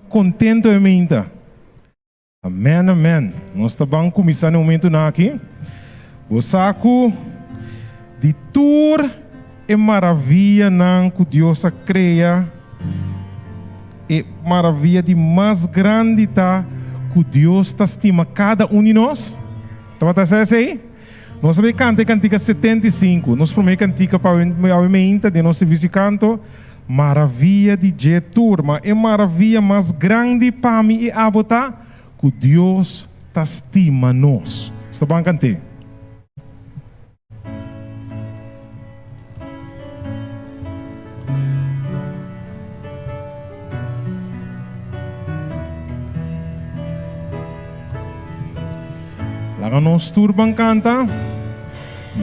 contento em minha. Amém, amém. Nós estamos começando um momento aqui. O saco de tour é maravilha que Deus cria. É maravilha de mais grande tá que Deus estima cada um de nós. Então, tá certo aí? Nós vamos cantar cantiga 75. Nós prometemos cantiga para o momento de nosso serviço de canto. Maravilha de Jetur, mas é maravilha mais grande para mim e abotar que Deus estima nós. Está bom cantar? Lá nós turban canta.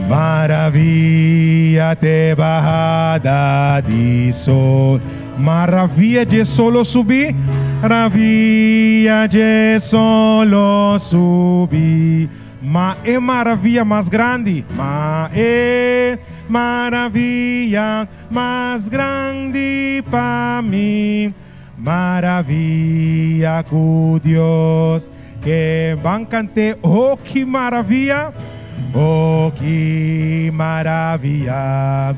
Maravilha de bajada de sol, maravilha de solo subir, maravilha de solo subir. Mas é maravilha mais grande, mas é maravilha mais grande para mim. Maravilha com Deus que van cantar, oh que maravilha. Oh, que maravilha,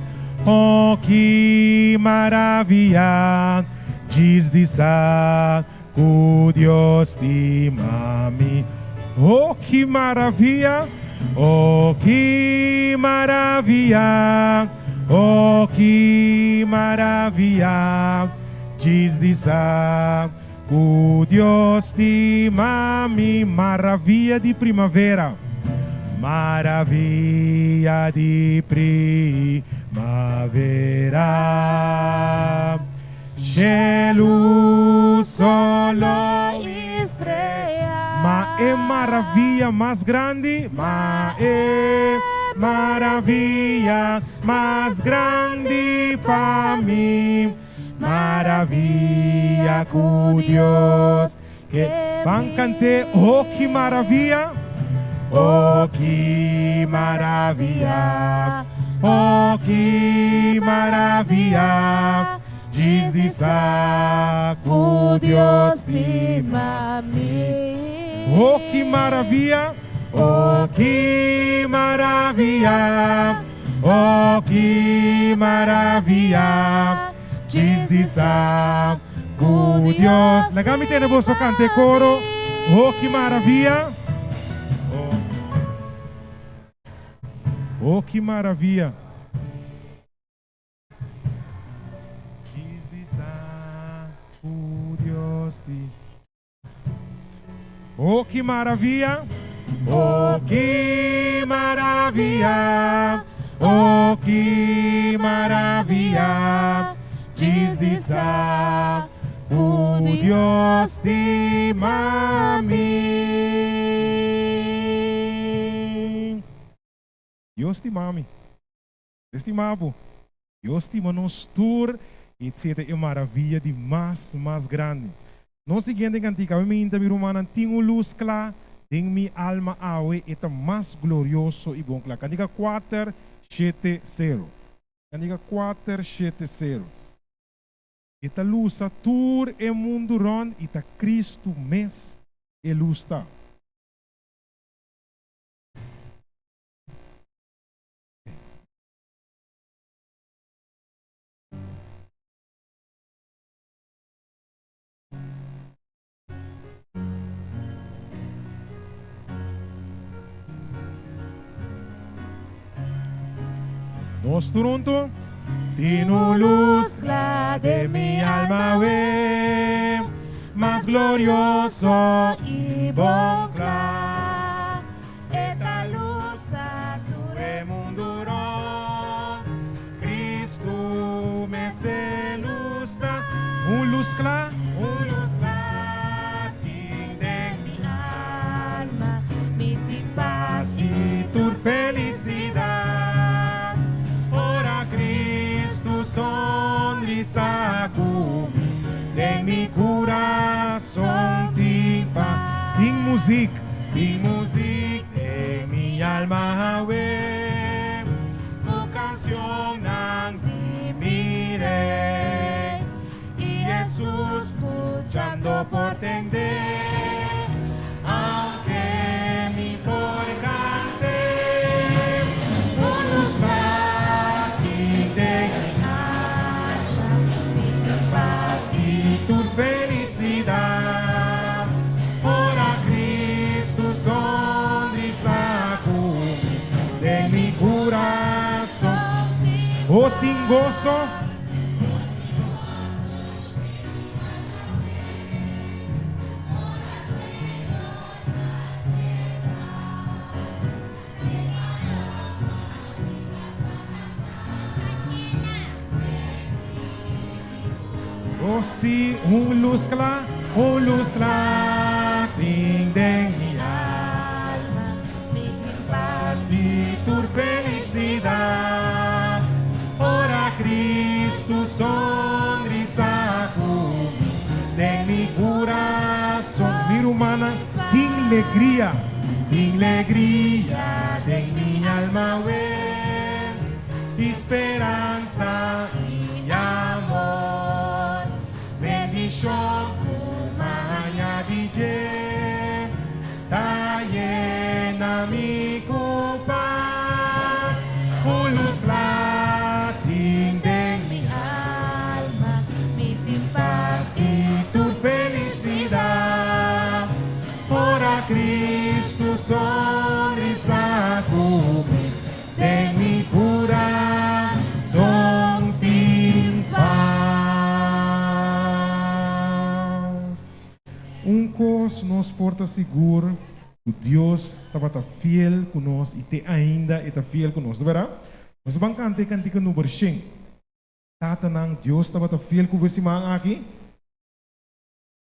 oh, que maravilha, diz de que Deus te mami. Oh, que maravilha, oh, que maravilha, oh, que maravilha, diz de que Deus te mami. Maravilha de primavera. Maravilha de primavera, gelo, solo, estrela. Mas é maravilha mais grande, mas é maravilha mais grande para mim. Maravilha com Deus que van cantar, oh que maravilha. Oh, que maravilha, oh, que maravilha, diz de que Deus te mami. Oh, que maravilha, oh, que maravilha, oh, que maravilha, diz de que Deus. Legal, me tem no bolso cante coro, oh, que maravilha. Oh, que maravilha! Diz de Deus te. Oh, que maravilha! Oh, que maravilha! Oh, que maravilha! Diz de Deus te mami. Deus te mami. Estimado, Deus te manos tour e é maravilha de mais grande. No seguinte cantiga, eu me inta mi romana tinha luz clara, em mi alma awe é mais glorioso e bom clara. Cantiga 470. Cantiga 470. Esta luz a tour e mundo ron e ta Cristo mes e luz ta. Nós turunto. Tino luz clara de mi alma ve, más glorioso y bon clara. Esta luz a tu mundo ron, Cristo me se lusta. Luz clara, luz clara, de mi alma, mi paz y tu felicidad. Ora Cristo sonrisa de mi corazón timpa. Ding music de mi alma we. Tu canción ang mire y Jesús escuchando por tender, aunque mi por cantar, con los brazos de mi alma, mi paz y tu felicidad. Ora Cristo sonrisa de mi corazón. Oh, tengo gozo. Oh, sí, luz clara, de mi alma, mi paz y tu felicidad. Ora Cristo sonrisa de mi corazón. Mi humana, tin alegría de mi alma, ven, esperanza y amor. Bendición, mañana DJ, ta llena mi copa, luz latín de mi alma, mi paz y tu felicidad. Ora Cristo sonrisa de mi corazón, tin paz. Cos nos porta seguro, que Deus está fiel conosco e te ainda está fiel conosco, verdade? Mas vamos cantar no versículo. Tata nang Deus está fiel com você aqui?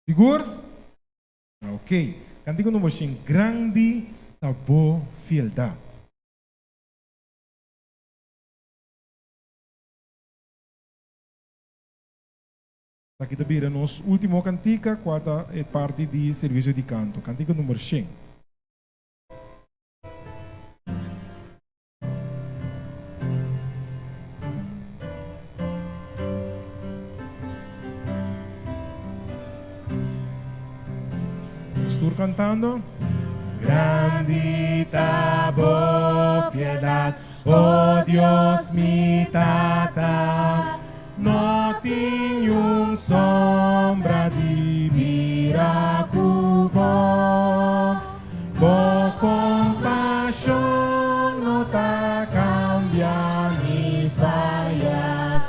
Seguro? Ok. Cantigo no versículo. Grande a boa fieldade. Aqui também é nosso último cantica, quarta parte de serviço de canto. Cantiga número 5. Estou cantando. Grandita boa piedade, oh Deus mi tata. No tenho sombra de miraculo, por compaixão não tá cambia mi falha,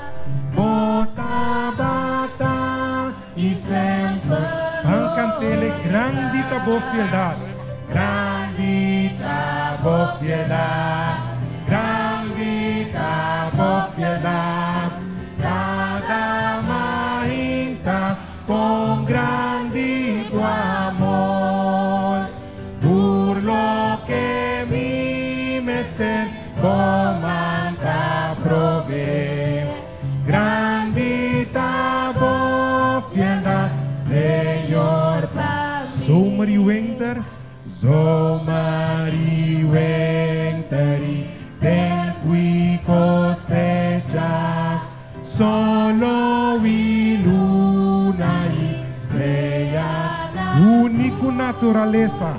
bota bata e sempre ancantele grande ta boa fiedade, grande ta boa fiedade, grande ta boa fiedade. Cada mainta con grande tu amor, por lo que mi mester comanda prove, grande ta boa fiedade, Senhor paz. So Mari Winter, tempo e cosecha. Solo y luna y estrella, único naturaleza,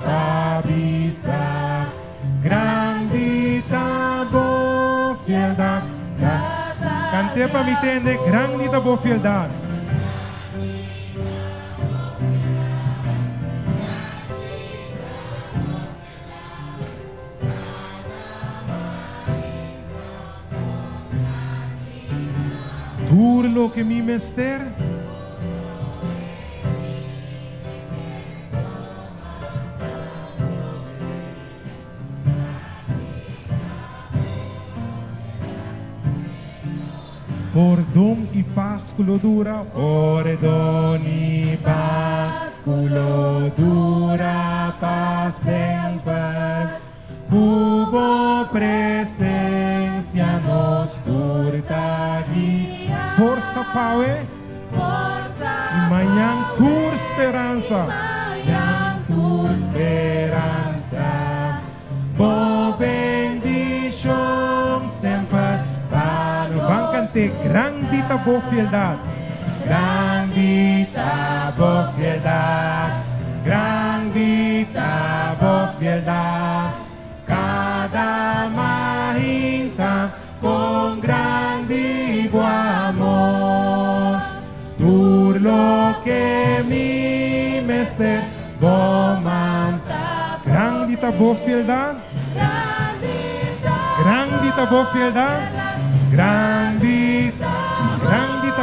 avisa, grandita boa fiedade. Cante para me entender, grandita boa fiedade. Por lo que mi mester por dom y pásculo dura, por don y pásculo dura para siempre. Hubo presencia nos turta guía. Força Paué, força. Manhã tua esperança, manhã tua esperança. Boa bendição sempre para o bancante. dice, grandita boa fieldade. Grandita boa fieldade. Grandita boa fieldade. Cada mahinta con grande amor. Tur lo que mi mester bomanta. Grandita boa fieldade. Grandita boa fieldade. Grandita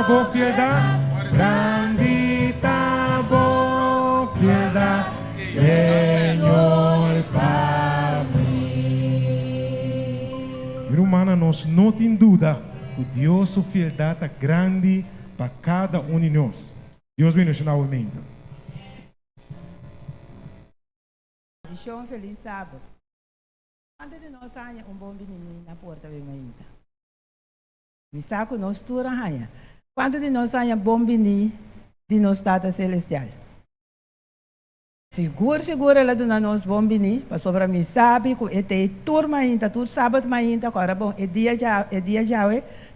boa fieldade. Grandita boa fieldade. Senhor para mim. Irmã, nós não tem dúvida que Deus sua fieldade é grande para cada um de nós. Deus bendiga novamente. Um feliz sábado. Quando de nós saia bom menino na porta de mainta. Me saco nós tura raia. Quando de nós saia bom menino de nós tata celestial. Segura lá do nós bom menino, para sobra me sabe que é turma ainda, tur sábado mainta, agora bom, é dia já,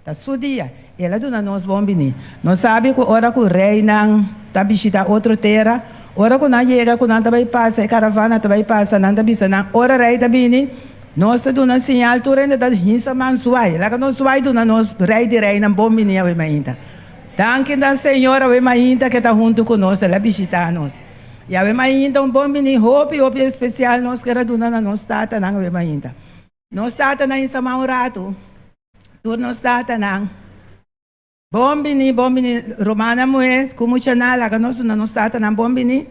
tá su dia. Ela do nós bom menino. Nós sabe que hora que o rei não tá visita outra terra. Ora ko na chega ko nanda bay pasa caravana tabay pasa nanda bisa na ora rei tabini nós do na sinal tu renda da hinsa man suai lá que nós suai do na nós rei de rei na bom menina we mainta danke da senhora we mainta que tá junto conosco ela visita nós e a we mainta bom menino hope especial nós que era do na nós tata na we mainta nós tata na hinsa man rato tu nós tata na bombini, romana moe, como chanala, que nós não está na bombini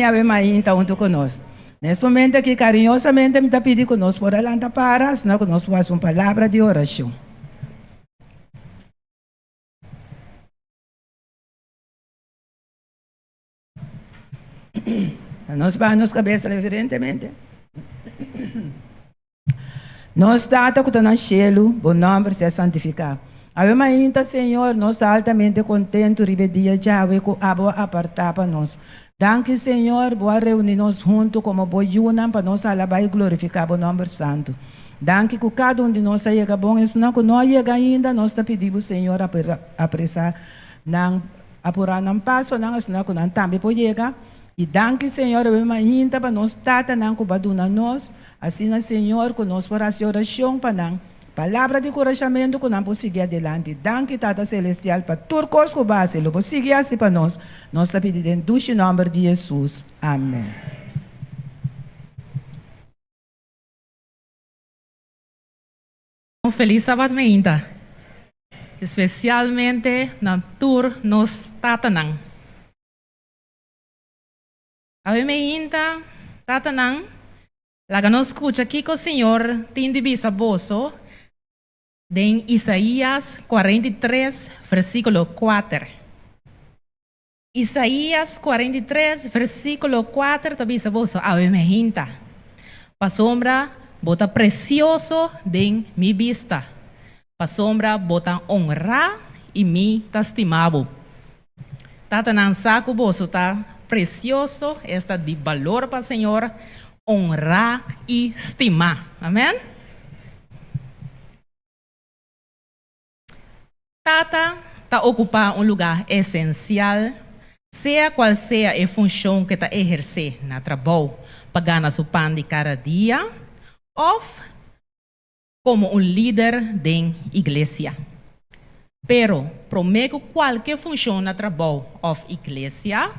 ave mainta junto conosco. Nesse momento aqui, carinhosamente, me está pedindo conosco por alanta para, senão conosco faz uma palavra de oração. Nós vamos cabeça reverentemente. Nós data que está no cielo, bom nome seja santificado. Ave Maria, Senhor, nós estamos altamente contentes de dia já que a boa apartar para nós. Danke, Senhor, boa reunir-nos juntos como boa unam para nós alabar e glorificar o nome santo. Danke que cada de nós chega bom, isso não que nós chega ainda, nós está pedindo, Senhor, apressar, apurar não passo, não senão que não também pode chegar. E danke, Senhor, Ave Maria, para nós tata não que baduna nós, assim, Senhor, que nós for a oração para nós. Palavra de encorajamento que não seguir adelante. Danke, Tata Celestial, para turcos que base. Lo seguir assim para nós. Nós está pedindo em o nome de Jesus. Amém. Um feliz sábado ainda. Especialmente na tour nos tatanang. Ave ainda, tatanang. Laga nos escuta aqui que o Senhor tem de bisa bolso. De Isaías 43, versículo 4. Isaías 43, versículo 4, também se você ave me hinta. Pa sombra, bota precioso de mi vista. Pa sombra, bota honra e mi estimado. Tata nan saco bolso tá precioso, esta de valor para o Senhor, honra e estimar. Amém? Tata está ocupando um lugar essencial, seja qual seja a função que está exercer na trabalho, para ganhar seu pão de cada dia, ou como um líder da igreja. Pero, prometo qualquer função na trabalho ou igreja,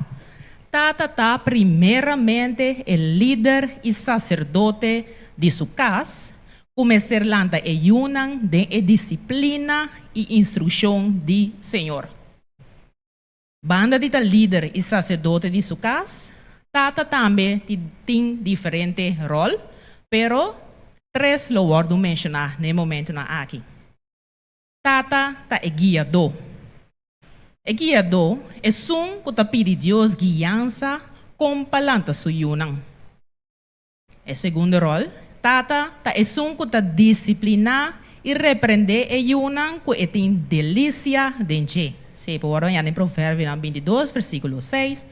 Tata está primeiramente o líder e sacerdote de sua casa, como ser lanta e unam de disciplina e instrução de Senhor. Banda de líder e sacerdote de sua casa, Tata também tem diferente rol, pero três lo vou mencionar no momento aqui. Tata é guiador. O guiador é um que pede Deus guiança com palanta suyunang. O segundo rol, Tata é um que disciplina e repreender e yunang que tem delícia dentro. Se por em Provérbios 22, versículo 6.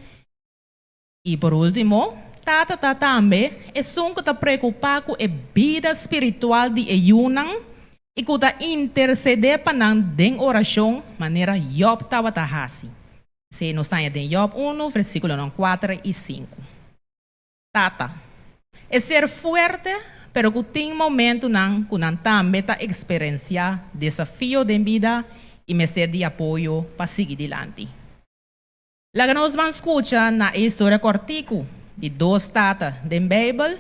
E por último, Tata também é um que está preocupado com a vida espiritual de yunang E kuta interceder para nang den oração, maneira Job estava tahasi. Se nós está em Job 1, versículo 4 e 5. Tata, é ser forte, pero que tem momento nang kunan também ta experienciar desafio de vida e mestre de apoio para seguir adiante. Lá que nós vamos escutar na história cortico de dois tatas da Bíblia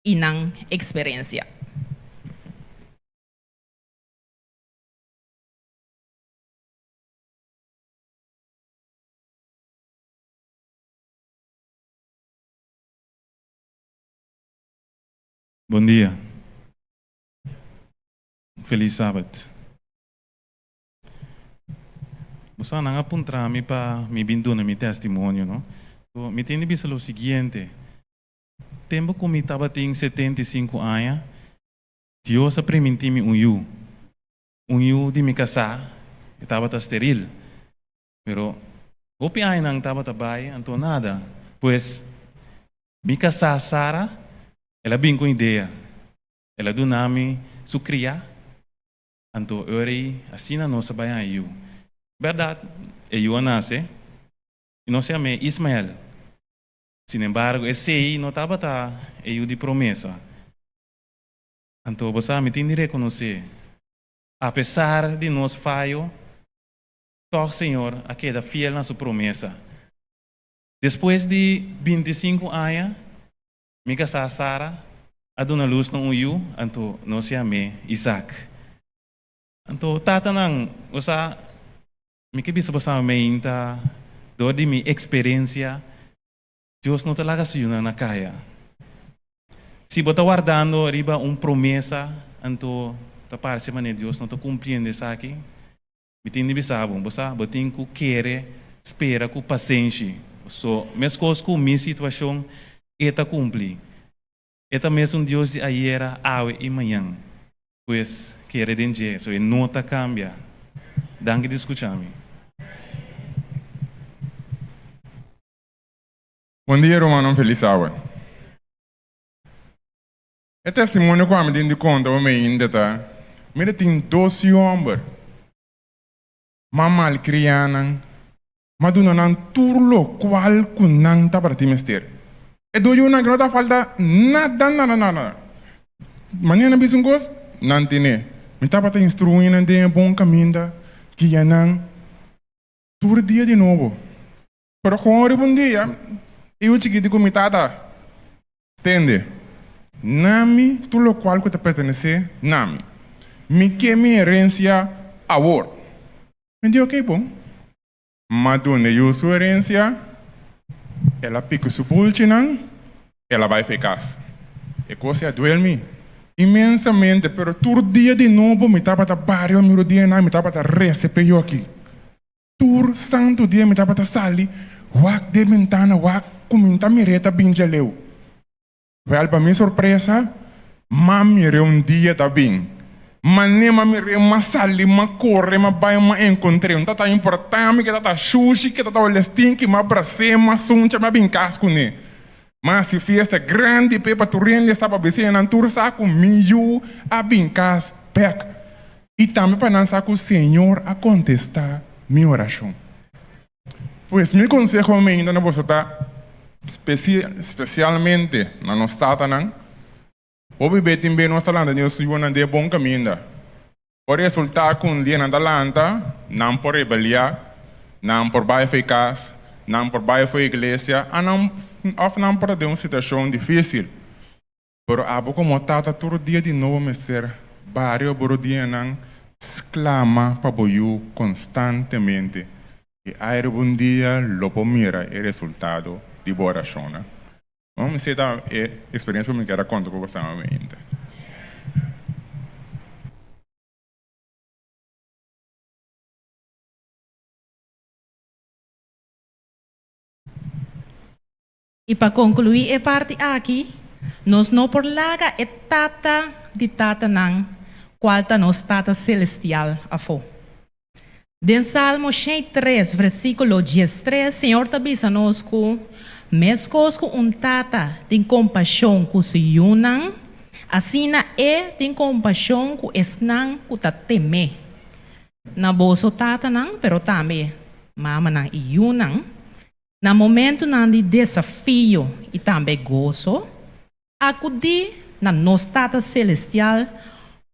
e na experiência. Bom dia. Feliz sábado. Você não apontar me para me bindu na meu testemunho, não? So, me tem de dizer o seguinte. Tempo que me estava tem 75 anos, Deus permitiu-me um de me casar, estava esteril. Pero, opi ay nang estava tabay, anto nada. Pues, me casar Sara, ela bem com ideia. Ela do nome Sucria. Anto ori assim na nossa baia eu. Verdade, eu nasce. E nós chamamos Ismael. Sin embargo, esse aí não estava eu de promessa. Anto você me tem de reconhecer. Apesar de nós falho, só Senhor a queda fiel na sua promessa. Depois de 25 anos, me casar Sara, a dona luz no uyu, anto nós chamamos Isaac. Anto tata nang usa me kibisa basa mainta do di mi experiência Deus não talaga siyuna na kaya. Si bota guardando riba promessa anto tapar se mane Deus não ta compreende sa aqui. Bitindi bisabong basa botin ku querer espera ku paciência. So mescos ku mi situação eta cumpri. Eta mesmo Deus de ayer, hoje e amanhã. Pois quer denje, so nota cambia. Danke de escuchar-me. Bom dia, Romano. Feliz sábado. O testemunho que eu me dei conta, eu me ainda tá. Me tem 12 homens. Mamal crianan. Maduna nan turlo qual kunang ta para ti mester. E do eu na grota falta nada. Manhã na bisungos, não tem. Me tá para instruindo de bom caminho que já não tur dia de novo. Pero com bom dia, eu te digo me tá entende? Nami tu lo qual que te pertenece, nami. Me que minha herência award. Me digo ok bom. Madonna eu sua herência, ela pica su pulchinan, ela vai ficar. E coisa duele-me imensamente, pero todo dia de novo me tava barrio, meu dia não me tava receber eu aqui. Todo santo dia me tava sali, wak de ventana, wak comentar mireta binjaleu. Vai para minha surpresa, mami dia tá bem. Mané mami ma sali, ma corre, ma vai, ma encontrei. Tá importante que tá sushi, que tá o lestin, que ma brase, ma suncha, ma bem casco né. Mas se festa grande, pepa turrende, estava bem na tur saco milho, a bem cas, pec. E também para não saco o Senhor a contestar minha oração. Pois meu conselho ainda não vou estar especialmente na nossa estado não. O bebê também não está lá de Deus de bom caminho. Por resultar com dia na dalanta, não por rebeliar, não por baixo eficaz, não por baixo igreja, não por de uma situação difícil. Por abo como tata todo dia de novo me ser barrio por dia não exclama para boiu constantemente. E aí um dia lopo mira o resultado de boa oração. Vamos ver a experiência que eu quero contar com você ainda. E para concluir a parte aqui, nós não por larga é tata de tata nang, qual tá nos tata celestial afo. Den Salmo 103, versículo 13, Senhor tá bisa-nos com mescos com tata de compaixão com se yunang, Assim na tem compaixão com esnan com ta teme. Na bolso tata nang, pero também mama nang iu nang. Na momento nang de desafio e também gozo, acudi na nos tata celestial,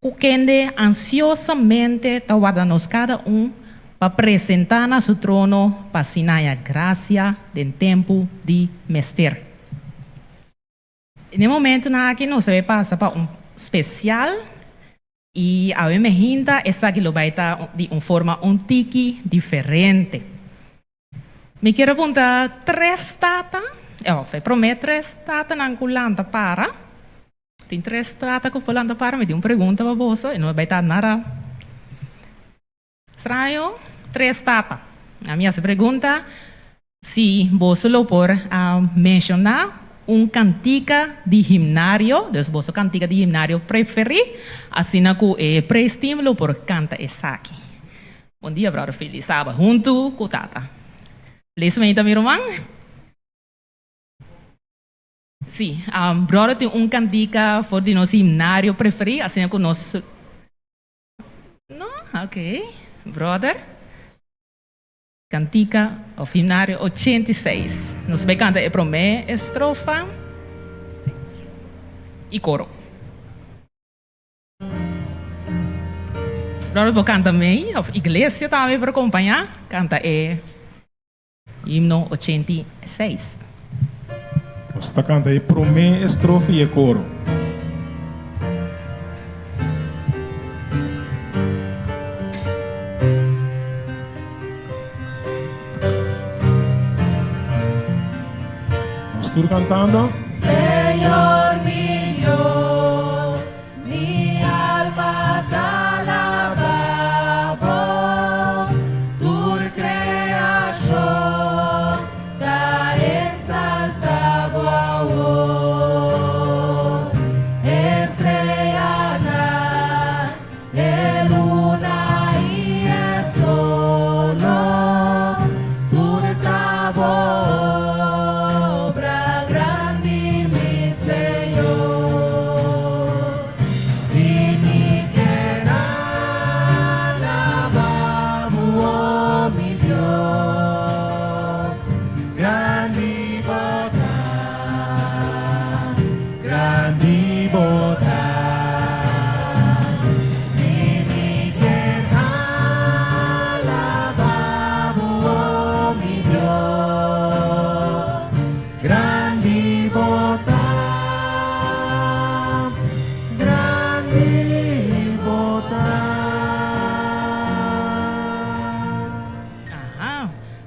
o kende ansiosamente tawada nos cada para apresentar na seu trono para assinar a graça do tempo de mestre. No momento aqui nós vamos passar para especial e a minha hinta essa que vai estar de uma forma tiki diferente. Me quero apontar 3 tata, eu prometo 3 tata na culanta para. Tem 3 tata que culanta para, me tem uma pergunta para você e não vai estar nada. Estranho? 3 tata. A minha pergunta se você lo por mencionar cantica de gimnasio, dus você cantica de gimnasio preferi, assim que pré-estímulo por canta essa aqui. Bom dia, brother Feliz, sábado, junto com tata. Felizmente, meu irmão? Sim, brother tem cantica for de nosso gimnasio preferi, assim que nós... Não, ok. Brother, cantica of gimnasio 86. Nos vai cantar a primeira estrofa e coro. Brother, vou cantar também, of igreja também para acompanhar, canta himno 86. Você canta aí primeira estrofe e coro. Estou cantando. Señor mi Dios, mi alma te alaba por tu creación, te ensalzaba estrella, luna y el sol, tu cabo.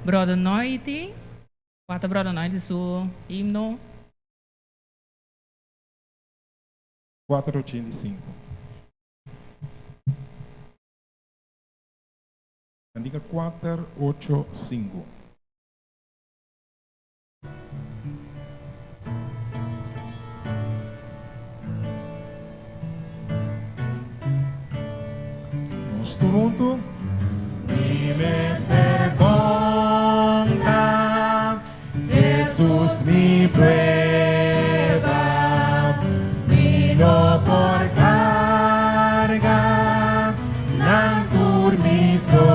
Brother Noite, quatro Brother Noite, su himno. 485. Cantica 485. Nós juntos. Mi mister conta, Jesús mi prueba, vino por carga, nan turmiso,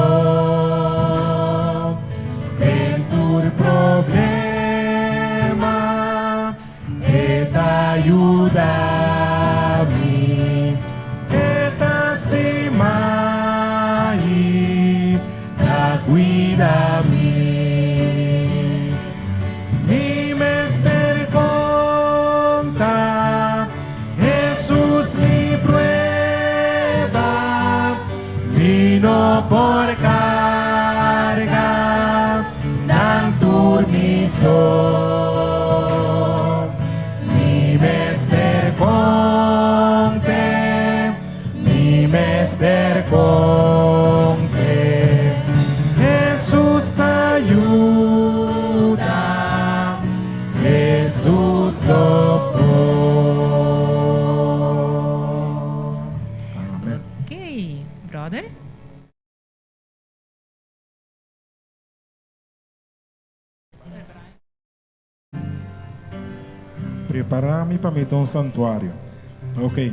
en tu problema, et ayuda mi, et estima. Cuida-me, mi mister conta, Jesús mi prueba, vino por carga, nan turmiso, mi mister conte, mi mister conte. Jesús te ayuda, Jesús socorro. Amén. Ok, brother. Preparar-me para meter um santuário. Ok.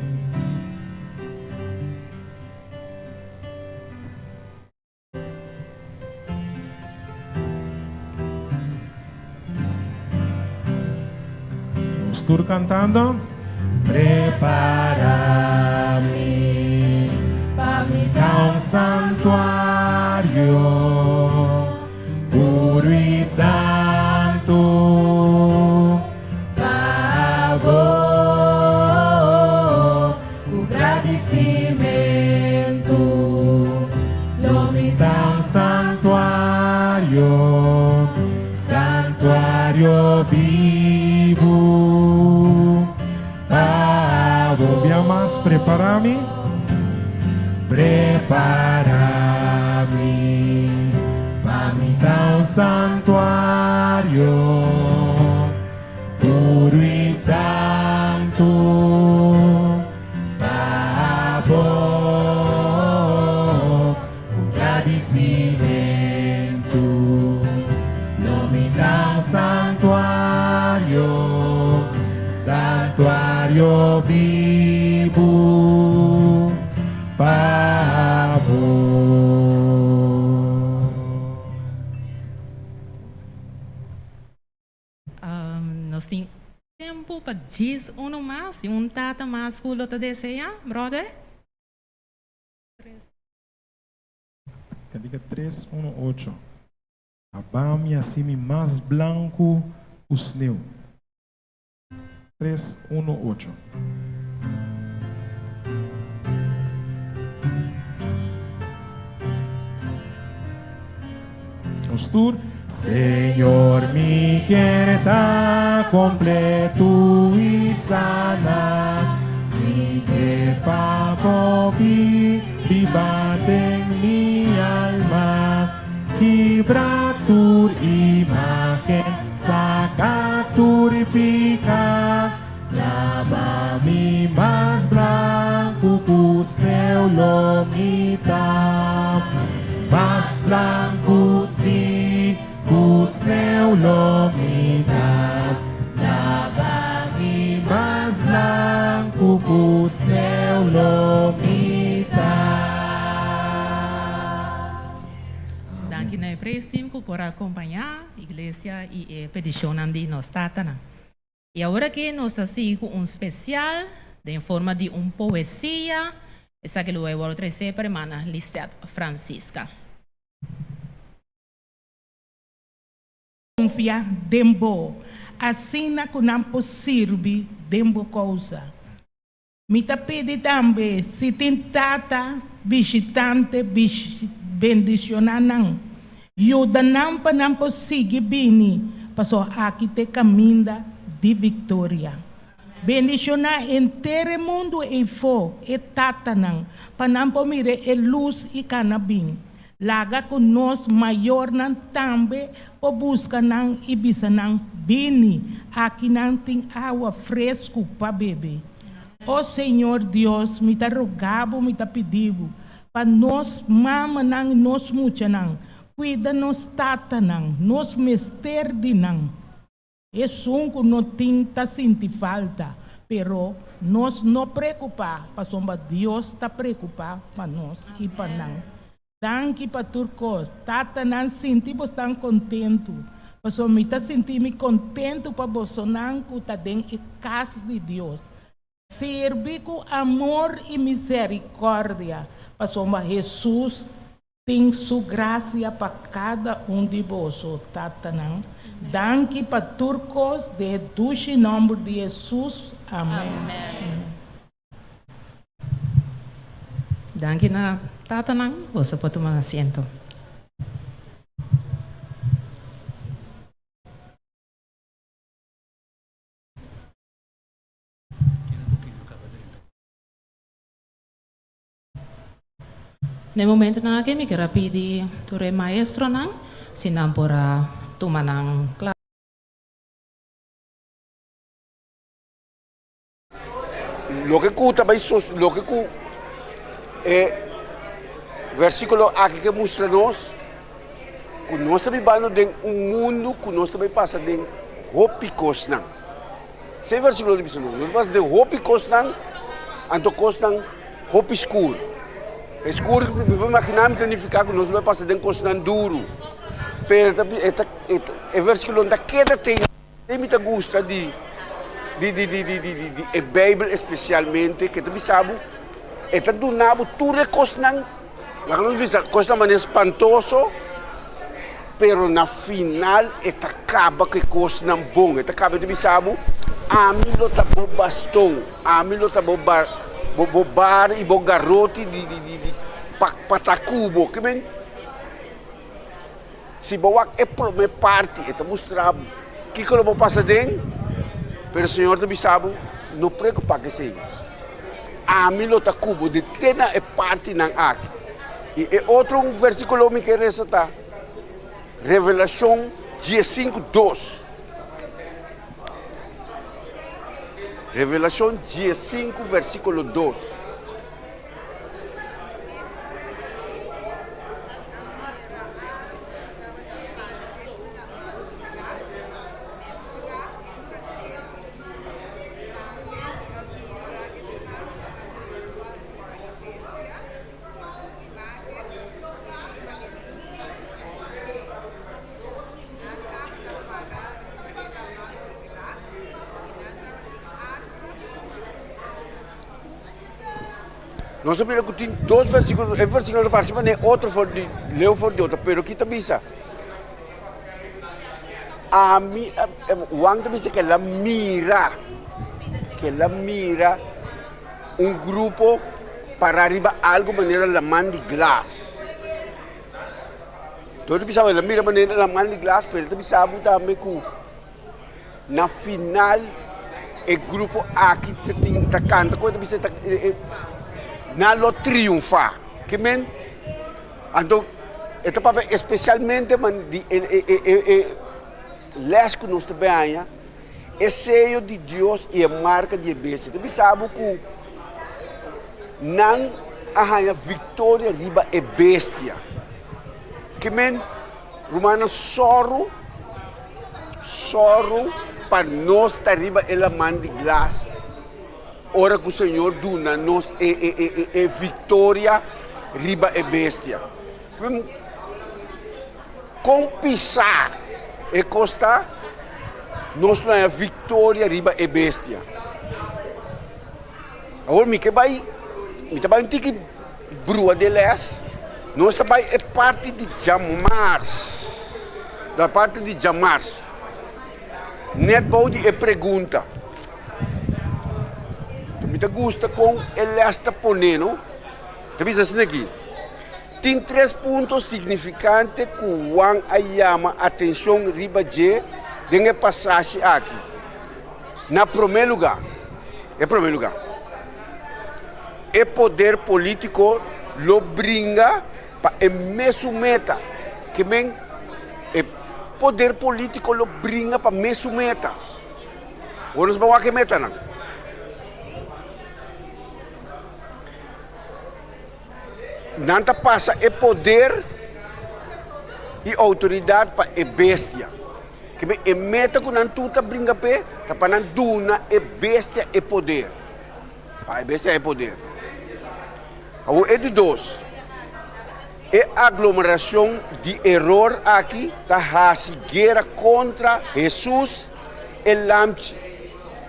Vamos tour cantando. Prepara-me para me dar Um santuário puro e santo. favor, o agradecimento, lo me dá Um santuário, santuário vivo. Voy a más prepararme. Prepara-me para me dar um santuário puro e santo. Favor, o agradecimento, não me dá um santuário, santuário vivo. Nós temos tempo para dizer um mais, e tata mais que o deseja, brother? Diga 318. Abame assim mais branco os neu. 318. Os tour. Senhor, me quer dar completo e sana. Me quer para viva em minha alma. Quebratur imagen, sacatur pica. Lava-me mais branco que os teus lomita. Mais branco sim, os teus lomita. Lava-me mais branco que os teus lomita. Danke na prestim por acompanhar a igreja e peticionando nos tatana. E agora que nós estamos com especial em forma de poesia, essa que eu vou trazer para a irmã Lisette Francisca. Confia dembo, assim na que não possível dembo causa. Me tá pedi também se tem tata visitante bendicionar não. Yuda não para não possível bini, passou aqui te caminho de vitória. Bendicionar inteiro mundo e fo e tata não, para não pomire e luz e canabim. Laga com nós maior não também para buscar não e bisa não bini, aqui não tem água fresca para beber. Ó Senhor Deus, me tá rogado, me tá pedido, para nós mama não, nós mucha não, cuida nos tata não, nos mester de não. É sunco não tem tá sentir falta, pero nós não preocupar, para sombra Deus está preocupado para nós e para não. Danke para turcos, tata não sentir você tão contento, para sombra me tá sentir me contento para você não que tá dentro da casa de Deus. Servir com amor e misericórdia, para sombra Jesus tem sua graça para cada de vocês, tata não. Danke para turcos de dulce nome de Jesus. Amém. Danke na tatanang, você pode tomar assento. No momento na que me quero pedir ture maestro nang sinampura tumanang clase. Lo que cuta lo que versículo aqui que mostra nós que nós também vamos em mundo que nós também passa em hopicos não. Sem versículo de bisno, nós passa de hopicos não Anto costan roupa escura. Escuro, me imaginar, me significa que nós não passar dentro costan duro. Pero é versículo da queda tem muita gosta de a Bíblia especialmente que tu sabe eta do nabo tudo costan lá que nós bisa costan maneira espantoso. Pero na final, esta acaba que costan bom. Esta acaba de sabe, a mim lo tá bo bastão, a mim lo tá bo bar e bo garote de patacubo, que bem? Se boa é pro me parte, esta mostrar que eu vou passar dentro, pero o Senhor te sabe, não preocupa que seja. A mim lo tá cubo de tena é parte nan aqui. E outro versículo me quer ressaltar. Revelação 15:2. Revelação 15, versículo 2. Nós sabemos que tem dois versículos, versículo que participa, nem outro for de leu for de outro, pero aqui também está. A mim, o ano também diz que ela mira grupo para arriba algo maneira la man de glass. Todo mundo sabe, ela mira maneira la man de glass, pero também sabe também que na final o grupo aqui tem tá canta, quando você tá na lo triunfa, que men? Então, esta papel especialmente man de les que nós também é sello de Deus e a marca de besta. Tu sabe que não há vitória riba é bestia. Que men? Romano sorro para nós estar riba ela man de glass. Ora que o Senhor duna nos é vitória riba é bestia. Com pisar e costa nós não é vitória riba é bestia. Agora me que vai um tique brua de les, nós também é parte de Jamars, da parte de Jamars. Netball é pergunta. Me gusta com ele está ponendo, também assim aqui. Tem 3 pontos significantes que o Juan chama atenção riba de dengue passagem aqui. Na primeiro lugar, o poder político lo brinca para a mesma meta, que bem, o poder político lo brinca para a mesma meta. Vamos ver que meta não. Nanta passa é poder e autoridade para a bestia. Que é meta que não tudo brinca pé, para não duna é bestia e poder. A bestia é poder. Agora é de dois. É aglomeração de erro aqui, da guerra contra Jesus e Lamchi.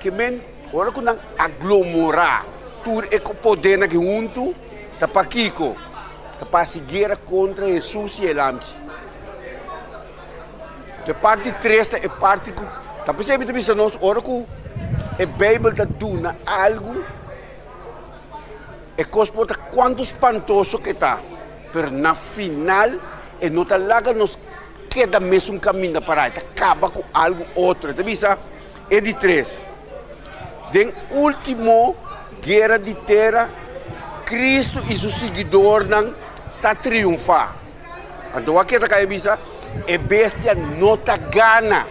Que men, agora que não aglomerar, tudo é com poder na junto, da Paquico. Para guerra contra Jesus e el Amchi. A parte 3 é parte que está percebendo que nós ora que a Bíblia está dando algo é coisa quanto espantoso que está, mas na final é não está lá que nos queda mesmo caminho para aí, acaba com algo outro. Então é de 3. Den último guerra de terra, Cristo e seus seguidores não está triunfar. Então aqui está a visa, a bestia não está gana.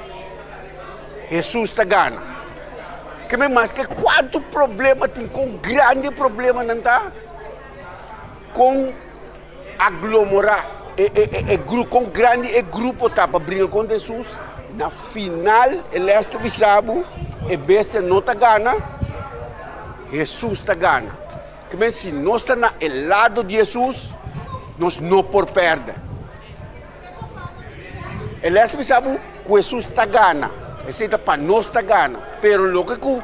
Jesus está gana. Que mais que quanto problema tem, com grande problema não está? Com aglomerar, com grande grupo tá para brigar com Jesus. Na final, ele está bisabo, a bestia não está gana. Jesus está gana. Que men se nós está na el lado de Jesus, nós não por perder. Ele é sabe que Jesus está gana. Esse é para nós está gana. Pero logo que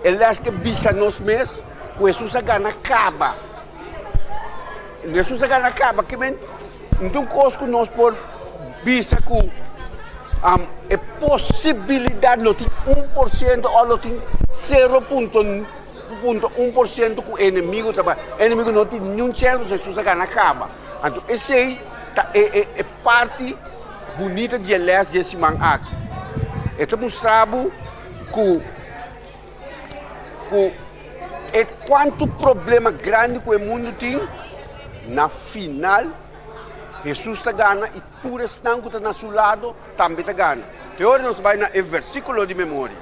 ele é que bisa nós mesmos, que Jesus está gana acaba. Jesus está gana acaba. Que men então coisa que nós por bisa que é possibilidade não tem 1% ou não tem 0,1% que o inimigo também. O inimigo não tem nenhum chance, Jesus está gana acaba. Então esse aí é parte bonita de Elias de Simão aqui. Este mostrava que é quanto problema grande que o mundo tem, na final, Jesus está ganhando e por estar que está no seu lado, também está ganhando. Então, hoje nós vamos no versículo de memória.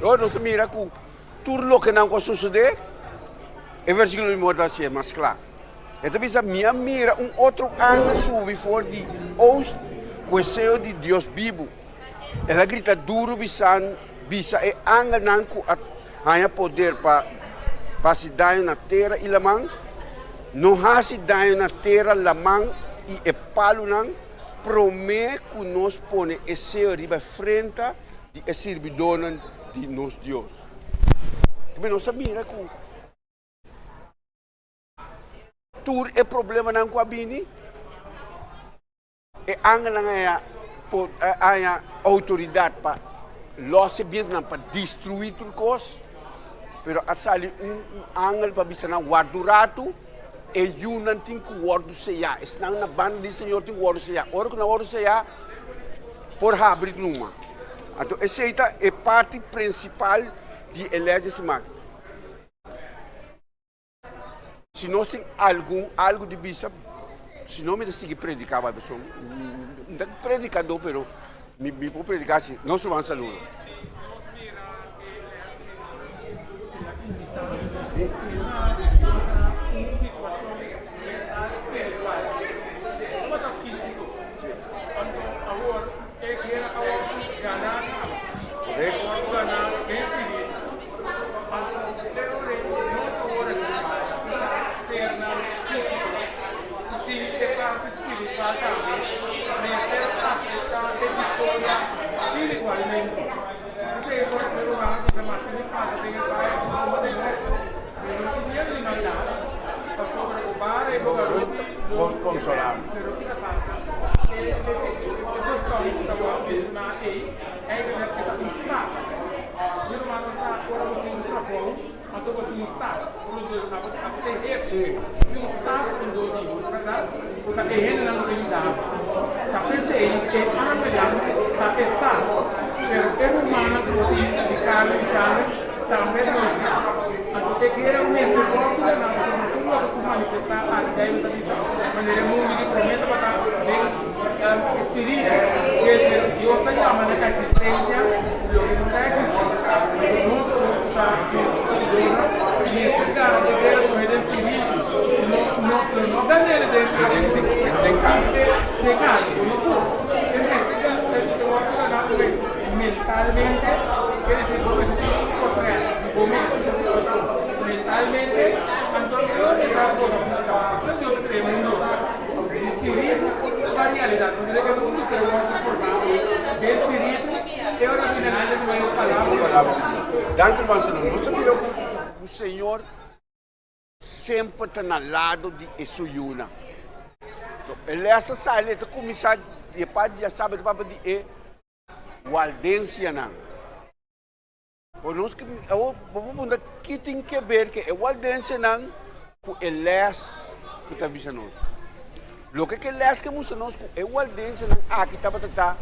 Hoje nós mira que tudo o que não vai suceder, o versículo de memória vai ser mais claro. Então, minha mira outro anjo subir fora de host, com o céu de Deus vivo. Ela grita duro, bisa e anjo não há poder para se dar na terra e la mão. Não há se dar na terra la mão e é palo não. Promete que nós põe o céu riba frente de servidor de nosso Deus. Também nós sabemos que tudo é problema não com a bini. E anjo não há autoridade para losse bem para destruir tudo coisa. Pero at sali anjo para bisa na guardurato e yun não tem que guardo seja. Senão na banda de Senhor tem guardo seja. Ora que na guardo seja por abrir numa. Então essa é parte principal de Elias de Simão. Se nós tem algo de bisa, se não me decide predicar, vai pessoal. Não predicador, pero me pode predicar assim. Nós vamos saludo. Consolado. Danke, Marcelo. Você virou que o Senhor sempre está no lado de Esuyuna. Ele é essa saída que começa a parte de sábado para de Waldência não. Por nós que que tem que ver que é Waldência não com Elias que está visando nós. Lo que Elias que mostra nós com é Waldência não aqui está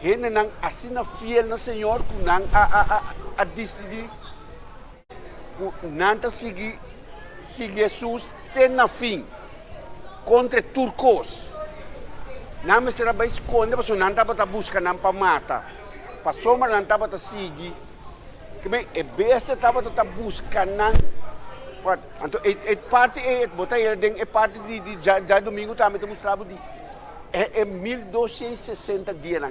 Gente não assina fiel no Senhor, que não a decidir, que não seguir Jesus até na fim, contra turcos. Não me será para esconder, porque não estava a buscar não para matar, para somar não estava a seguir, que bem, é besta estava a buscar não. Então, é parte, botar ele dentro, é parte de já domingo também te mostrava de é 1260 dias.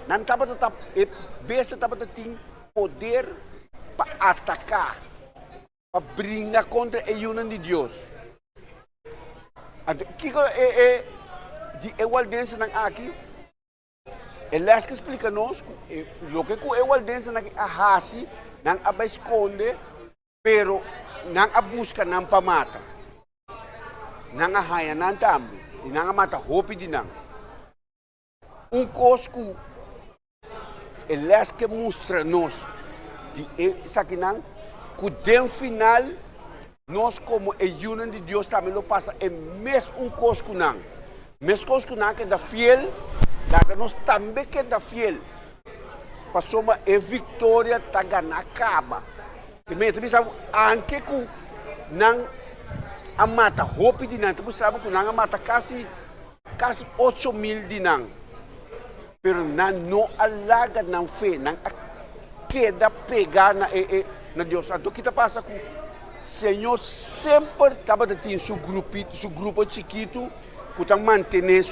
Não estava a ter poder para atacar, para brigar contra a união de Deus. O que é de igualdade aqui? Ele explica-nos o que é igualdade a hasi, não a esconde, pero não a busca, não para matar. Não a raia, não também. E não a mata roupa de não. Cosco, ele que mostra-nos, isso aqui não, que no final, nós como a união de Deus também lo passa, é mesmo cosco não. Mesmo cosco não que é da fiel, nós também que é da fiel. Passou uma vitória, tá ganhando, acaba. Também sabe, anche que não a mata roupa de não, você sabe que não a mata quase 8.000 de não. Pero não alaga não fé, não queda pegar na Deus. Então o que passa com o Senhor sempre estava tendo seu grupo chiquito que está mantendo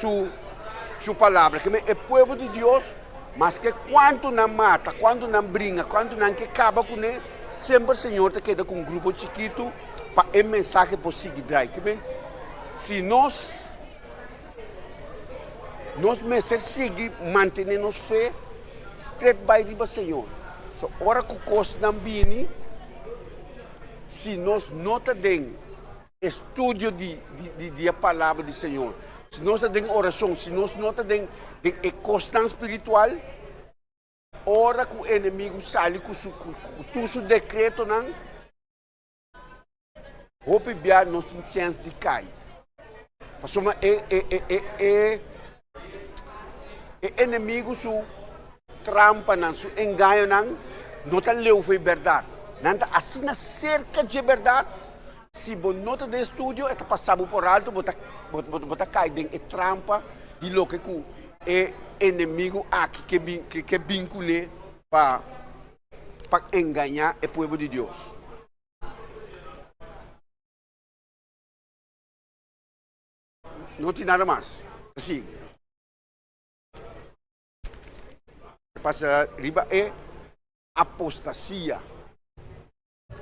sua palavra. Que é o povo de Deus, mas que quando não mata, quando não brinca, quando não acaba com ele, sempre o Senhor está queda com um grupo chiquito para a mensagem possível. Se nós meses seguir mantendo nos fé, straight by riba Senhor. So, ora que o costo não vem, se nós não temos estudo de a palavra do Senhor, se nós temos oração, se nós não temos constância espiritual, ora que o inimigo sai com o seu decreto, não, roupa bia nós temos chance de cair. Inimigo su trampa não, su engano não está leu foi verdade. Não está assim na cerca de verdade. Se você não tem estudo, é passado por alto, você cai em trampa de lo que é inimigo aqui que vincula para enganar o povo de Deus. Não tem nada mais. Assim. Passa riba é apostasia.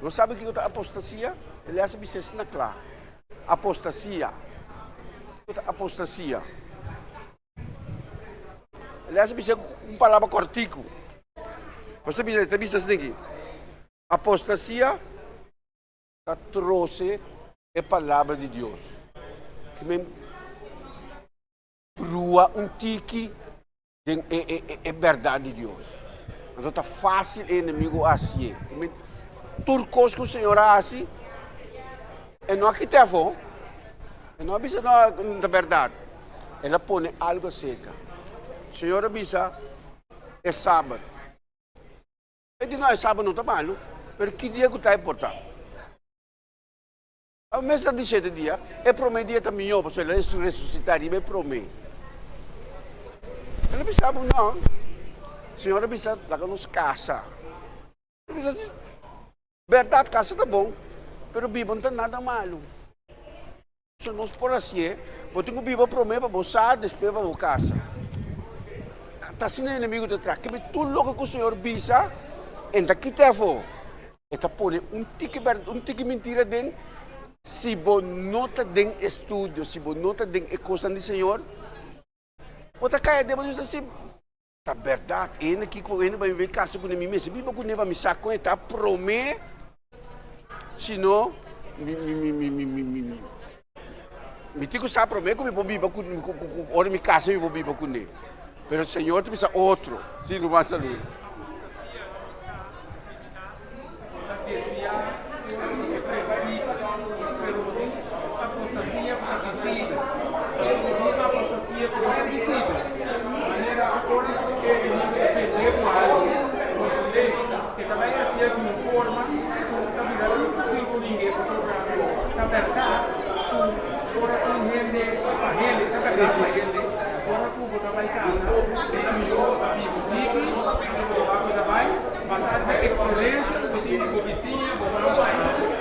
Não sabe o que é apostasia? Ele acha que isso é claro. Apostasia. Apostasia. Ele acha que isso é uma palavra cortico. Você está vendo assim aqui? Apostasia trouxe a palavra de Deus. Que me prua tique é verdade de Deus. Então está fácil o inimigo assim. Turcos que o Senhor assim, e não aqui tem avó, e não avisa não verdade. Ela põe algo seca. O Senhor avisa, é sábado. E diz, não, é sábado não está malo, mas que dia que está importante? O mês de 17 dias, é prometer dia também, porque ele ressuscitar, ele promete. Ele pensava, não, o Senhor pensa, lá nos caça. Ele pensa, verdade, caça está bom, mas o Bíblia não tem nada malo. Se nós por assim, eu tenho o Bíblia promete para você, depois para você caça. Está sendo inimigo de trás, que tudo o que o Senhor pensa, ainda que te avô, está pondo tique mentira dentro, se você não tem estudo, se você não tem a coisa do Senhor, você cai de você assim, tá verdade, ainda que com ele vai ver caso com mim mesmo, biba com ele vai me sacar, tá promete, senão me tico sa promete que me vou biba com ora me casa me vou biba com ele, mas o Senhor te pensa outro, se não vai sair. Mas a experiência, eu tive com vizinha, com meu pai.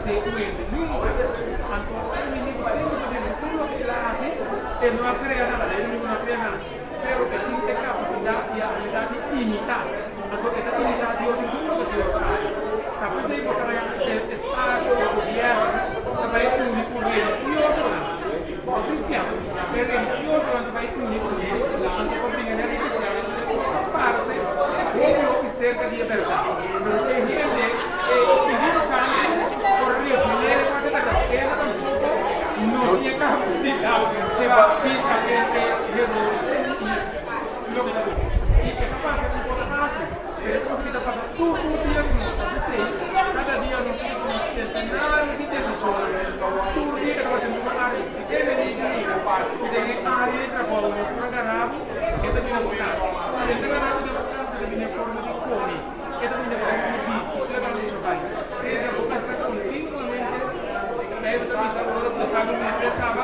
ser doente nunca. Entonces, el menino siempre tiene todo lo que él hace, él no crea nada, él no crea nada. Pero que tiene capacidad y habilidad de imitar. Entonces, esta habilidad de Dios es todo lo que Dios trae. Por eso digo que el Estado, el gobierno, também é único religioso, o cristiano, é religioso, também é único antes de compreender a religião, para-se como que cerca de verdade. Mas tem gente que pedindo sangue por refinar a verdade, ele tampouco não tinha capacidade de bautizar a gente e lo que está bom. E que está passando um pouco fácil, mas é como se está passando todo dia com nós, cada dia nós temos centenares de decisões, todo dia que está fazendo uma área, que tem área de trabalho, uma garrafa, que também é casa. Esta garrafa de casa também é forma de cone, que também é forma de visto, que é forma de trabalho. Essa boca está continuamente, deve também saber o que está no meio estava,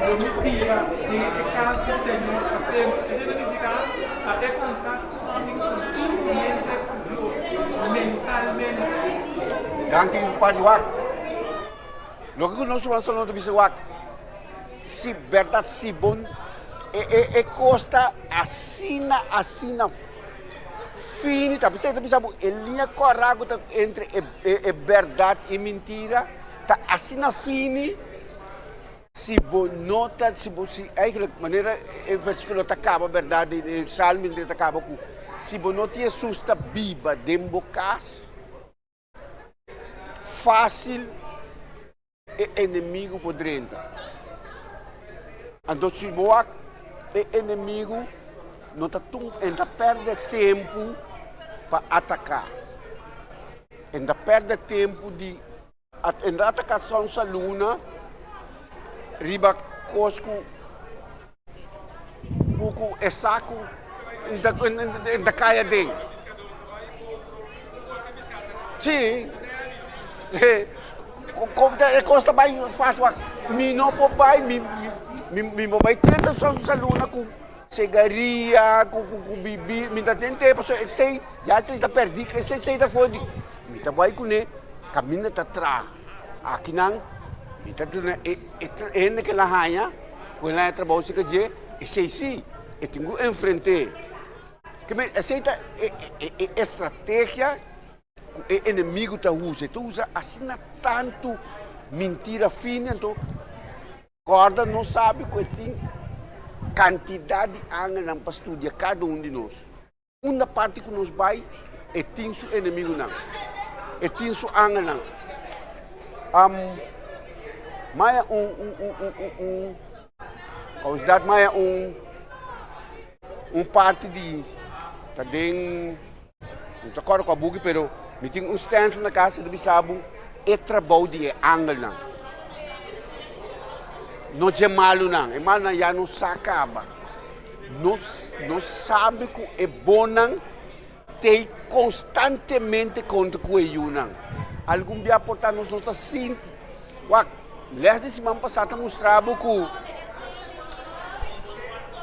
prometida de casa do Senhor, a ser identificada, até contato continuamente com Deus, mentalmente. Dank u, Padre Wak. Lo que nós vamos falar do Bispo Wak, se verdade se bom, costa assina fini, tá? Você sabe, linha correta entre verdade e mentira, tá? Assina fini, se bom nota, se eigenlijk maneira o versículo tá acaba verdade, o salmo tá acaba com se bom nota é susta biba dembocas fácil é inimigo por dentro. Então, se boa é inimigo, não está perde tempo para atacar. Ainda perde tempo de atacação sa luna, riba cosco, pouco é saco, ainda caia dentro. Sim. Como costa mais fácil, me não vai, me vai treta só sa luna com cigaria, com bebida, me dá tempo, sei, já está perdido, que sei da fode, me tá vai com ele, caminha tá atrás, aqui não, me tá tudo é que lá hanha, quando lá trabalho se quer e sei sim, e tenho enfrentar, que me aceita estratégia o inimigo está usa, tu usa assim tanto mentira fina, então corda não sabe que tem quantidade de anos para estudar cada de nós. Uma parte que nos vai é tem o inimigo não, é tem o anos não. Maia causidade maia parte de tá dentro, não está claro com a bugue, pero me tem stance na casa do Bisabo e trabalho de angel não. Não é malo não, é malo não, já não se acaba. Não sabe que é bom não, tem constantemente contra com ele não. Algum dia portar nós não está sinto. Aliás, esse semana passada mostrava que o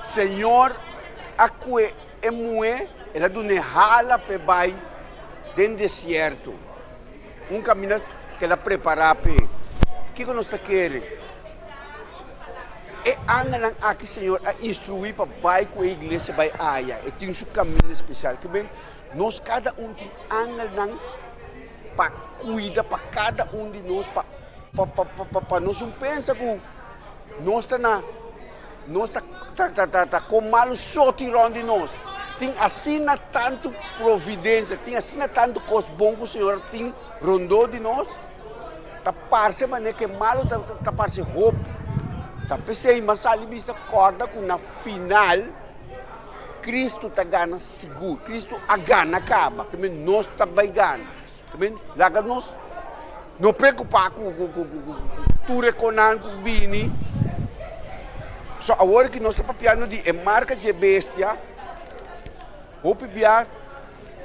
Senhor aqui é moe, ela do nehala pe vai dentro do deserto. Caminho que ela prepara pe. O que nós queremos? É angan aqui, Senhor, a instruir para vai com a igreja vai aia. E tem um caminho especial. Que bem, nós cada tem angan para cuidar para cada de nós, para nós não pensa que nós está com mal só tirando de nós. Tem assim tanto providência, tem assim tanto coisa bom que o Senhor tem rondou de nós. Tá parece mané que malo tá parece roupa. Tá pensei mas ali bisa corda que na final Cristo tá gana seguro, Cristo a gana acaba, que nós tá vai gana. Que laga nós não preocupar com tu reconan com bini. Só agora que nós tá papiando de marca de bestia. O pibia,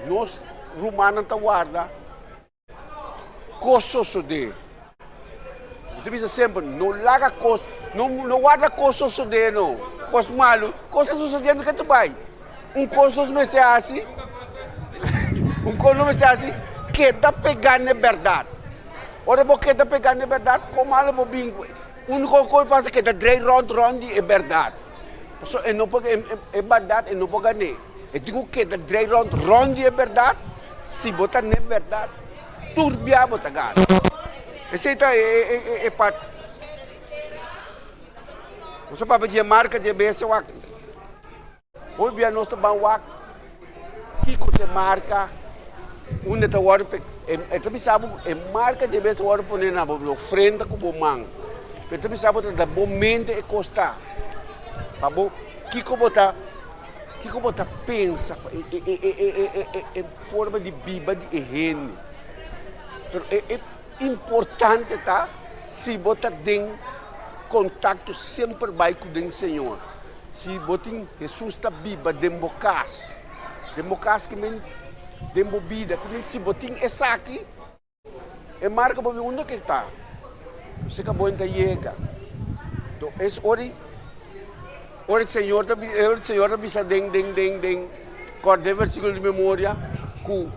nós romanos ta guarda, coso de. Você diz sempre, não larga coisa, não guarda coisa de não, coisa malo, coisa sucedendo que tu vai. Coisa não se assim, coisa não se assim, que está pegando a verdade. Ora, porque está pegando a verdade, como ela vou bingo. Único coisa passa que está drei round é verdade. So, é não pode é verdade, é não pode ganhar. Eu digo que está drei round é verdade. Se botar não é verdade, turbia botar ganha. Esse é parte. Você pode dizer marca de besta wak. Hoje bia nós também wak. Kiko te marca. Onde está o ar? É também sabe é marca de besta o ar por na bobo frente com o mang. Mas também sabe que da momento é costa. Pabo Kiko botar pensa em forma de biba de higiene. É importante tá se botar dentro contato sempre vai com o Senhor. Se botin Jesus está biba dembocas que men dembobida que men se botin essa aqui é marca para onde que está. Você acabou de chegar. Então esse ora o Senhor está bisa deng corda versículo de memória que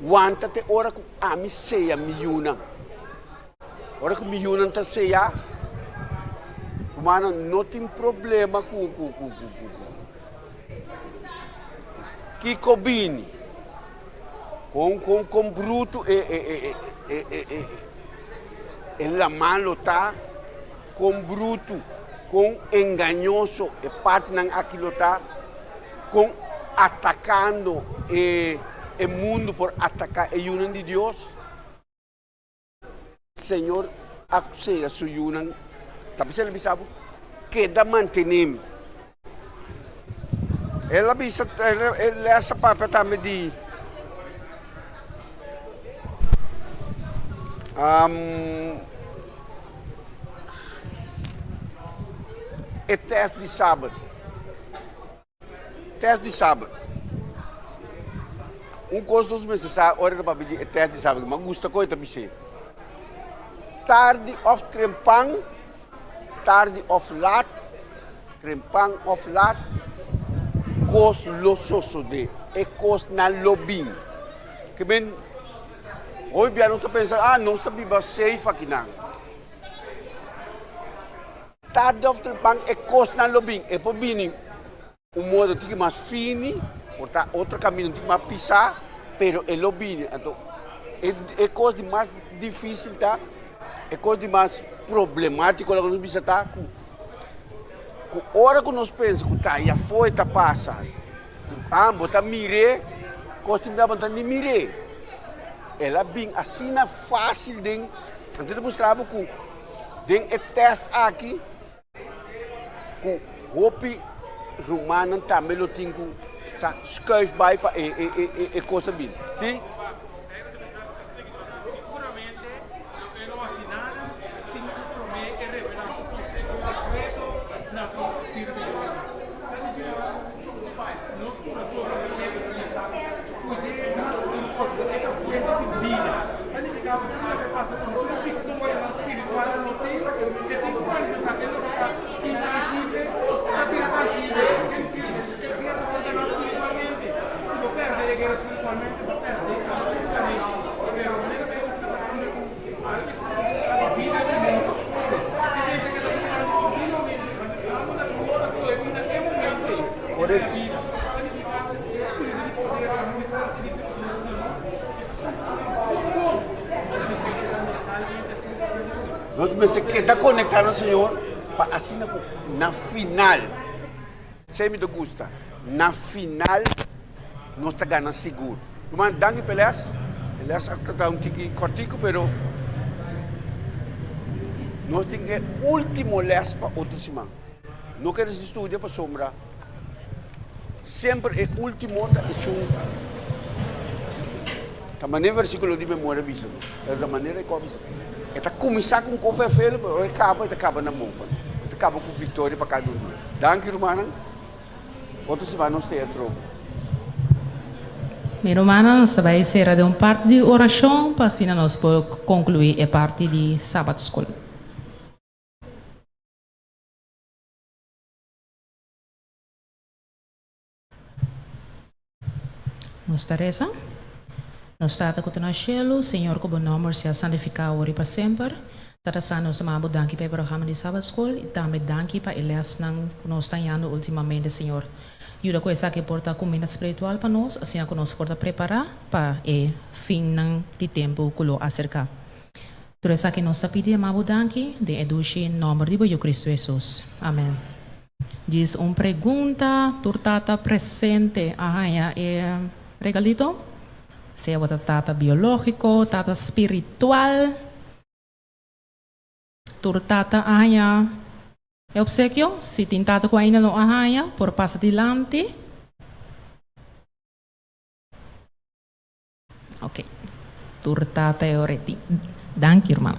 wanta te ora que ami seia miúna. Ora que miúna está seia, humana não tem problema com Kiko Bini, com bruto la malo tá, com bruto, com engañoso e parte ng aquilo tá, com atacando o mundo por atacar a união de Deus. Senhor, acusa su união, tapi ele sabe que da mantenemos. Ela bisa essa papel também de é teste de sábado. Teste de sábado. Coisa dos meses, a hora para pedir é teste de sábado, mas gusta coisa também. Tarde of trempang, tarde of lat, trempang of lat, cos lososo de, e cos na lobing. Que bem, hoje bem nós está pensando, nós está biba safe aqui não. Tarde of trempang e cos na lobing, e por bem, modo tem que mais fini, portar outro caminho tem que mais pisar, pero é lobing, então é coisa mais difícil tá. É coisa mais problemática quando nós visitamos. Com hora que nós pensamos que tá, já foi, tá passado. Botar mire, costa de botar de mire. Ela bem assim na fácil de, então eu mostrava que tem é teste aqui, com roupa romana também eu tenho que tá escreve vai para é coisa bem, sim? Nós me queda conectar ao Senhor para assim na final. Você me gusta. Na final nós está ganhando seguro. Mas dangue pelas está um tique cortico, pero nós temos último les para outra semana. Não quero estudar para sombra. Sempre é último da da maneira versículo de memória visa. Da maneira que visa. Está começar com café feio, mas acaba na mão. Acaba com vitória para cada um. Danke, irmã. Outra semana nós temos troco. Meu irmão, nós vai ser de parte de oração, para assim nós podemos concluir a parte de Sabbath School. Nós Teresa? Nos staat que na cielo, Senhor, que o nome seja santificado hoje para sempre. Tata sa nos tamabo danki para o programa de Sabbath School e também danki para eles nang nós estamos ultimamente, Senhor. Ajuda com essa que porta comida espiritual para nós, assim que nós porta preparar para o fim de tempo que lo acerca. Por essa que nós pedimos amabo danki de eduche em nome de Jesus Cristo Jesus. Amém. Diz uma pergunta, turtata presente, é regalito? Seja o tata biológico, tata espiritual, turtata é obsequio, se tem tata com ainda não por passa adiante. Ok, turtata é oreti. Danke, irmão.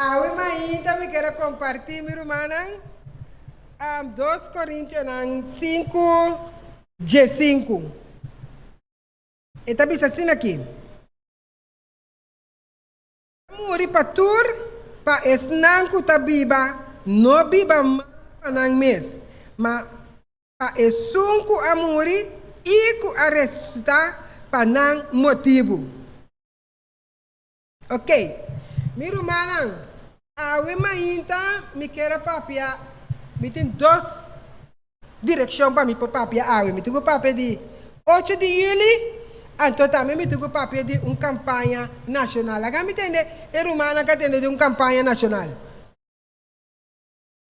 Awe ainda me quero compartilhar, minha irmã, 2 Coríntios 5, G5. Está bem assim aqui. Muri patur, pa esnanku ta biba, no biba manang mes, ma pa esunku amuri, iku aresta panang motivo. Ok, minha irmã, awe mainta me quer papia, me tem 2 direções para me papia awe, me tem papia de 8 de julho, então também me tem papia de uma campanha nacional. Agora me entende, é romana que tem de uma campanha nacional.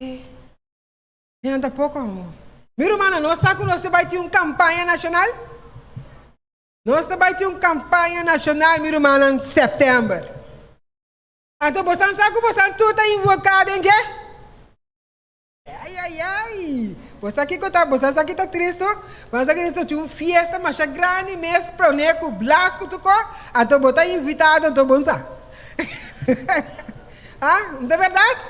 E anda pouco, amor. Minha irmã, nós sabemos que nós vai ter uma campanha nacional? Nós vai ter uma campanha nacional, minha irmã, em setembro. Então, você sabe que você tudo está invocado em Jé? Ai. Você aqui está triste, você aqui está uma festa, mas é grande mesmo, para o neco, blasco, tudo. Então, você está invitado, então, você sabe. Não é verdade?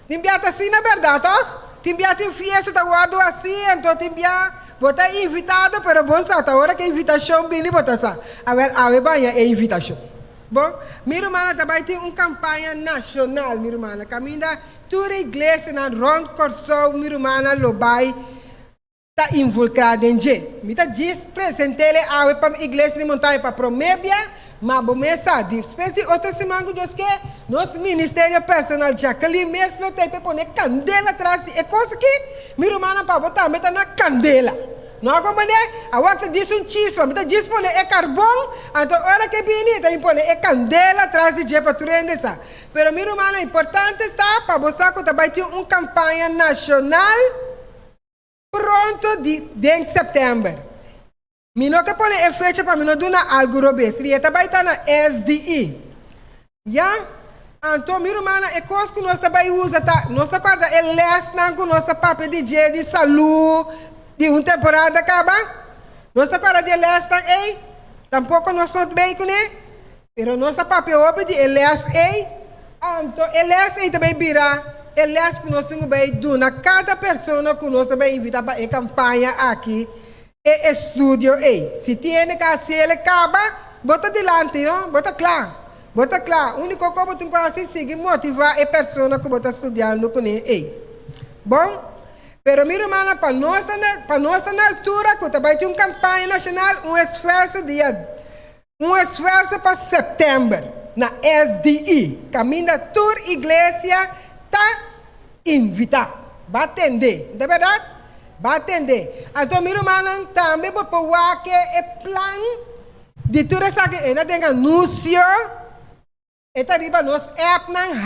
Timbiata assim, na verdade, ó? Timbiata em festa, está guardado assim, então, timbiata, você está invitado, mas você sabe, a hora que a invitação vem, você sabe. A vergonha é invitação. Bom, minha irmã também tem uma campanha nacional, minha irmã. Caminha toda a igreja na Ron Corso, minha irmã, Lobai, está involucrada em G. Me diz, presentele a para a igreja de montanha para Promébia, mas bom, essa espécie outra semana que nosso ministério personal já que ali mesmo não tem para pôr candela atrás, é coisa que minha irmã para botar, meta na candela. Não como a outra diz chispa, mas diz pôr é carvão, então hora que vem tem pôr é candela atrás de para tu render essa. Pero minha irmã, é importante está para você que também tem uma campanha nacional pronto de setembro. Mino que pôr é fecha para mim não dar algo robês, e também está na SDI. Já? Então minha irmã, é coisa que nós também usa, tá? Nós acorda é lesna com nossa papel de dia de saúde. De uma temporada acaba, nossa cara de elasta, tampouco nós não bem com ele, pero nossa papel de elasta, então elasta também vira, elasta que nós temos bem, duna cada pessoa que nós também invita para a campanha aqui, e estúdio, se tem que ser ele acaba, bota delante, não, bota claro, o único que eu tenho que seguir motivar a pessoa que está estudando com ele, bom? Pero minha irmã, para nossa na altura, que também tem uma campanha nacional, um esforço para setembro, na SDI. Caminha toda a igreja está invitada. Vai atender, não é verdade? Vai atender. Então, minha irmã, também vou pôr que é plano de tudo isso que ainda tem anúncio. E também nós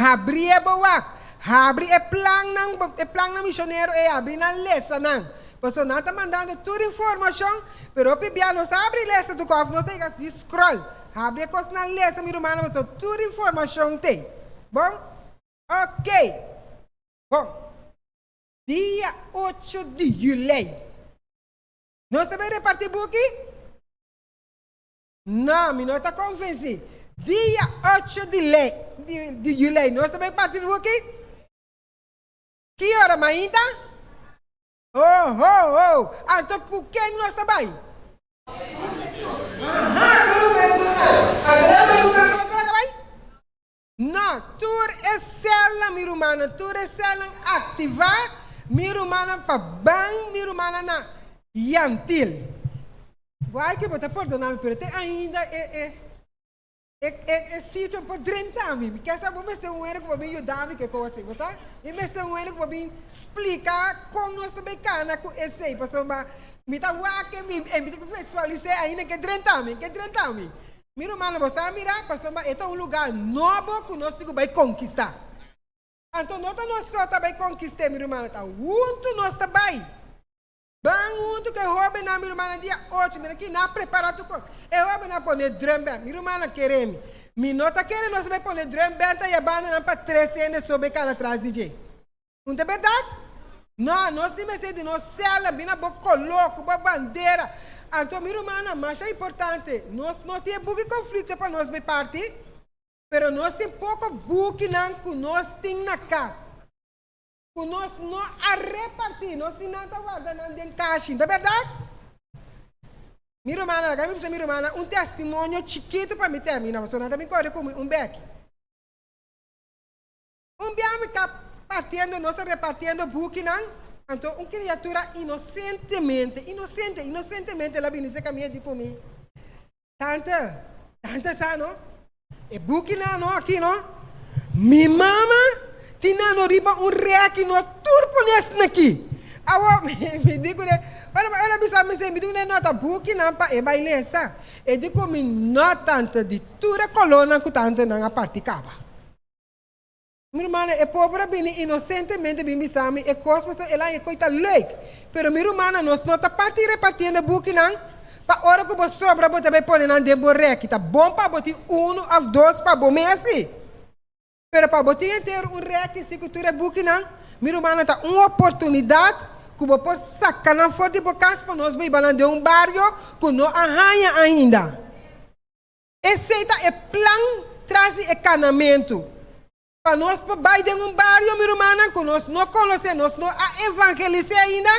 abrir boa. Abrir é plano missionário e abrir na lesa não. Você não está mandando toda informação, pero pibia nós abre lesa do cof, nós chega de scroll. Abre a coisa na lesa, meu irmão, você toda informação tem. Bom? Ok. Bom. Dia 8 de julho. Nós também repartir book? Não, me não está convencido. Dia 8 de julho, nós também partir book? Que hora, mãe? Oh. Então, com quem nós estamos? Não, tur é célula, minha irmã, tur é célula ativar, minha irmã para bang, minha irmã na yantil. Vai que botar perdonar-me, pero ainda é sítio para drentar-me, porque essa bomba é um erro que vai me ajudar-me, que coisa assim, sabe? E me é um erro que vai me explicar como nós também cana com esse, para somar, me tá que me visualizar ainda que drentar-me. Minha irmã, você mirar, para somar, é um lugar novo que nós vai conquistar. Então, nós só vai conquistar, minha irmã, tá junto nós também. Bang junto que rouba na minha irmã dia 8, minha aqui na preparado com. Eu rouba na poner drum band, minha irmã querem. Me nota querem nós vai poner drum band e a banda na para 300 sobre cada atrás DJ. Não é verdade? Não, nós temos de nós cela, bina boca coloco, boa bandeira. Então, minha irmã, mas é importante. Nós não temos buque conflito para nós ver parte, mas nós temos pouco buque não que nós temos na casa. Que nós não a repartir, nós temos nada guardando dentro caixa, não é verdade? Minha irmã, um testemunho chiquito para me terminar, você não também corre com um beck. Um beck está partindo, nós repartindo buque não. Então, uma criatura inocentemente, ela vem se caminha de comigo. Tanta, sabe, e buque não, aqui, não? Minha mama, tinha no riba reaki no turpo nesse aqui. Awa, me digo, olha, me digo, nota buque não, e bailesa. E digo, me não tanto de tura coluna que tanto não particava. Minha irmã é pobre, bem inocentemente, bem misami, e cosmos, ela é coisa leuk. Pero minha irmã, nós não está repartindo buque não, para hora que você sobra, você vai pôr na deboré, que tá bom para botar 1 ou 2 para bom assim. Pero para botar inteiro rec, se cultura buque não, minha irmã tá uma oportunidade que você pode sacar na forte bocas para nós bem de bairro que não arranha ainda. Esse é plano traz encanamento. Para nós vai de bairro, minha irmã, que nós não conhecemos, nós não evangelizamos ainda,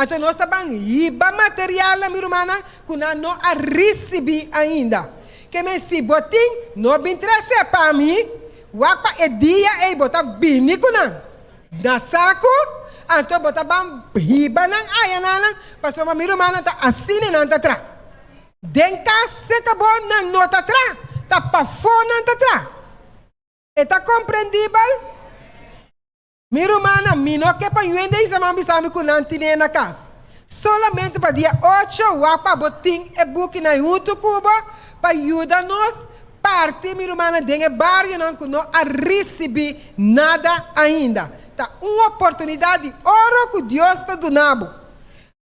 então nós também riba material, minha irmã, que nós não recebemos ainda. Que me se botim, não me interessa para mim, wapa é dia e botar binico não. Na saco, então botar bam riba não, aí não, para minha irmã tá assim não tá atrás. Denka se acabou não nota atrás, tá para fora não tá atrás. Está compreendível? Minha irmã, não quer para eu ainda sabe que não tinha na casa. Solamente para dia 8, o apa botim e buque na junto Cuba para ajudar-nos parte, minha irmã, de bairro não que não recebi nada ainda. Tá uma oportunidade de ouro que Deus está dando.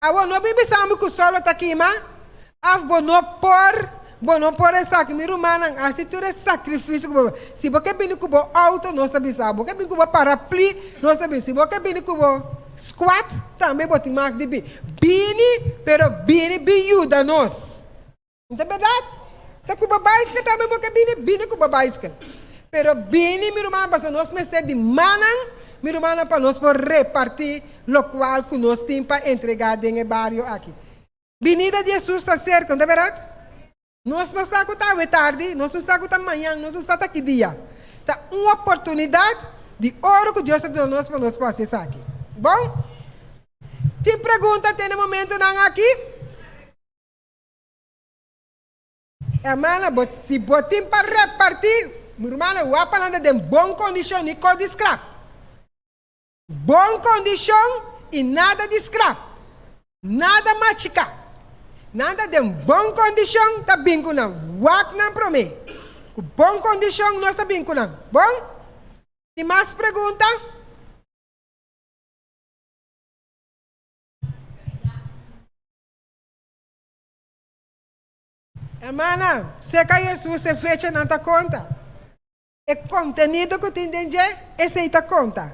Agora, não pensamos que o solo está aqui, mas não por essa que minha irmã, assim tudo é sacrifício. Se você vem com o auto, não sabe se você vem com o parapli, não sabe se você vem com o squat, também você marca de bini, pero bini ajuda nós. Não é verdade? Se com o baisca também você bini com o baisca. Pero bini, minha irmã, para nós me ser de manan, minha irmã, para nós por repartir, o qual que nós temos para entregar em bairro aqui. Venida de Jesus está cerca, não é verdade? Nós não sabemos que é tarde, nós não sabemos que é amanhã, nós não sabemos que dia. Está uma oportunidade de ouro que Deus deu nós para nós passar aqui. Bom? Te pergunta, tem um momento não aqui? Irmã, se botem para repartir, minha irmã, o apa anda em boa condição e com scrap. Boa condição e nada de scrap. Nada machucar. Nada de boa condição, está vinculando. Wak não promete. Com boa condição, nós está vinculando. Bom? Tem mais perguntas? Hermana, se que Jesus se fecha não te conta. O contenido que te entende, esse te conta.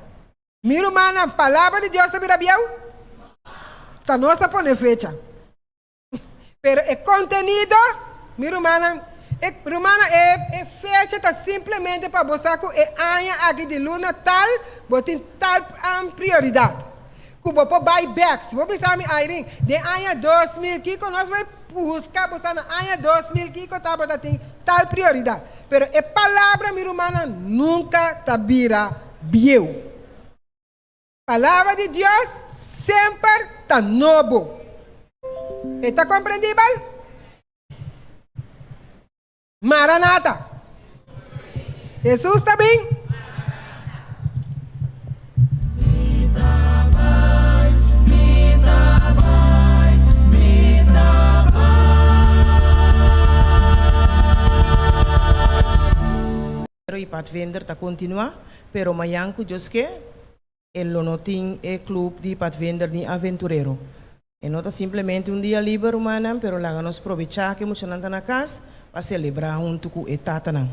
Mira, hermana, a palavra de Deus sabia bem? Tá nossa pone fecha. Pero o contenido, mira, hermana, é fecha tá simplesmente para você que é anha aqui de luna tal, botin tal prioridade. Kubo po buy back. Se você sabe Irene, de anha 2000 kiko nós vai buscar você na anha 2000 kiko tá bota tem tal prioridade. Pero a palavra minha irmã nunca tá vira bieu. Palavra de Deus sempre tá novo. Está compreendível? Maranata. Jesus está bem? E Pathfinder tá continua, pero mayanku joske el no tem e club de Pathfinder ni aventurero. E não tá simplesmente dia livre humana, pero lá nos aproveitar que muita nanta na casa para celebrar junto com a tata não.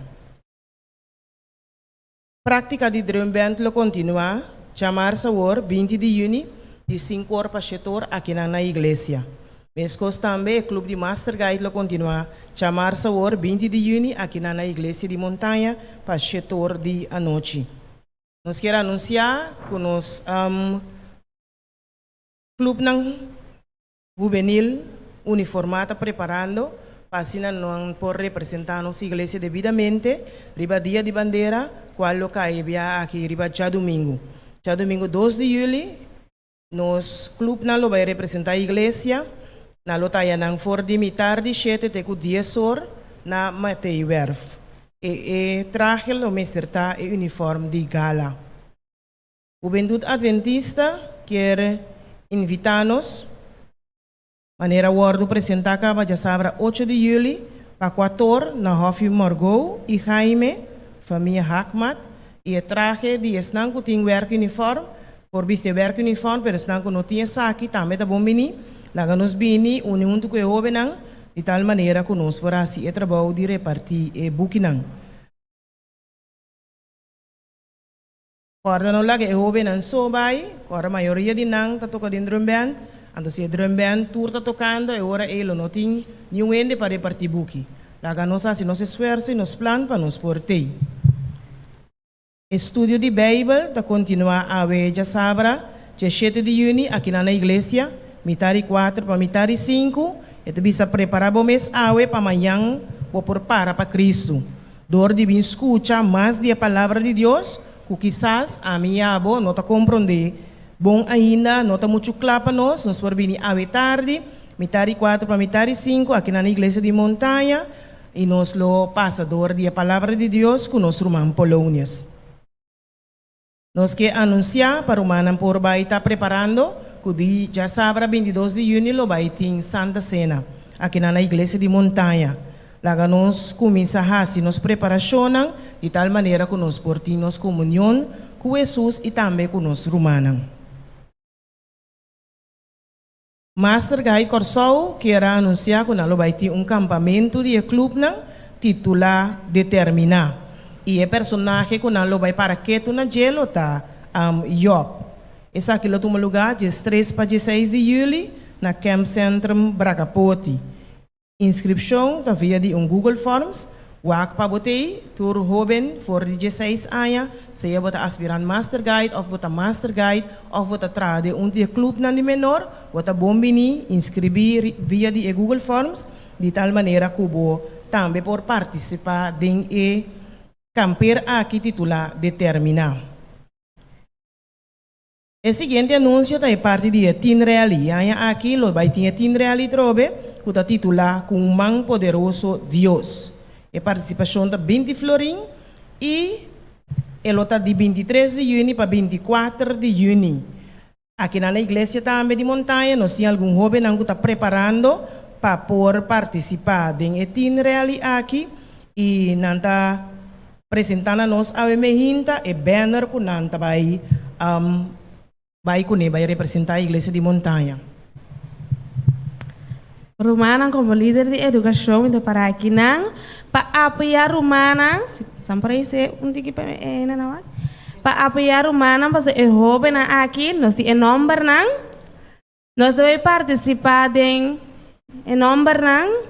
Prática de drum band lo continua, chamar sabor 20 de junho de 5 horas para 7 horas aqui na igreja. Mescos também o clube de Master Guide lo continua, chamar sabor 20 de junho aqui na igreja de Montanha para 7 horas da noite. Nós queremos anunciar que nos clube juvenil uniformado preparando para assim não por representar nossa igreja devidamente, riba dia de bandeira, qual lo caibia aqui riba já domingo. Já domingo 2 de julho, nos clube não vai representar a igreja, na lotaya nang for de mitar de 7 até 10 horas na Matei Werf. E traje o mesterta e uniforme de gala. Juventude Adventista quer invitar-nos maneira wardo apresentar acaba já sabra 8 de julho para 4 na Hofi Margot e Jaime, família Hakmat, e traje de esnanco tem werk uniforme, por viste werk uniforme, pero esnanco não tinha saque, também tá bom bini, lá nos bini, junto com o jovem, de tal maneira que nós por assim é trabalho de repartir e buquinang. Agora não lá que o jovem não sobai, agora a maioria de nang tá tocando em drum band. Então, se o drum band tour está tocando, agora ele não tem nenhum ende para repartir buki. Lá nós assim, nos esforços e nos planos para nos portar. Estúdio de Bíblia está continuar a ver, já sabra, dia 7 de junho, aqui na igreja, mitari 4 para mitari 5, e te bisa preparar o mês awe para amanhã, vou para Cristo. Dor de vir escutar mais de a palavra de Deus, que quizás a minha avó não está compreendendo. Bom ainda, não está muito claro para nós por vir a tarde, mitari 4 para mitari 5, aqui na igreja de Montanha, e nós lo passador de a palavra de Deus com nosso irmão Polônias. Nós que anunciar para o Manam por vai estar preparando, que já sabra 22 de junho lo vai ter Santa Cena, aqui na igreja de Montanha. Lá nós começa a fazer nos preparações, de tal maneira que nós portimos comunhão com Jesus e também com nós romanos. Master Guide Corsou quer anunciar que nós vai ter campamento de clube titular Determinar. E o personagem que nós vai para quieto na gelo tá Job. Esse aqui toma lugar de 3 para 16 de julho na Camp Centrum Bracapoti. Inscrição tá via de Google Forms. Wak pa botei, tur jovem for 16 anos, seja bota aspirant Master Guide, of bota Master Guide, of bota trade de clube na de menor, bota bombini, inscrever via de Google Forms, de tal maneira que bo também por participar em e camper aqui titular Determinar. O seguinte anúncio é parte de Tin Reali. Aqui lo vai ter Tin Reali trobe, que está titular com um man poderoso Deus. A participação da 20 florim e ela está de 23 de junho para 24 de junho. Aqui na igreja também de Montanha, nós temos algum jovem que está preparando para por participar em Tin Reali aqui e não está apresentando a nós a mehinta e banner que não está vai representar a igreja de Montanha. Rumana como líder de educação então para aqui não para apoiar Rumana sempre se tique para apoiar Rumana para ser jovem aqui nós tem nombre não nós devemos participar em nombre não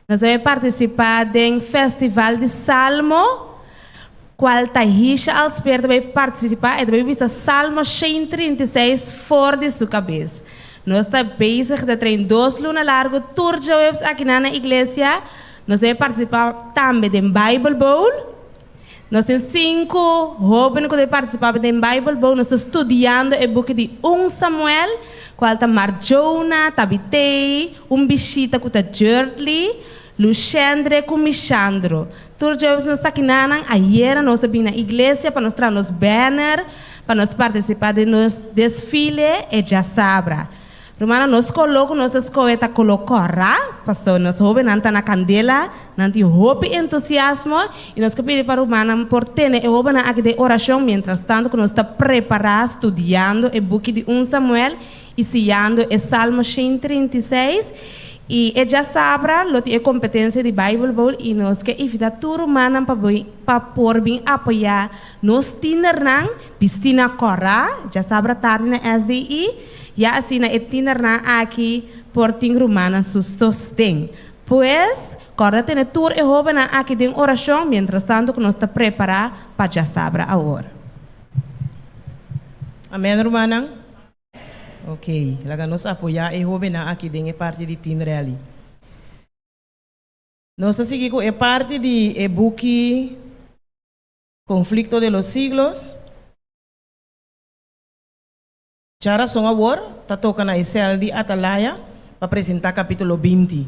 nós devemos participar em festival de salmo qual Tahisha als per deve participar e deve vista Salmo 136 fora de sua cabeça. Nós estamos bezig de trein 2 lunas largo tour de webs aqui na igreja. Nós vamos participar também do Bible Bowl. Nós temos 5 jovens que devem participar do Bible Bowl. Nós estamos estudando o book de 1 Samuel, qual está Marjona, Tabitei, bichita que está Jurtli, Luxandre com Michandro. Todos os nós aqui na ayer nós vimos na igreja para mostrar nos banner, para nós participar de nos desfile e já sabra. Romana nós colocamos nossas coisas colocora, passou nós jovens nanta na candela, nanti hope entusiasmo e nós pedimos para Romana por ter e jovem aqui de oração mientras tanto que nós está preparado estudando o book de 1 Samuel e siando o Salmo 136. E já sabra, lo tem competência de Bible Bowl e nós que evita tudo humana para por bem apoiar nos tinernang pistina cora, já sabra tarde na SDI, já assim na tinernang aqui por ting rumana sustosteng. Pues, cora tem tur e jovem aqui de oração, mientras tanto que nós está preparado para já sabra agora. Amém, Romana? Ok, laga nos apoiar e jovem aqui dentro parte de Team Rally. Nós estamos seguindo com a parte de e-book Conflicto de los Siglos. Chara song agora, está tocando na cel de Atalaya para apresentar capítulo 20.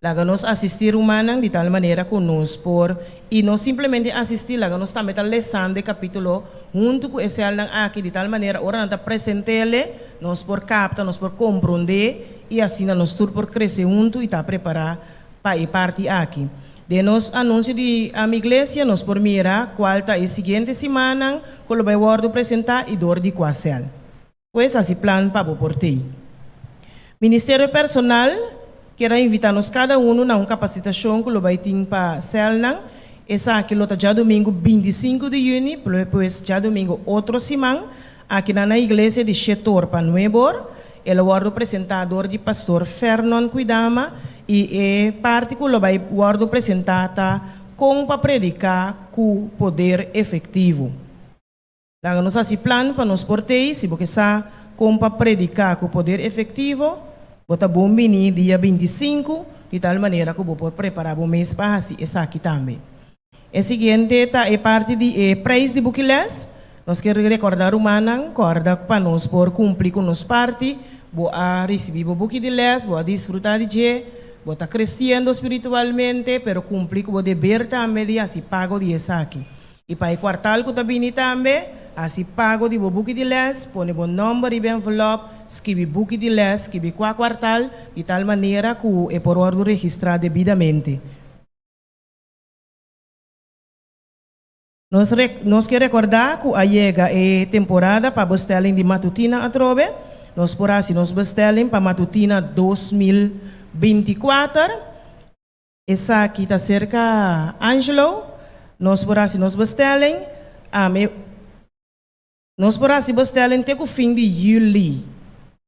Laga nos assistir humanan de tal maneira que nos por e não simplesmente assistir, laga nos também está lendo o capítulo junto com esse algo aqui de tal maneira ora não está presente nós por capta, nós por compreender e assim nós tudo por crescer junto e está preparar para ir parte aqui. De nos anúncio de a minha igreja nós por mirar qual está a seguinte semana quando vai o apresentar e dor de quasel. Pois assim plan para por ti. Ministério personal quero invitar-nos cada na uma capacitação que lo vai ter para Selnang. Essa aqui lo já domingo 25 de junho, depois já domingo outro semana, aqui na igreja de Chetor para Nuebor. Ele é o representador de pastor Fernando Cuidama e é parte que lo vai o apresentar como para predicar com poder efetivo. Lá nós assim plano para nos portei, se você sabe como para predicar com poder efetivo, bota bom menino dia 25, de tal maneira que vou preparar o mês para essa aqui também. O seguinte é parte de praise de Buquiles. Nós queremos recordar humana, corda para nós por cumprir com nos parte, vou a receber o buque de les, vou a desfrutar de je, vou estar crescendo espiritualmente, pero cumprir com o dever também de assim pago de essa aqui. E para o quartal que está vindo também, assim pago de buque de les, põe o número e envelope, escreve buque de les, escreve qual quartal, de tal maneira que é por ordem registrar devidamente. Nós queremos recordar que a chega é temporada para bestelem de matutina a trove. Nós por assim nós bestelem para matutina 2024. Essa aqui está cerca Angelo. Nós por assim nós bestelem. Nós por assim bestelem até o fim de julho.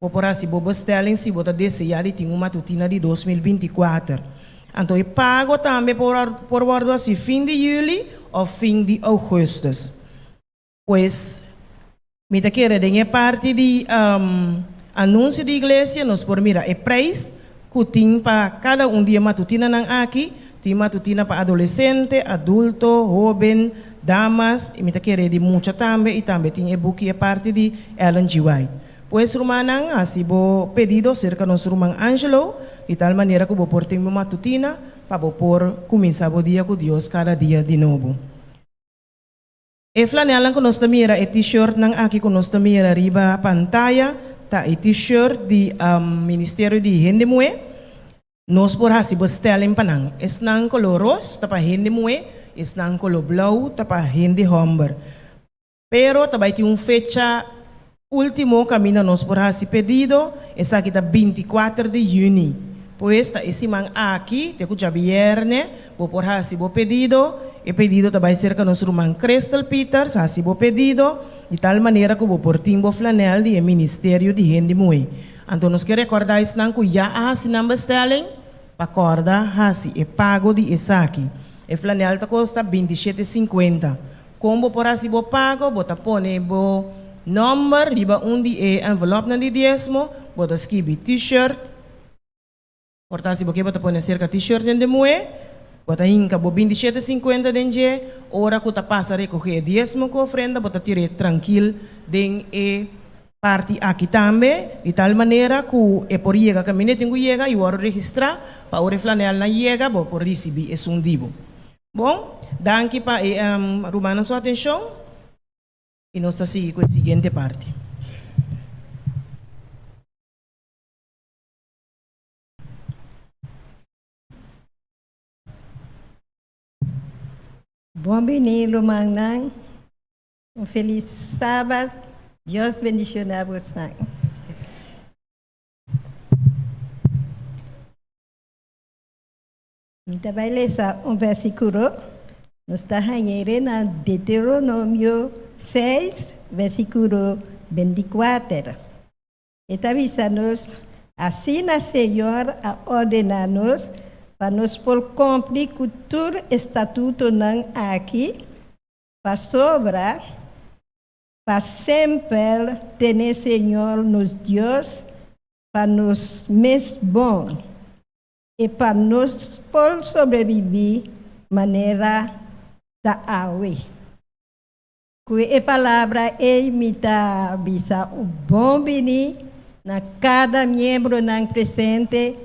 Por assim vou bestelem se você desejar ter uma matutina de 2024. Então eu pago também por ordem assim fim de julho ou fim de agosto. Pois, me está querendo em parte de anúncio de igreja, nós por mira é preço que tem para cada dia matutina nang aqui, tem matutina para adolescente, adulto, jovem, damas, e me está querendo de muito também, e também tem e-book é parte de Ellen G. White. Pois, rumanang, assim, vou pedido cerca nosso rumang Angelo, de tal maneira que vou por ter uma matutina, para por começar o dia com Deus cada dia de novo. E flanela que nós mira e t-shirt nang aqui que nós mira riba pantalla, ta e t-shirt de Ministério de Hendemue, nós por hasi bestelem panang. Es nang color rose, ta pa Hendemue, es nang color blau, ta pa Hendehomber. Pero tabay ti fecha último camino nós por hasi pedido, essa aqui tá 24 de junho. Pues ta esse man aqui, te cuja vierne, vou por hasi bo pedido, e pedido também cerca nosso irmão Crystal Peters, hasi bo pedido, de tal maneira que vou por timbo flanel de Ministério de Gente Mui. Então nós queremos recordar isso não que já hasi na bestelling, para corda hasi e pago de esaki. E flanel ta custa 27,50. Como por hasi bo pago, bota pone bo number, riba undi e envelope na di diezmo, bota skibi t-shirt. Portanto, se você põe cerca t-shirt de moe, bota hinca bo 27,50 denje, ora que passa a recolher diezmo com ofrenda, bota tire tranquilo den e parte aqui também, de tal maneira que é por chega caminhante que chega e o ora registrar para o flanel na chega, bo por receber esse dibo. Bom, danke para Romana sua atenção e nós está seguindo com a seguinte parte. Bom menino, manang. Um feliz sábado. Deus bendicione a você. Então, vai ler versículo. Nós estamos na Deuteronômio 6, versículo 24. Está avisando-nos, assim o Senhor a ordenar-nos para nós por cumprir com todo estatuto não aqui, para sobra, para sempre ter Senhor nos Deus, para nos mais bom e para nos por sobreviver maneira da água. Com a palavra imita avisa o bom bem na cada membro não presente,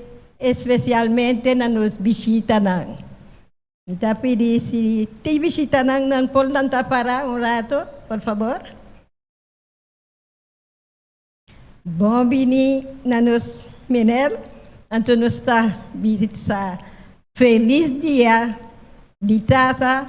especialmente na nos visita nang. Então pedi se te visita nang não pode lantar para rato, por favor. Bom bini na nos menel, então nos está visita feliz dia de tata,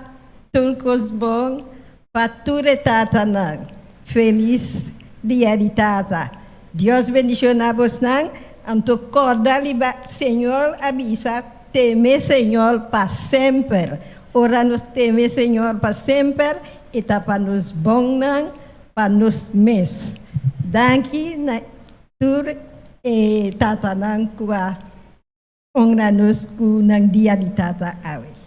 tulcos bom, pature tata nang. Feliz dia de tata. Deus bendicione a vos nang. Anto corda liba Senhor avisa teme Senhor para sempre. Ora nos teme Senhor para sempre e tá para nos bom para nos mes. Danke na tur e tata nang kua ongra nos ku nang dia di tata awe.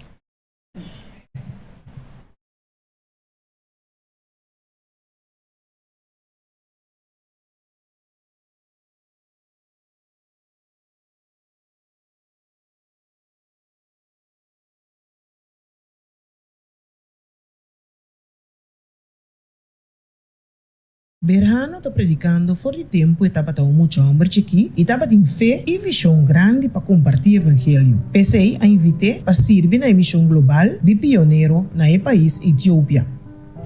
Berhano está predicando fora de tempo e estava tão muito homem aqui e estava em fé e visão grande para compartilhar o evangelho. Pensei a invitar para servir na missão global de pioneiro na país Etiópia.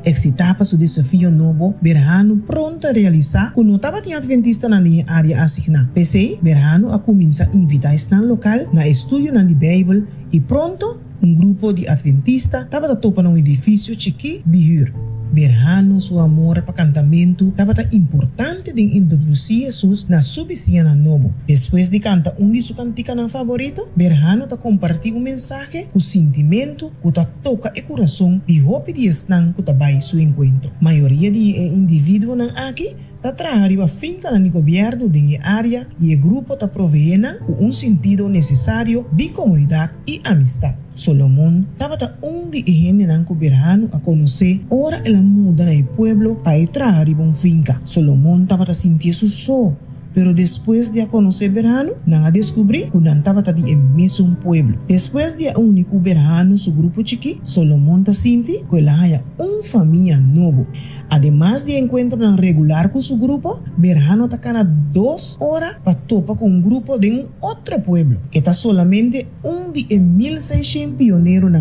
Excitava seu desafio novo, Berhano pronto a realizar quando estava em adventista na área assignada. Pensei, Berhano a começar a invitar a local na estúdio na Bíblia e pronto grupo de adventista estava topando edifício chique de Hur. Berhano seu amor para cantamento estava importante de introduzir Jesus na sua vizinha novo. Depois de cantar de sua cantica favorito, Berhano compartilha mensagem com sentimento que toca o coração e hope de estar que vai seu encontro. Maioria de indivíduos aqui trabalha a finca no governo de área e o grupo proveendo com sentido necessário de comunidade e amistade. Solomon estava onde a gente não Berhano a conhecer, ora ela muda no pueblo para trabalhar em finca. Solomon estava sentindo só, pero depois de conhecer Berhano, não descobri que não estava de mesmo pueblo. Depois de único Berhano, seu grupo chiqui, Solomon sente que ela há família nova. Además de encontrar regular com seu grupo, Berhano está cada 2 horas para topar com grupo de outro pueblo. Está solamente de 1.600 pioneiros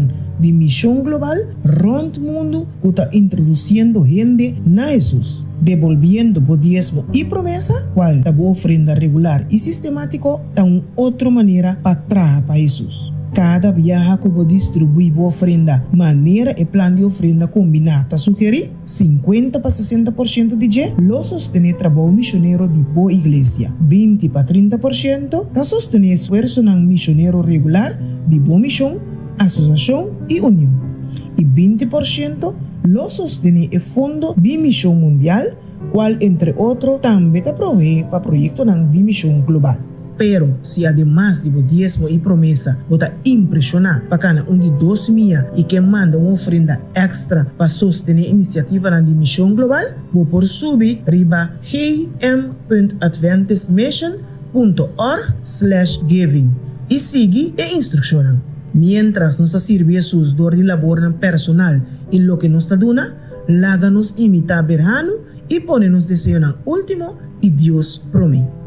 de missão global rond mundo que está introduzindo gente na Jesus, devolviendo o diezmo e promessa, qual está boa ofrenda regular e sistemático, de outra maneira para trazer para Jesus. cada viaja como distribuir ofrenda. Maneira e plan de ofrenda combinada. Sugerir 50 para 60% de lo sostener trabajo misionero de boa iglesia. 20 para 30% da sostener esfuerzo ng misionero regular de boa misión, asociación y unión. Y 20% lo sostiene el Fondo de Misión Mundial, cual entre otros también te provee para proyectos de misión global. Pero si además de diezmo y promesa, vota impresionar para cada de 12 millas y que manda una ofrenda extra para sostener iniciativa de misión global, vos por subir riba gm.adventistmission.org/giving y sigue e instruccionan. Mientras nos sirve sus dor de labor personal y lo que nos está dando, láganos imitar verano y ponernos deseo en último y Dios promete.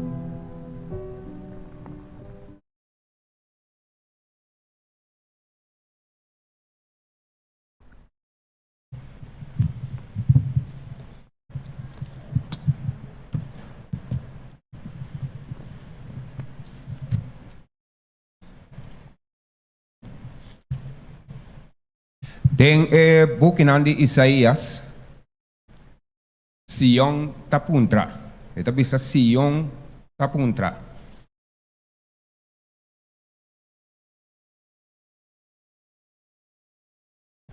Den boek de Isaías, Sion Tapuntra. Ito bisa Sion Tapuntra.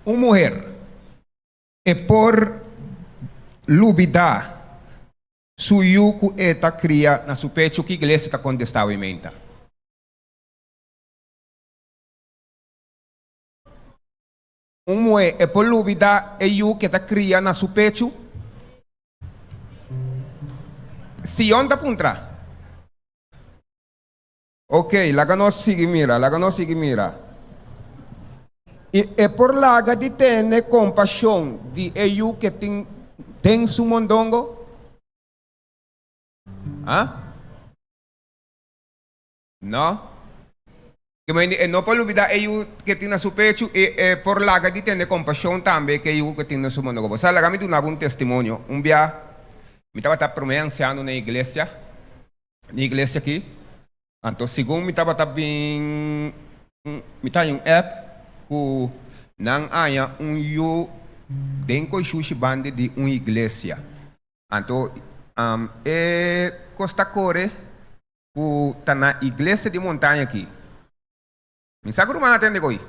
Uma mulher é por lubida suyuku eta cria na su pecho que igreja está contestando em mente. Mulher é por lubida é you que está cria na su pecho. Sion Tapuntra. Ok, laga nos sigue mira. E é por laga de ter compaixão de eu que tem su mondongo. Não? Que não pode olvidar eu que tem na seu pecho e por laga de ter compaixão também que eu que tem na su mondongo. Você laga me dá um testemunho. Dia, me estava anciano na igreja aqui. Então, segundo me estava bem, me tá um app que não há eu dentro de bande de uma igreja. Então, Costa Core que está na igreja de montanha aqui. Me sabe como atende coi?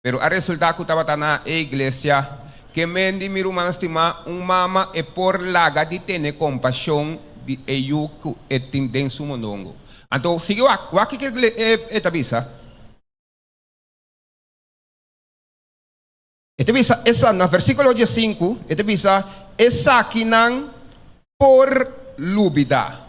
Pero a resultado que estava na igreja que mendi mi rumano estima mama e por laga de ter compaixão de eu que tem su mondongo. Então, sigue o que é tabisa. Ito bisa, esa na versículo 15, ito bisa, esa kinang por lubida.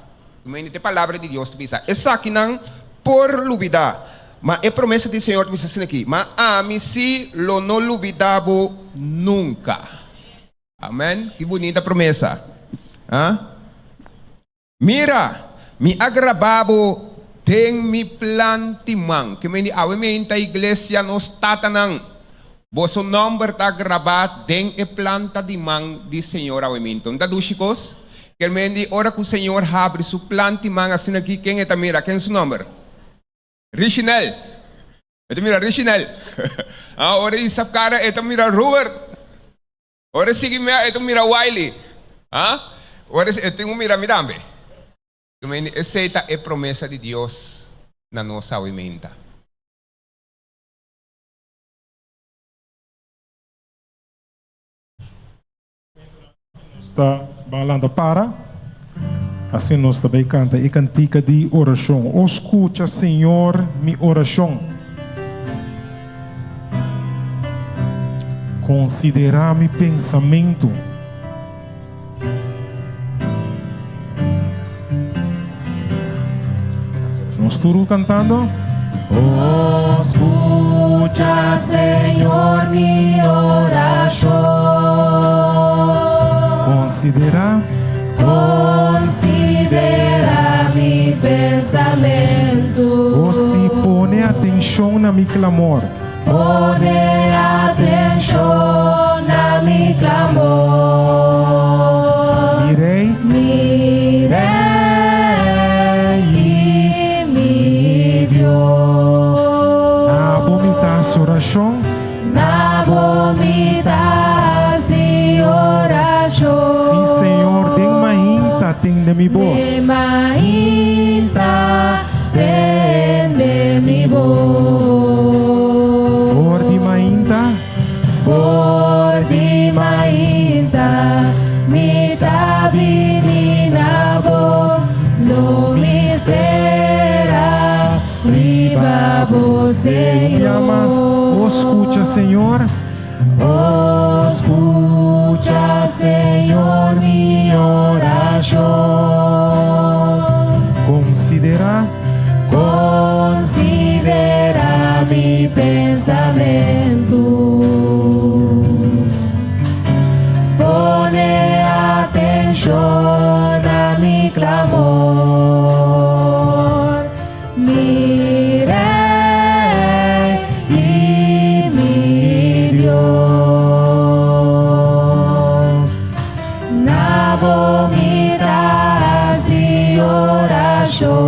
Ito palavra de Deus, bisa, esa kinang por lubida. Ma é promessa do Senhor, bisa assim aqui, ma ami si lo no lubidabo nunca. Amém? Que bonita promessa. Mira, mi agrababo tem mi plantimang. Que meni awementa iglesia nos tatanang. Vosso nome está gravado dentro da planta de mão do Senhor ao emento. Então, chicos, que mendi ora que o Senhor abre sua planta de mão assim aqui, quem é Tamira? Quem é seu nome? Richinel. É Tamira, Richinel. Ora isso cara é Tamira Robert. Ora sigue me é Tamira Wiley. Ora eu tenho mira mirambe. Essa é a promessa de Deus na nossa emenda. Está balando para. Assim nós também canta e cantica de oração. Escuta, Senhor, minha oração. Considerar meu pensamento. Nós todos cantando. Escucha, Senhor, minha oração. Considera mi pensamento. Você põe atenção na mi clamor. Pone atenção na mi clamor. Mirei e mi Deus. atende mi voz. Me mainta, tende mi voz. For di mainta, For di mainta, mi tabini nabo, lo mi espera, ribabo llamas, Señor. escucha, Señor. Oh, escucha, Señor, mi oración. Considera Considera mi pensamiento. Pone atención a mi clamor. Mi Rey y mi Dios. Nabo mi y oración.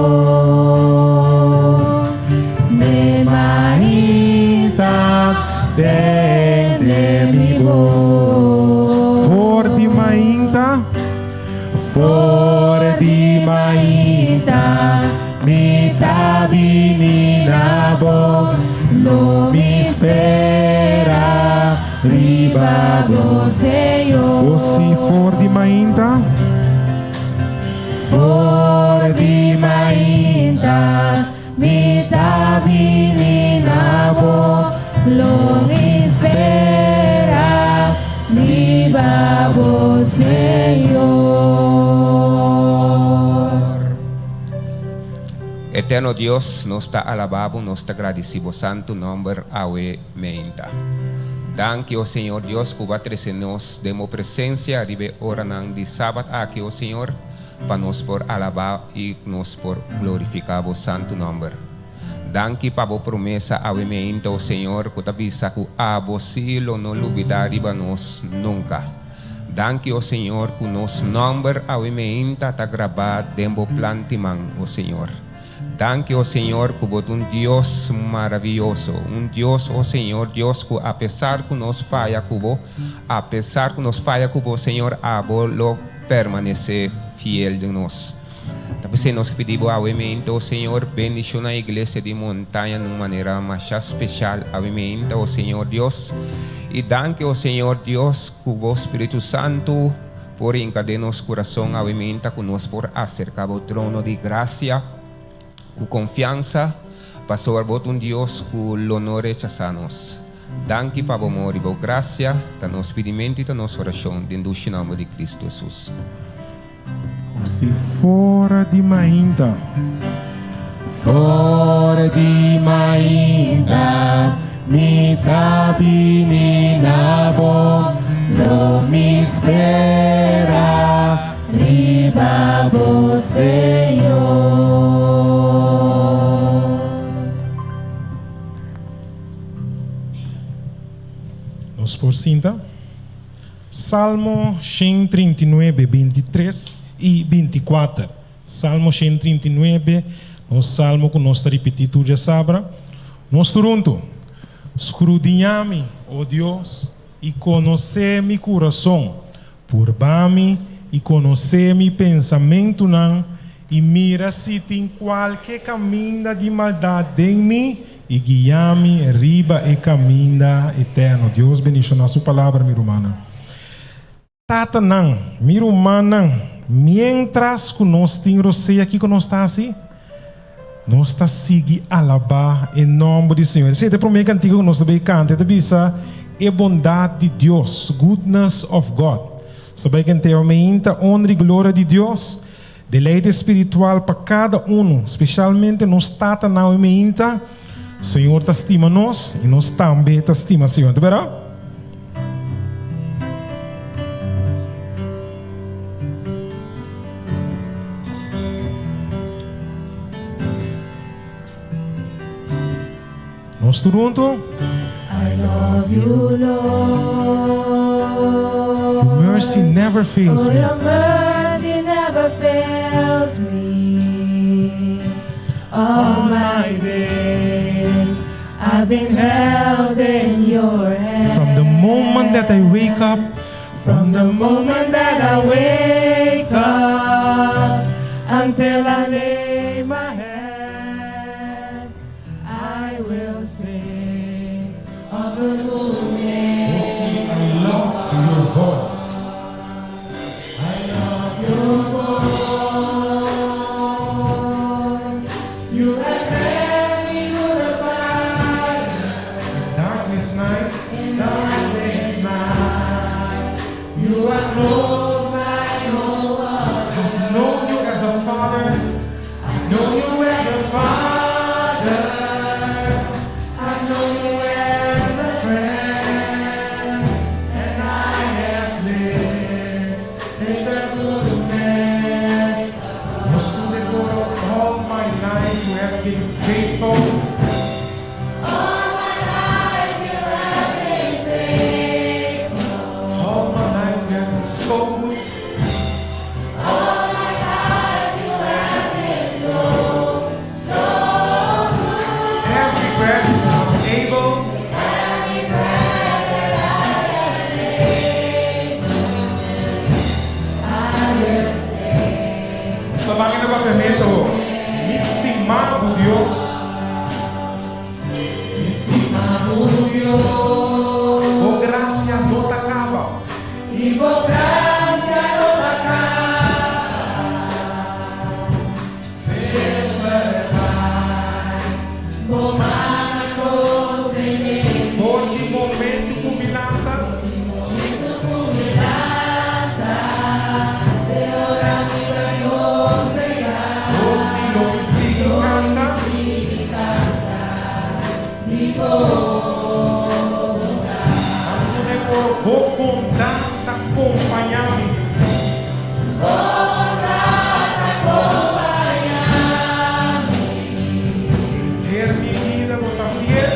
Me mainta, tende mi voz. for di mainta, For di mainta, mi tabini nabo, lo mi espera, ribabo Señor. o si for di mainta, For di mainta, mi tabini nabo, lo mi espera, ribabo Señor. Eterno Dios, nos está alabado, nos está agradecido, santo nombre, awe meinta. Danke, oh Señor Dios, que va a nos demo presencia, ribe hora nang di sabat aquí, oh Señor, para nos por alabar y nos por glorificar vos santo nombre. Danke para vos promesa, awe meinta, oh Señor, que te avisa que a vos silo no lo olvidaría nos nunca. Danke, oh Señor, que nos nombre, awe meinta, está grabado demo plantiman, oh Señor. Danke, oh Señor, que vos un Dios maravilloso, un Dios, oh Señor, Dios que a pesar que nos falla, Señor, a vos lo permanece fiel de nos. También nos pedimos obviamente, oh Señor, bendición a la iglesia de montaña de una manera más especial, obviamente, oh Señor Dios. Y danke, oh Señor Dios, que vos Espíritu Santo, por encadenos corazón, obviamente, que nos por acercar al trono de gracia, con confianza, para sobrevivir un Dios que lo no rechazanos. Danke para amor y gracia, ta nos pedimento y ta nos oración, dentro do nome de Cristo Jesús. se fora di mainta, For di mainta, mi tabini nabo, lo mi espera, ribabo Señor. nos por cinta. Salmo 139, 23 e 24. Salmo 139, no salmo que nós repetindo já sabra. Nós turunto, escrudinha-me, ó Deus, e conhecer meu coração, purba-me e conhecer meu pensamento não, e mira se tem qualquer caminho de maldade em mim, e guia-me riba e caminho eterno. Deus bendiga a sua palavra, minha irmã. Tata não, minha irmã não, mientras que nós temos aqui que nós está assim, nós está seguindo alabar em nome do Senhor. Esse é o primeiro cantigo que nós também cantamos, é bisa a bondade de Deus, goodness of God. Sabe que inteiramente a honra e glória de Deus, deleite espiritual para cada um, especialmente nós tata não ementa. O Senhor está estima nós e nós também está estima o Senhor, tá vendo? Nós juntos. I love you, Lord. Your mercy never fails me. Your mercy never fails me. All my days I've been held in your hand. From the moment that I wake up From the moment that I wake up until I lay my head, I will sing of the goodness. I love your voice. I love your voice. You have led me to the fire. Darkness night. In darkness night, you are close like no other. I've known you as a father. I've known you as a father. I've known you as a friend. And I have lived in the goodness. Most of the Lord, all my life you have been faithful. All my life you have been faithful. All my life you have been so good. All my life you have been so good. Every breath I'm able. Every breath that I have taken, I will sing. Sa Panginoon na pagkamento, estimado Diyos. Estimado Dios, O gracia no te acaba. y por gracia no acaba. Sempre vai, por mais sostener. Ogni momento culminata. Momento culminata, de ora mi sossegar. O Senhor se encanta. Alcune por bondade acompanhar-me. Ter minha vida botar fiel.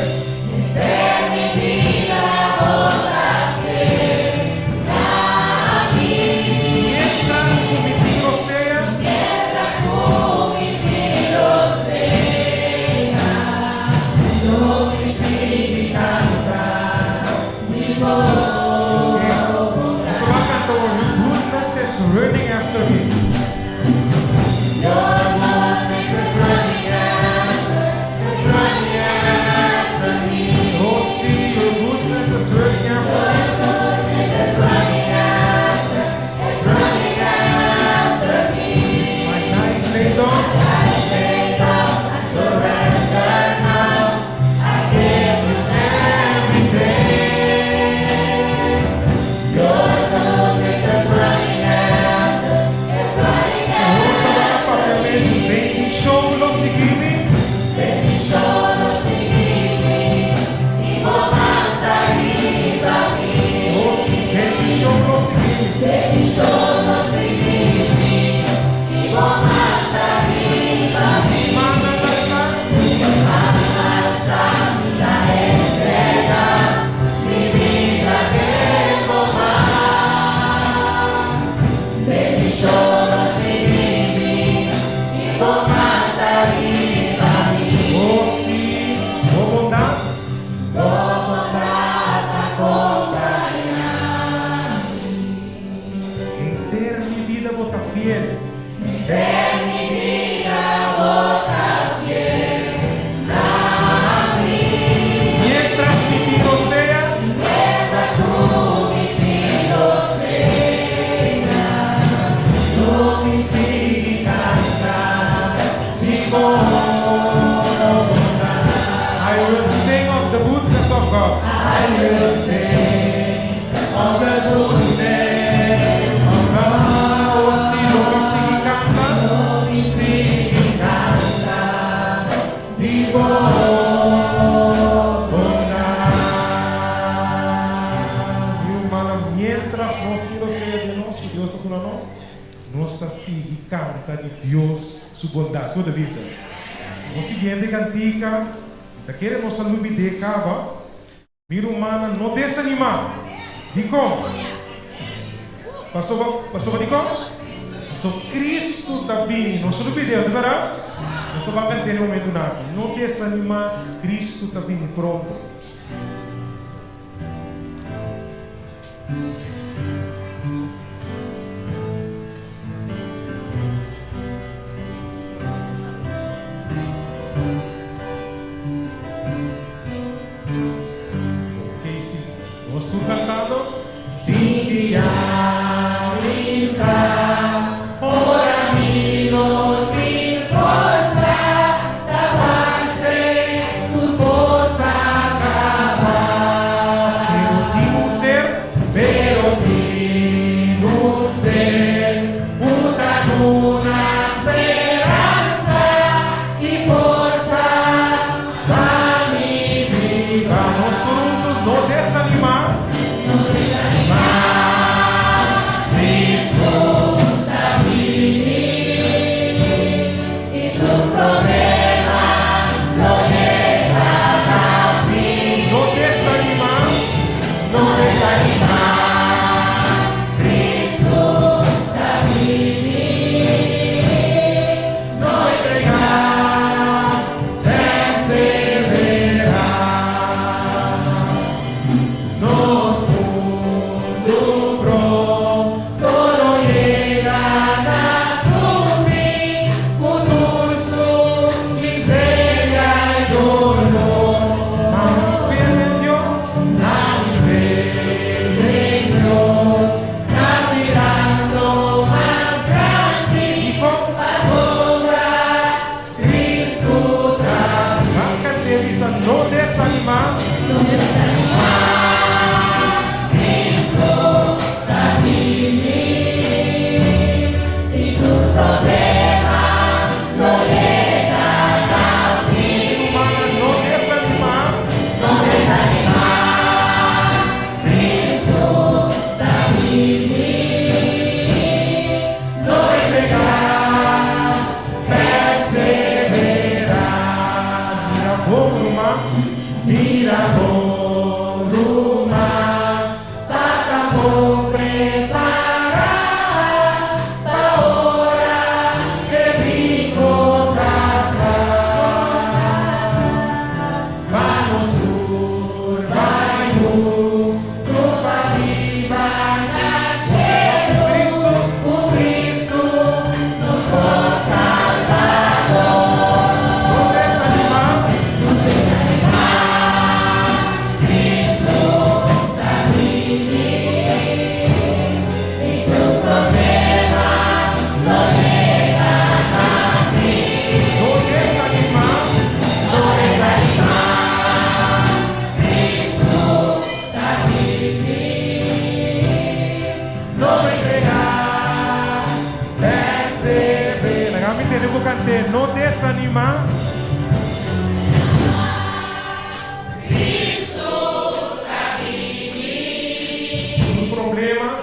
Mientras cometido sea. Goodness is running after me. Your goodness is running after me. Oh, see, your goodness is running after me. It's running after me. My life laid down. I surrender now. I give you everything. Your goodness is running after. It's running Ouça after para papelete, me. vem e show lo seguime. Baby, solo seguimi y momenta arriba mí. Oh, sim, vem e show lo seguime. Baby, solo seguimi y momenta arriba mí. Mana lança, Alzami la entrega, mi vida tengo más. Baby, solo seguimi y momenta arriba mí. oh, sim, oh, bondade. Como nada acompanhar. Ter minha vida botar fiel. De mi vida boca fiel a mí. Mientras mi vida sea. Mientras tú mi vida seas, tú me sigues cantando mi I will sing of the goodness of God. I will sing of the goodness of God. Oh, sim, lo me sigue cantando. Me sigue cantando mi bondad. E humana, mientras nós quiero ser de nós, que Deus está com nós, nós está sigue canta de Deus sua bondade. Toda vez. O seguinte cantica, está querendo nós não me acaba. Mira humana, não desanimar. Dico. Passou para dico? Passou Cristo também. Não se não pediu, de verdade? Nós vamos cantar no momento nada. Não desanimar, Cristo também pronto. Vamos todos, no desanimar. No desanimar. No desanimar. Un problema.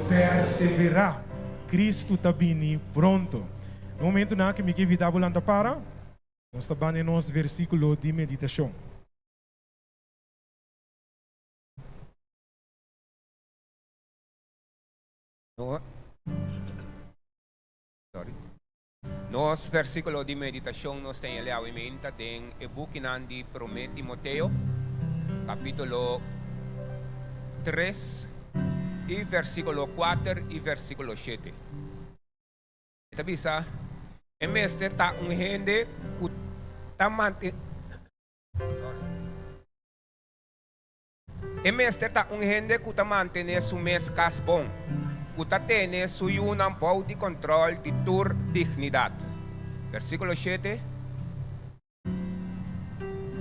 Perseverar. Cristo está vindo pronto. No momento na que me quer vida volanta para, nós estamos em nosso versículo de meditação. Nos versículo de meditação nos tem ali aumenta em o book de 1 Timoteo, capítulo 3, e versículo 4 e versículo 7. Ita bisa, emester ta gente que ta mantém. Emester ta gente que ta mantém su mes cas bom. Kuta tiene su un poco de control de tu dignidad. Versículo 7.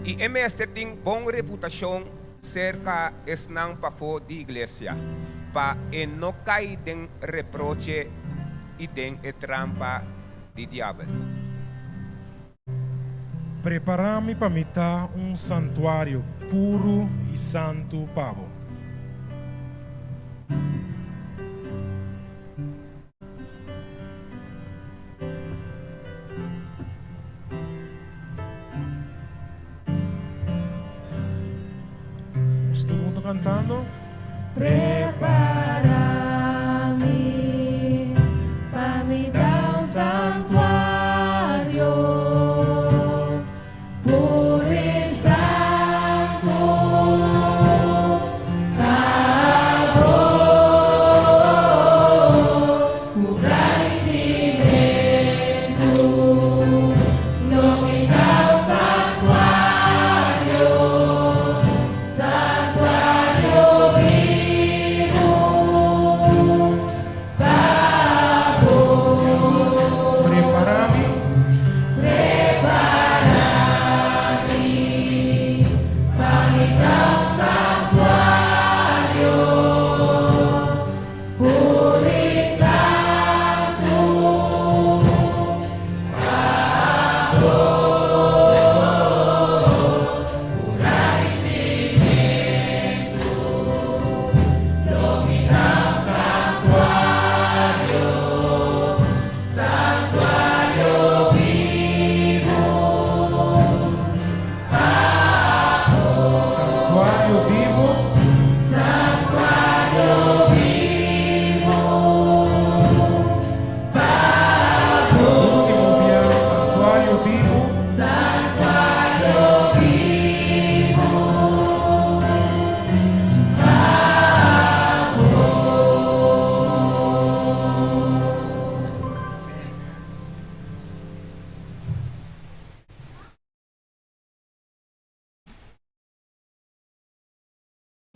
Y este tiene buena reputación cerca es nan pafo de iglesia, pa no caer en reproche y en trampa de diablo. Preparame para mitar santuário puro e santo pavo. Todo mundo cantando. Prepara-me para me dar santuário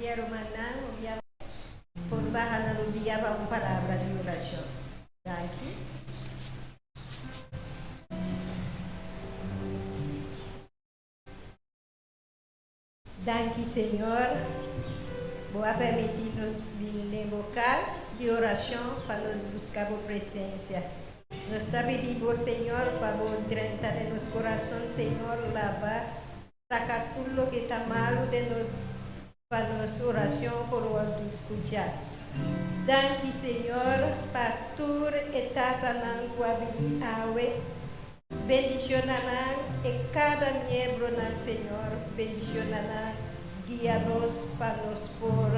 Quiero mandar por bajar a los días para una palabra de oración. Gracias. Danke, Señor. Voy a permitirnos invocar de oración para nos buscar tu presencia. Nos está pedimos, Señor, para entrar en nuestro corazón, Señor, lavar, sacar todo lo que está malo de nos, para nuestra oración por escuchar. Danke, Señor, para tu etapa en Guabini Awe. Bendicionarán a cada miembro, Señor. Bendicionarán, guíanos para nos por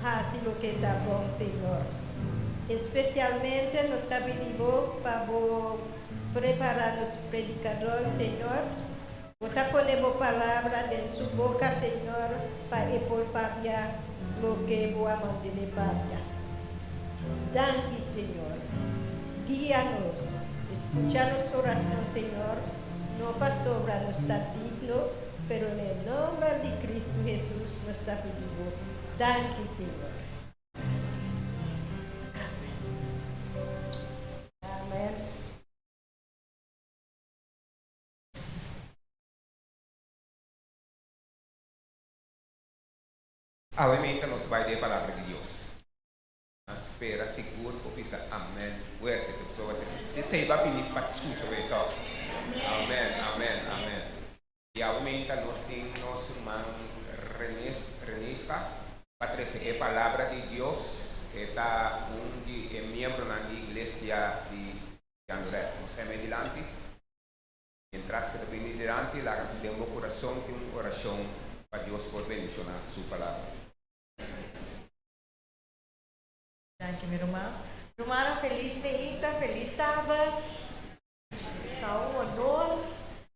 hacer lo que está bom, Señor. Especialmente nos está pedindo para preparar los predicadores, Señor. Vota ponemos palabra en su boca, Señor, para por papia lo que voy a mantener papia. Danke, Señor. Guíanos. Escucha nuestra oración, Señor, no para sobra no está digno, pero en el nombre de Cristo Jesús nos está pidiendo. Danke, Señor. Amén. Obviamente nos vai de palavra de Deus. Espera seguro porque isso amém fuerte pessoa que sei vai pedir para escutar então amém e aumenta nós temos nosso irmão Renista para trazer a palavra de Deus está de membro na igreja de André nós estamos adiante mientras que estamos adiante lá temos o coração tem uma oração para Deus por bendicionar sua palavra. Danke, meu irmão. Irmão, feliz feita, feliz sábado. Está um honor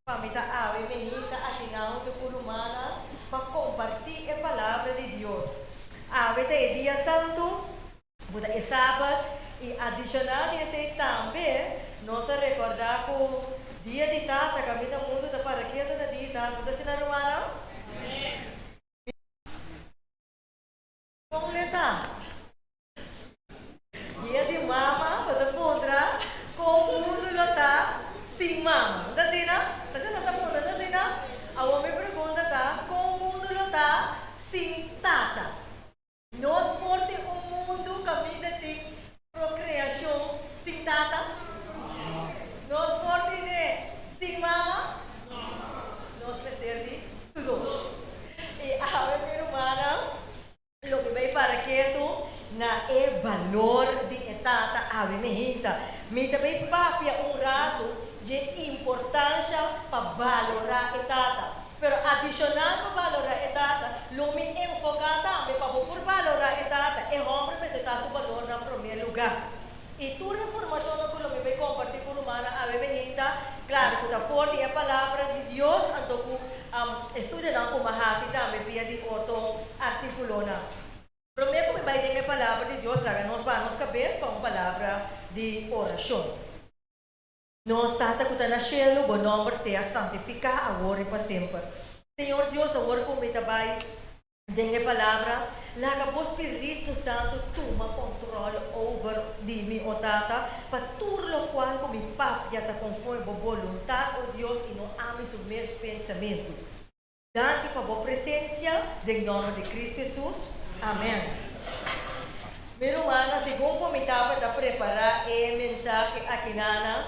para me dar a menina aqui na onde por humana para compartilhar a palavra de Deus. A é dia santo, é sábado e adicional esse também nós recordar que o dia de tata, caminho do mundo da paraquedas na dia de tata, está sendo humana? Como está? Dia de mama, pada pondra, com o mundo está sem mama. Está assim, não? Você não está pondra, está assim, não? A homem pergunta, tá? Com o mundo está sem tata. Nós porte o mundo caminho de procriação sem tata. Nós porte de sem mama. Nós precisamos de todos. E a minha irmã, lo que vai para quieto, na é valor de etata ave mehita. Me também papia rato de importância para valorar etata. Pero adicional para valorar etata, lo me enfocada me para por valorar etata, é homem precisa valor na primeiro lugar. E toda a informação que eu me compartilhar com humana ave mehita, claro, que está forte a palavra de Deus, então estuda como hasi também via de outro artículo na. Primeiro que vai ter a palavra de Deus, nós vamos cabeça para uma palavra de oração. Nós estamos com o cielo, o nome seja santificado agora e para sempre. Senhor Deus, agora como está vai ter a palavra, lá que o Espírito Santo toma controle over de mim, o tata, para tudo o qual como papo já está conforme a vontade de Deus e não ame o mesmo pensamento. Dante para a presença, em nome de Cristo Jesus. Amém. Meu irmão, segundo como estava a preparar a mensagem aqui na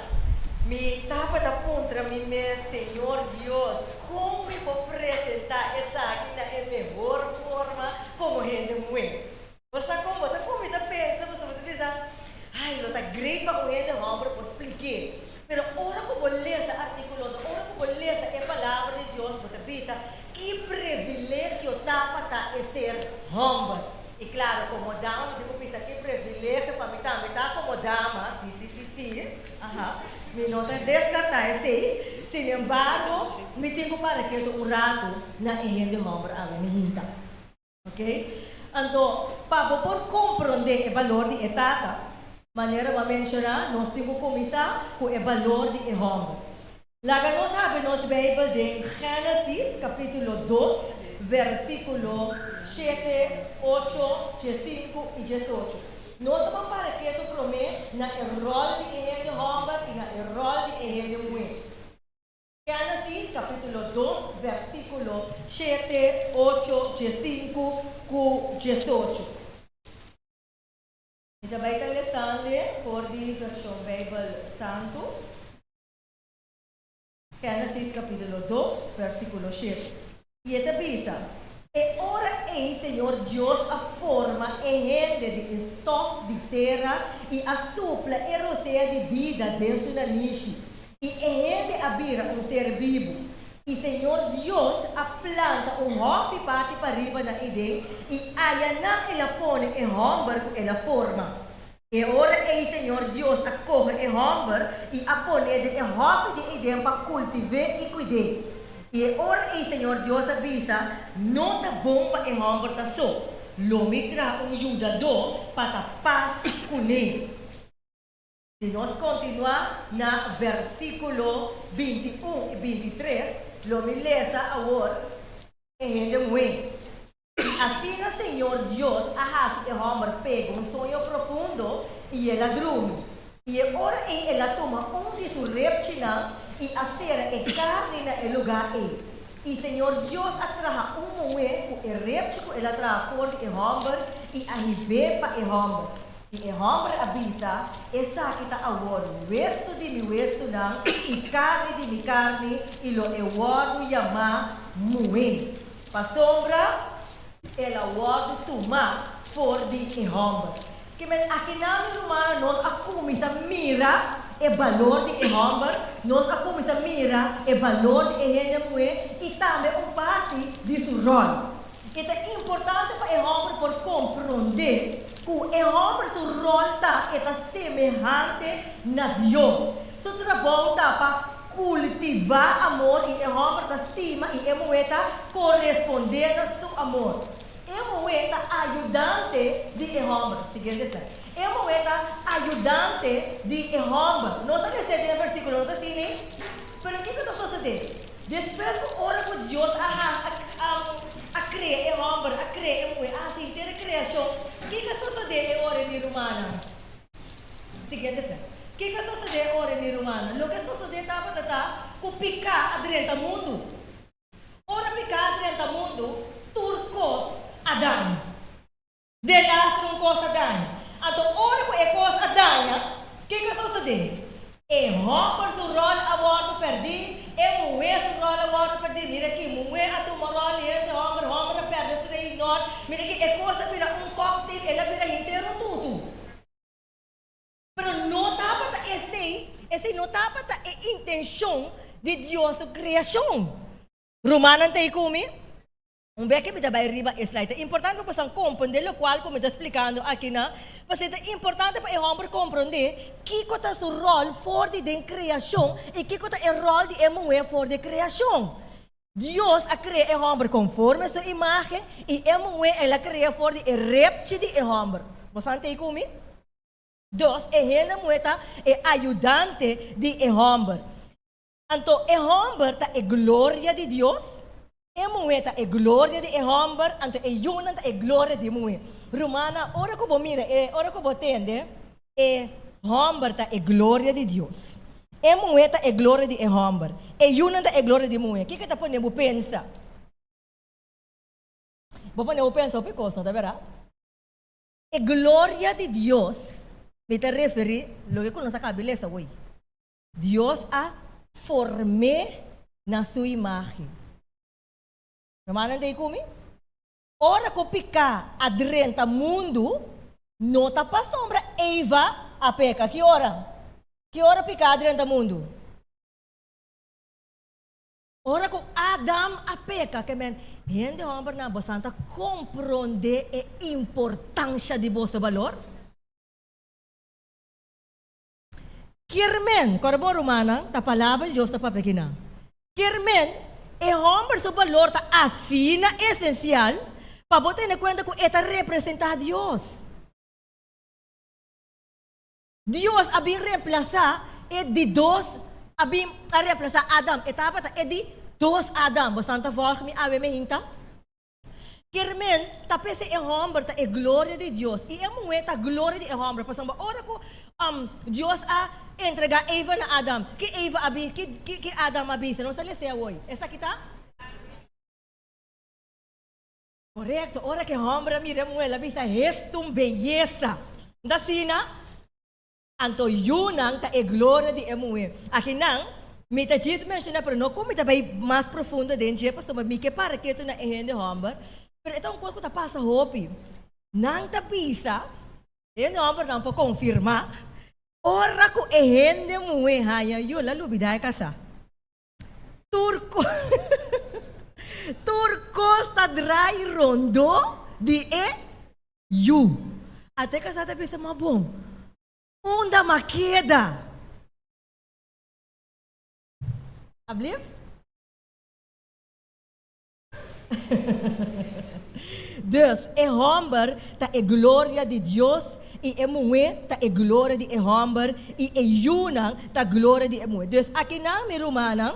me estava a contra mim, Senhor Deus, como eu vou apresentar essa aqui na melhor forma como gente muito. Você começa a pensar, você vai pensar, ai, não está great para o gente homem para explicar. Pero ora que vou ler esse artigo, ora que vou ler essa palavra de Deus, você pensa, que privilégio está a ser homem. E claro, como dama, eu penso que privilégio para mim também está como dama, sim. Me nota descartar esse. Sin embargo, me tenho para que é um rato na gente homem a menina. Ok? Então, para por compreender o valor de etapa, maneira de mencionar, nós temos que começar com o valor de homem. Lá que nós sabemos, nós Bíblia de Gênesis, capítulo 2, versículo 7, 8, 5 y 18. Nós vamos para que tu promete na rol de ejemplo homem e na rol de ejemplo mulher. Gênesis capítulo 2, versículo 7, 8, 5 e 18. Ita vai estar lendo por a versão Bíblia Santo. Gênesis capítulo 2, versículo 7. E esta bisa, e ora ei, Senhor Deus, a forma e rende de estof de terra e a supla e roceia de vida dentro da niche. E rende a bira ser vivo. E Senhor Deus a planta hofe parte para riba na ideia e ayana ela põe e homem com ela forma. E ora ei, Senhor Deus a corre e homem e a põe de hofe de ideia para cultivar e cuidar. E ora ei, Senhor Deus avisa, não tá bom para e homem tá só. Lo mitra ajudador para paz com ele. Se nós continuar na versículo 21 e 23, lo me lesa agora e rende muito. Assim o Senhor Deus arrasa o homem pega sonho profundo e ela dorme. E agora ela toma de sua reptina e acera e carne no lugar e Senhor Deus atraha moe com o reptino ela atraha forte o homem e arribe para o homem. E o homem avisa, essa kita agora, hueso de mi hueso não, e carne de mi carne, e lo guardo chamar moe. Para sombra, ela guardo tomar for de o homem. Que aqui na Romana nós começa a mirar o valor de o homem, nós começa a mirar o valor de a mulher e também parte de seu rol. É importante para o homem por compreender que o homem seu rol está semelhante na Deus. Seu trabalho está para cultivar amor e o homem está estima e a mulher está correspondendo ao seu amor. A mulher está ajudante de o homem. Seguinte, a mulher está ajudante de o homem. Não está dizendo no versículo, não está assim, mas o que está sucedendo? Depois que ora com Deus a criar o homem, a criar a mulher, a sentir a criação, o que está sucedendo ora em Romana? Seguinte, o que está sucedendo ora em Romana? O que está sucedendo está com picar dentro do mundo. Ora picar dentro do mundo, turcos Adão. Delastro um coisa Adão. Então, ora com a coisa Adão, o que está sucedendo? E romper su rol a bordo perdi, e mulher su rol a bordo perdi. Mira aqui, mulher a tua rol e esse homem a perder se reignor. Mira aqui, é coisa vira cocktail, ela vira inteiro tudo. Pero não tapa esse não tapa a intenção de Deus a criação. Romana tem comigo? Vê que me dá vai riba slide. É importante para você compreender o qual, como está explicando aqui, mas é importante para o homem compreender que é o seu rol fora da criação e que é o rol de mulher fora da criação. Deus a criado o homem conforme a sua imagem e a mulher ela cria fora de repte de o homem. Você entende comigo? Deus é a mulher é ajudante de o homem. Então, o homem é a glória de Deus. E mulher é glória de homem, então é yuna é glória de mulher. Romana, ora que você mira, ora que você entende, homem é glória de Deus. E mulher é glória de homem. E yuna é glória de mulher. O que está põe você pensa? Você pensa o que coisa, tá vendo? É glória de Deus. Me te referi, lo que conhece a beleza hoje. Deus a formé na sua imagem. Romana tem comigo? Ora que picar adrenta mundo, não está para sombra. Eva a peca. Que hora? Que hora picar adrenta mundo? Ora que Adam a peca. Que men, gente homem na bastante compreender a importância de vosso valor. Kirmen, corbo romana, ta palavra de Deus ta papekina. Kirmen, o homem seu valor está assim essencial para botar em conta que está representa a Deus. Deus a bem reemplazar de dois a bem a reemplazar Adam. Etapa é de dois Adam. Bastante volta me ave me hinta. Kermen, tapos é homem, tá é glória de Deus. E é muito a glória de homem. Passando ora ko Deus a entregar Eva na Adam. Que Eva abi, que Adam abi, não se lhe sei hoje. Essa aqui tá? Correto. Ora que homem mira muela bisa restum beleza. Da sina anto yunang ta é glória de emue. Aqui não mita diz menciona pero não como vai mais profunda dentro de passou me que para que tu na ehende homem. Pero então quando tá passa hopi, nang tapisa, ele não para não para confirmar. Ora ko ehende muhe haya yo lalu bidai kasa. Turco está dry rondo de you. Até kasa tapisa mabom. Onda maqueda. Ablif? Deus é homem, tá é glória de Deus, e é mulher, tá é glória de homem, e é yuna, tá glória de mulher. Deus, aqui na minha romana,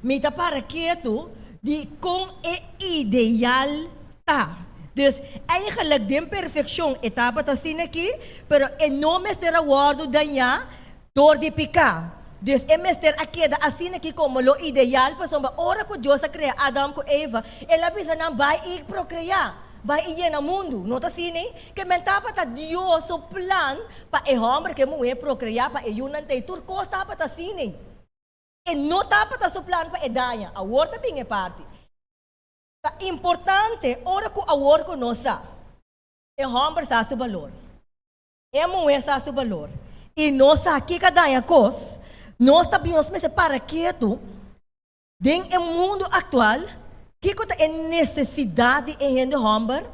me tá para quieto, de com é ideal, tá. Deus, aí halag de perfeição, etapa tá assim aqui, pero é nome será guardo danha, dor de picar. Deus é mestre aqui da assim aqui como lo ideal para sombra ora que Deus a criar Adam com Eva ela bisa não vai e procriar vai ir no mundo não tá assim que mentava tá Deus o plan para o homem que mulher procriar para o nante turco estava tá assim e não estava tá o plan para Edaia a outra bem é parte tá importante ora que a outra nossa o homem sabe o valor a mulher sabe o valor e nossa aqui cada coisa nós sabemos mas para quieto dentro do mundo atual que é necessidade em gente homem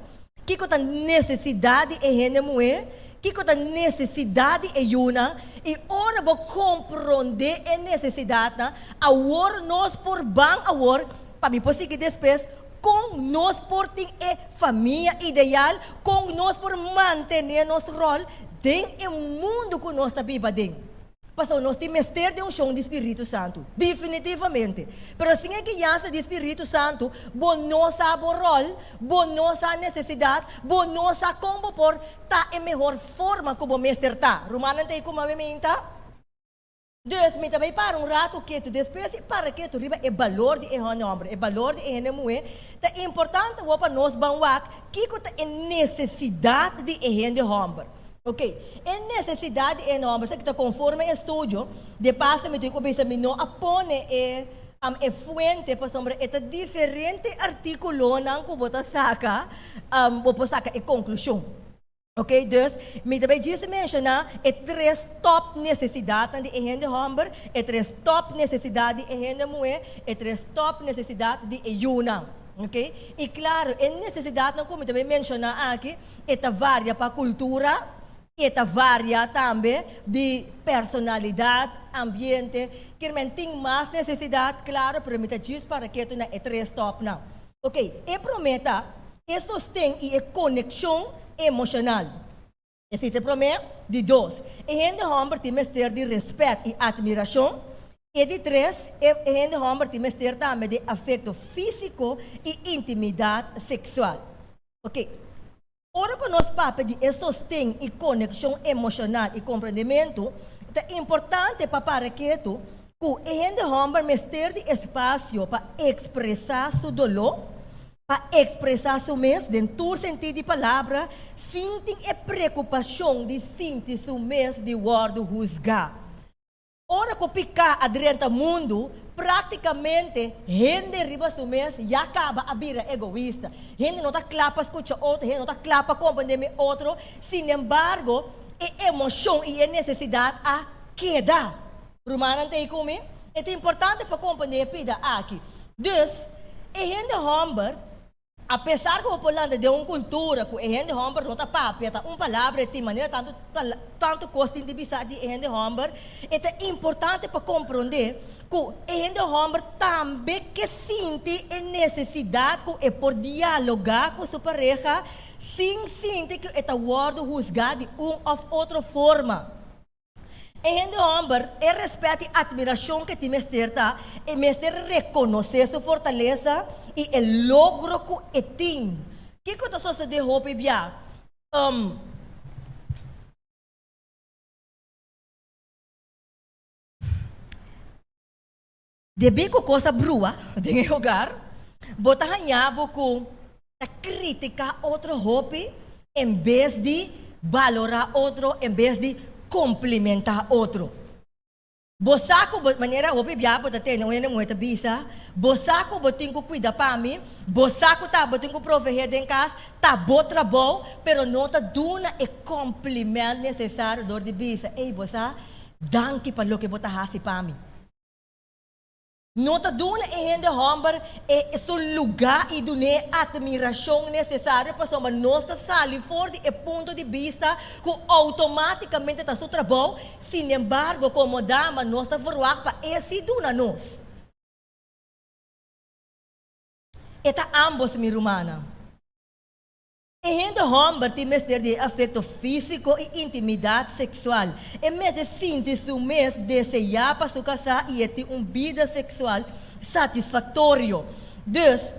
que é necessidade em gente mulher que é necessidade em uma e ora vou compreender a necessidade agora nós por bem agora para me conseguir depois com nós por ter a família ideal com nós por manter nosso rol dentro do mundo que nós vivemos dentro. Pastor, nós temos mestre de chão de Espírito Santo, definitivamente. Pero sem a guiança de Espírito Santo, bom nossa rol, bom nossa necessidade, bom nossa como por tá a melhor forma como mestre tá. Romano tem como a minta. Deus me também para rato que tu depois para que tu riba é valor de homem, é valor de mulher. Tá importante o para nós banwak que é necessidade de homem. Ok, a necessidade é enorme, você que está conforme ao estúdio, de passo me tenho que não apone é fuente para sombra é diferente artículo não que você saca, você saca a conclusão. Ok, Deus, me também disse mencionar é três top necessidades de gente homem, é três top necessidades de gente mulher, é três top necessidades de ayuna. Ok, e claro, a necessidade não como também mencionar aqui, é varia para a cultura. Eta varia também de personalidade, ambiente, que tem mais necessidade, claro, permite disso para que tu não é três top não. Ok, e prometa, e sustém e conexão emocional. Esse te promete de dois. E gente homem tem mestre de respeito e admiração. E de três, e gente homem tem mestre também de afeto físico e intimidade sexual. Ok. Ora que nós papo de sustém e conexão emocional e compreendimento, é importante para que tu, que a gente homem mestre de espaço para expressar seu dolor, para expressar seu mês, dentro do sentido de palavra, sentem a preocupação de sentir seu mês de word juzgar. Ora que picar adrenta mundo, praticamente, gente riba seu mês já acaba a vira egoísta. Gente não está clapa escuta outro, gente não está clapa compreender outro. Sin embargo, a emoção e a necessidade a queda. Romano tem comigo? É importante para compreender pida aqui. Deus, a gente homem, apesar que o Polanda de uma cultura que a gente homem não está papeta, uma palavra de maneira tanto custa de bisa de gente homem, é importante para compreender que a gente homem também que sente a necessidade que é por dialogar com sua pareja, sem sentir que é word juzgar de uma ou outra forma. A gente homem é respeito e admiração que tem mestre tá, e mestre reconhecer sua fortaleza e o logro que tem. Que coisa só se derruba bia? Debi ko coisa brua, tem lugar, bota hanhabo com a criticar outro hobby, em vez de valorar outro, em vez de cumprimentar outro. Bosaco, maneira hobby bia, bota ter, não é muito bisa. Bosaco, botinho ko cuida para mim. Bosaco tá, botinho ko prover em casa, tá bom trabalho, pero não tá duna e cumprimento necessário dor de bisa. Ei, bosa, danke para lo que bota hasi para mim. Nota duna e hende hombar e su lugar e dune admiração necessária para somar nossa sali fora e ponto de vista que automaticamente está seu trabalho. Sin embargo, como dama, nós está verruak para esse duna nós. Eta ambos mi rumana. E hende hombar tem mestre de afeto físico e intimidade sexual. E mesmo sente su mes desejar para su casar e ter vida sexual satisfatório. Dus,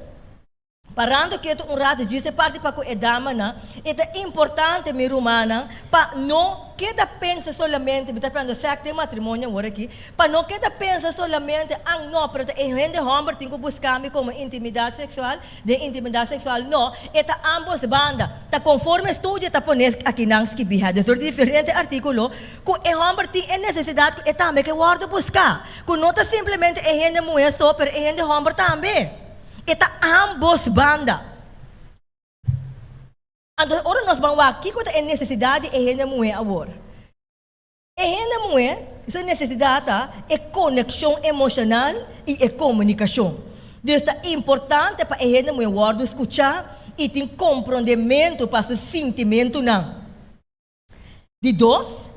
parando que um rato disse parte para que dama na, é importante mi rumana para não queda pensa solamente, está falando certo de matrimônio agora aqui, para não queda pensa solamente ang não, para e hende homem tem que buscar me como intimidade sexual, não, é ambos banda, tá conforme estudo tá poner aqui nang skibiha, de diferente artículo, que e homem tem necessidade que também que guarda buscar, que não tá simplesmente e hende mulher só, pero e hende homem também. Eta ambos banda. Então, ora nós vamos aqui que é necessidade e renda mulher agora. E renda mulher, essa necessidade é conexão emocional e é comunicação. Então, é importante para a renda mulher guarda escutar e tem compreendimento para seu sentimento não. De dois,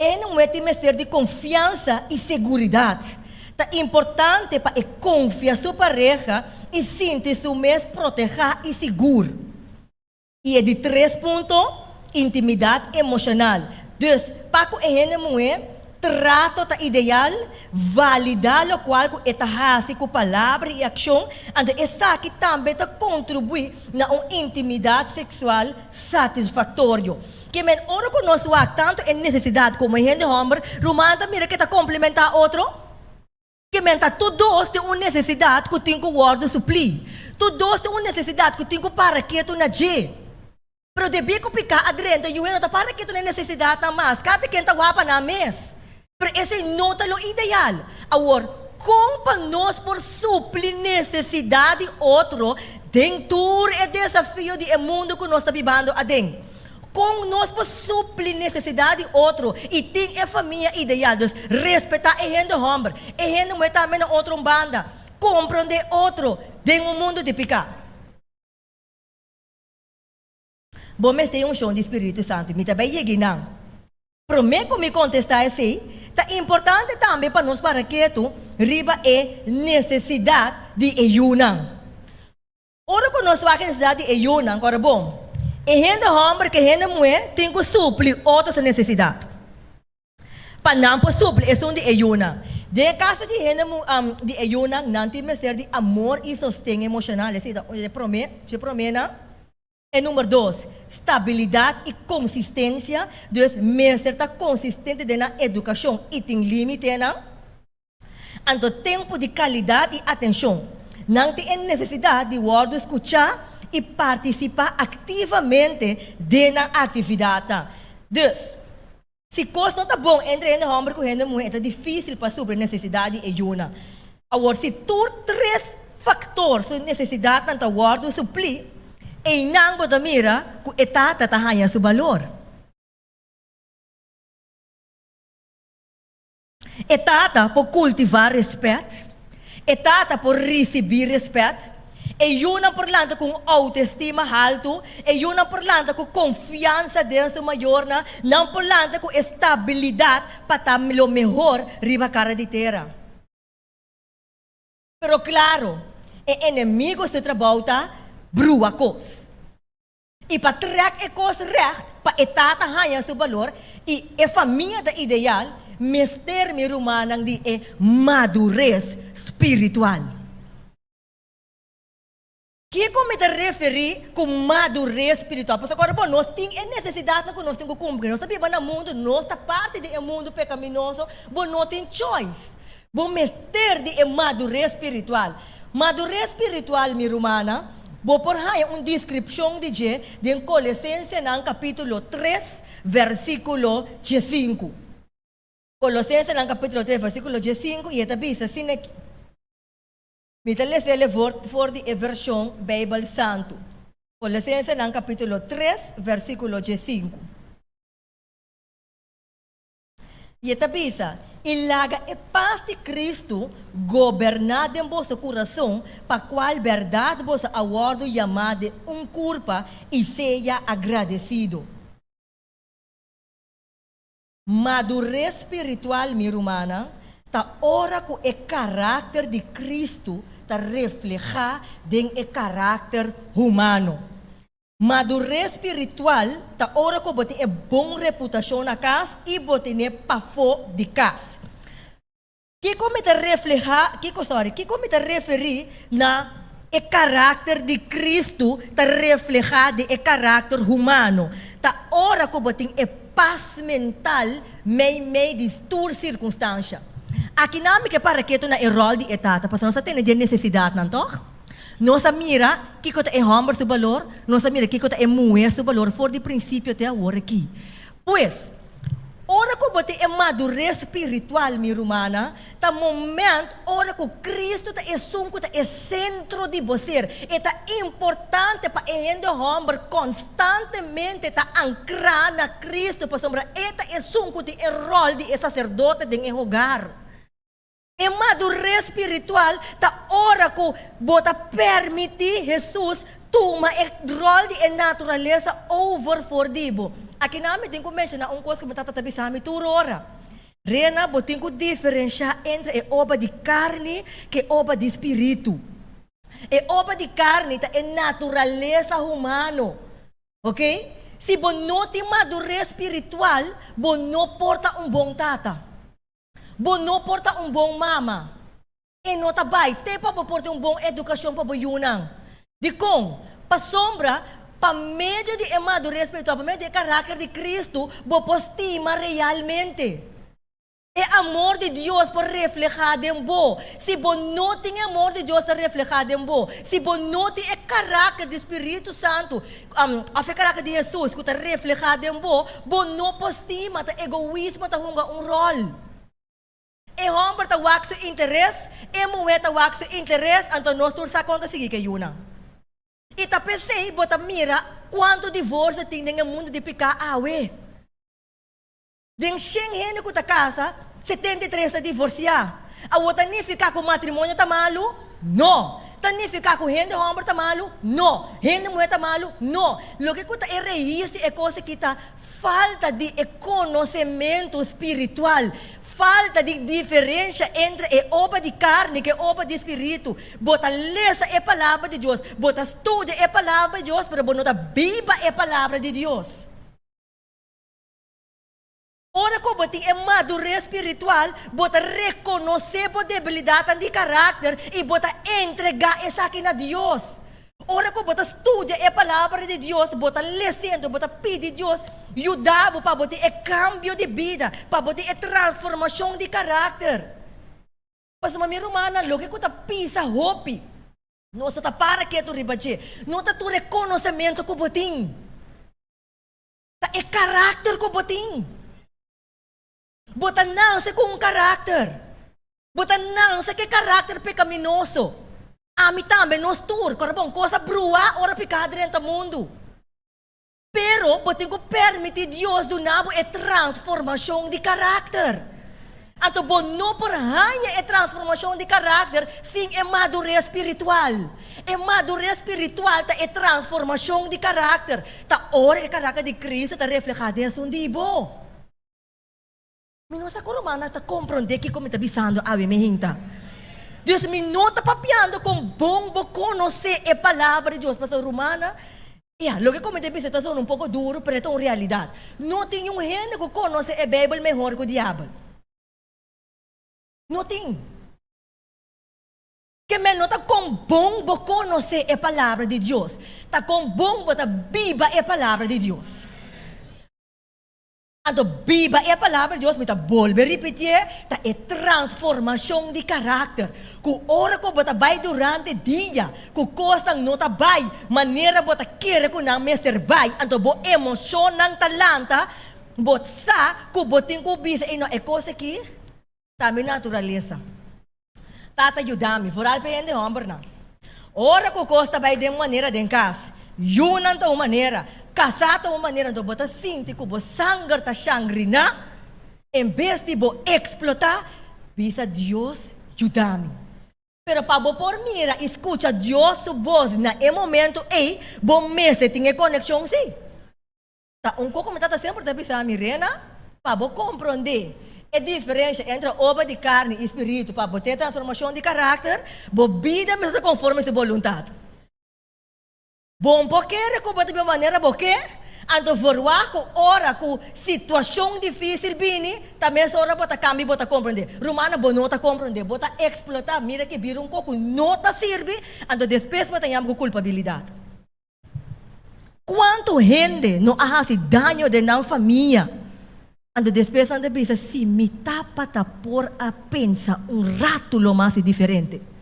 é não é ter ser de confiança e segurança. É importante para a confiança sua pareja e sentir-se mais proteger e seguro. E é de 3 pontos, intimidade emocional. Então, para que a gente mulher trato tá ideal, validar o qual é tá com palavra e ação, então essa aqui também tá contribui na uma intimidade sexual satisfatória. Que men ora que nós tanto em necessidade como a gente homem, romanta mira que tá complementar outro. Que menta todos têm uma necessidade que tem que guardar suprir. Todos têm uma necessidade que tem que para que tu na G. Pero debia que picar adrendo e não tá para que tu na necessidade na mas. Cada quem tá guapa na mes. Pero esse não tá o ideal. Agora, como nós por suprir necessidade outro, dentro é desafio de mundo que nós está vivendo adentro. Com nós para suprir necessidade outro e tem a família ideal, dus respeitar a gente homem, a gente mulher também na outra banda, compreender outro dentro do mundo de picar. Bom, mas tem chão de Espírito Santo, me também cheguei não. Prometo me contestar assim, tá importante também para nós para que tu riba é necessidade de ayunar. Ora que nós vamos necessidade de ayunar, agora bom. E gente homem que gente mulher tem que suprir outras necessidades. Para não suprir é um de ayuna. De caso de gente de ayuna, não tem que ser de amor e sustento emocional. Eu prometo. E número 2, estabilidade e consistência. Dus, ser consistente na educação e tem limite na. Então, tempo de qualidade e atenção. Não tem necessidade de guardar escutar e participar ativamente na atividade. Dus, se coisa não está bom entre o homem e a mulher, é difícil para suprir necessidade e ayuna. Agora, se tu 3 fatores de necessidade tanto guarda suplir, e não pode mira que etata tahanha seu valor. Etata por cultivar respeito, etata por receber respeito, e uma por landa com autoestima alto, e uma por landa com confiança dentro maior, não por landa com estabilidade para estar o melhor riba cara de terra. Pero claro, o inimigo se trabalha brua cos. E para trazer a coisa recht, para etata ganhar seu valor, e a família da ideal, mestre mi rumanang de madurez espiritual. Que como te referir com madurez espiritual? Porque agora, bom, nós temos necessidade que nós temos que cumprir. Nós sabemos no mundo, nós está parte do mundo pecaminoso, bom, não tem choice. Bom, mestre de madurez espiritual. Madurez espiritual, minha romana, vou por aí uma descrição de Colossenses, no capítulo 3, versículo 5. Colossenses, no capítulo 3, versículo 5, e está bisa assim aqui. Me lê for de versão Bíblia Santo. Colossenses, no capítulo 3, versículo 5. E está bisa, ilaga a paz de Cristo governada em vosso coração, para qual verdade vos aguardo chamada culpa e seja agradecido. Madurez espiritual, minha irmã, ta ora com o caráter de Cristo ta reflejar den o caráter humano. Madurez espiritual ta ora com bote é bom reputação na casa e bote ne pafo de casa. Que como te reflejar, que como te referir na o caráter de Cristo ta reflejar de o caráter humano. Ta ora com bote é paz mental meio de toda circunstância. Aqui não é para que tu na rol de etapa, porque nós temos necessidade, não é? Nós mira que tu é homem seu valor, nós mira que tu é mulher seu valor, for de princípio até agora aqui. Pois, ora que você é madurez espiritual, minha irmã, tá momento, ora que Cristo tá é sunco, tá é centro de você, é importante para ele homem constantemente tá ancrar na Cristo, para sombra, é sunco de rol de sacerdote de hogar. E madurez espiritual ta ora que bota permitir Jesus toma o rol de natureza over for dibo. Aqui namin din ko mencionar coisa que me tatabi sa amin turora. Rena botin ko diferenciar entre a obra de carne que obra de espírito. A obra de carne ta é natureza humano. Ok? Se você não tem madurez espiritual, você não porta bom tata. Você não porta bom mama. E não tá vai, tem para portar bom educação para yunang. De com, pa sombra, pa meio de madurez espiritual, pa meio de caráter de Cristo, você postima realmente. É amor de Deus por reflejar em você. Se você não tem amor de Deus por reflejar em você, se você não tem o caráter do Espírito Santo, o caráter de Jesus que está reflejado em você não postima, o egoísmo está jogando rol. E homem está jogando seu interesse, e mulher está jogando seu interesse, então nós todos sabemos conta seguir que yuna. E tá pensei, você mira quanto divórcio tem no mundo de picar awe. Den 100 gente que tá casa, 73 a divorciar. A outra nem ficar com matrimônio tá malo? Não. Tá nem ficar com gente homem tá malo? Não. Gente mulher tá malo? Não. Lo que tá errado é coisa que tá falta de conhecimento espiritual, falta de diferença entre a obra de carne e a obra de espírito. Bota lesa a palavra de Deus, bota estuda a palavra de Deus, pero bota viva a palavra de Deus. Ora que você tem madurez espiritual, você reconhecer a debilidade de caráter e você entregar essa aqui a Deus. Ora que você estuda a palavra de Deus, você lendo, você pede a Deus, ajudar para você o cambio de vida, para você a transformação de caráter. Mas minha irmã, lo que você pisa hope, não está para que tu ribache, não está tu reconhecimento que você tem. É caráter que você tem. Bota não se com caráter. Bota não se que caráter pecaminoso. Ami também nos tur, corabong coisa brua, ora picada dentro do mundo. Pero, botem que permitir Deus do nabo é transformação de caráter. Então, bom, não por ranha é transformação de caráter, sim é madurez espiritual. É madurez espiritual, é transformação de caráter. Ta ora é caráter de Cristo, tá reflejado em um dibo. Minosa ko romana ta compreender que como está bisando a mehinta. Deus me nota papiando com bom conhecer a palavra de Deus. Pastor romana, lo que como te bisa está um pouco duro, pero é uma realidade. Não tem gente que conhece a Bíblia melhor que o diabo. Não tem. Que me nota com bom bo conhecer a palavra de Deus. Tá com bom bota viva a palavra de Deus. Então, viva a palavra de Deus, me tá volver repetir, tá é transformação de caráter. Que ora que bota vai durante dia, que coisa não tá vai, maneira bota querer que não me vai, então bo emoção não talanta, bot sa, que botin que bisa, e não é coisa que tá minha natureza. Tata ajudar-me, foral pende homem não. Ora que costa vai de maneira de casa, yun não tá uma maneira. Casado uma maneira de botar sinti que bo sangar ta sangri na, em vez de bo explotar, bisa Deus ajudar-me. Pero para bo por mira, escuta Deus su voz na e momento e bo mese tinha conexão sim. Tá pouco como tá sempre tá bisa mirena, para bo compreender a diferença entre obra de carne e espírito, para bo ter transformação de caráter, bo vida mesmo conforme sua vontade. Bom, porque recobra de maneira porque ando forward ko ora ko situação difícil bini, também ora bota cambio bota compreender. Romana bonota compreender, bota explotar, mira que vira coco nota serve, ando después bota yam com culpabilidade. Quanto gente não hace daño de na família? Ando después ando bisa si me tapa por a pensa rato lo mais diferente.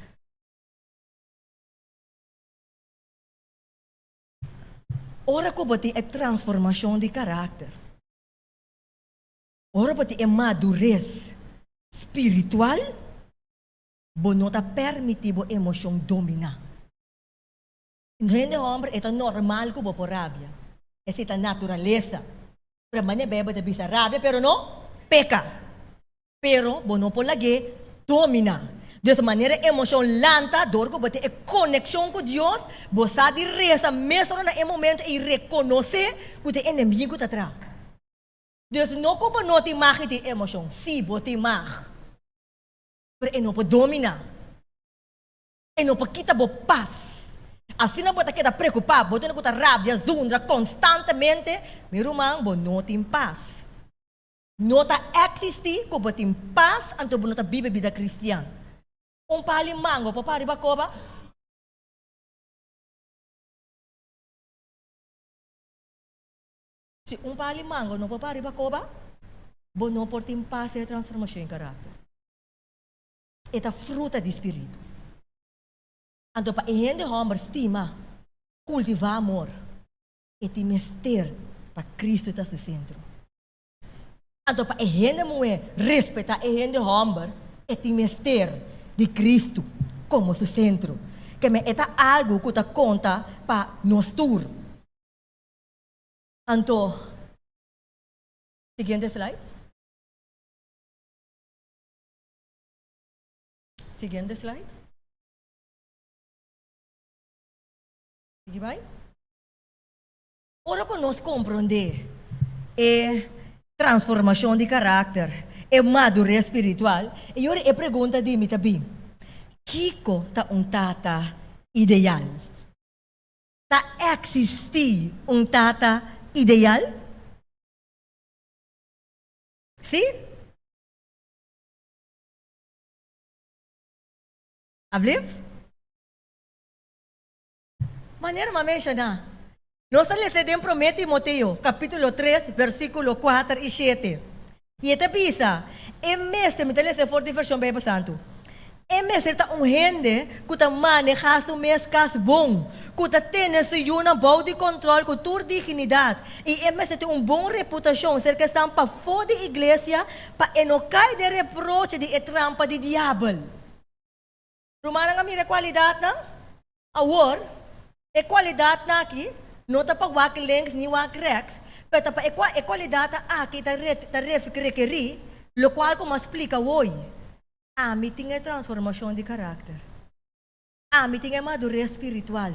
Ora ko bati é transformação de caráter. Ora bati é madurez espiritual. Bo não tá permitivo emoção dominar. Gente homem é normal que bo por rabia. Essa é a natureza. Para mane beba de bisa rabia, pero não peca. Pero bo não por lagi domina. Dessa maneira, emoção lenta, dor que você é conexão com Deus, você de reza, mesmo no momento e reconhecer que o inimigo está atrás. Deus não como não te marca de emoção, sim, você marca. Mas ele não pode dominar. Ele não pode quitar a paz. Assim não pode quedar preocupado, você não pode rabia, zundra constantemente, meu irmão, você não tem paz. Não está existir, que você tem paz, então você não está viver a vida cristã. Pali mango, papari bacoba. Se pali mango no papari bacoba, não por ter paz e transformação em caráter. É a fruta do espírito. Então, para gente homem estima, cultivar amor, é te mester para Cristo estar no centro. Então, para gente mulher respeitar gente homem, é te mester de Cristo como seu centro. Que me é algo que te conta para nós tour. Então, seguinte slide. Seguinte slide. Sigue vai? Ora que nós compreender é transformação de caráter. É madurez espiritual. E agora é pergunta de mim também. Kiko tá tata ideal? Tá existir tata ideal? Sim? Abliv? Maneira uma mencionar. Nós lemos em Timoteo, capítulo 3, versículo 4 e 7. E esta pisa, é mesmo, me telese forte versão Bíblia Santo. É mesmo tá gente que tá maneja su mês cas bom, que tá tendo su uma boa de controle, com tua dignidade. E é mesmo tem boa reputação, ser que estão para fora da igreja, para não cair de reproche de trampa de diabo. Romana nga mira qualidade na? Awar, é qualidade na aqui, não tá para wak links ni wak rex, pero pa é qualidade aqui tá requerir, lo qual como explica hoje. A mim tem a transformação de caráter. A mim tem a madurez espiritual.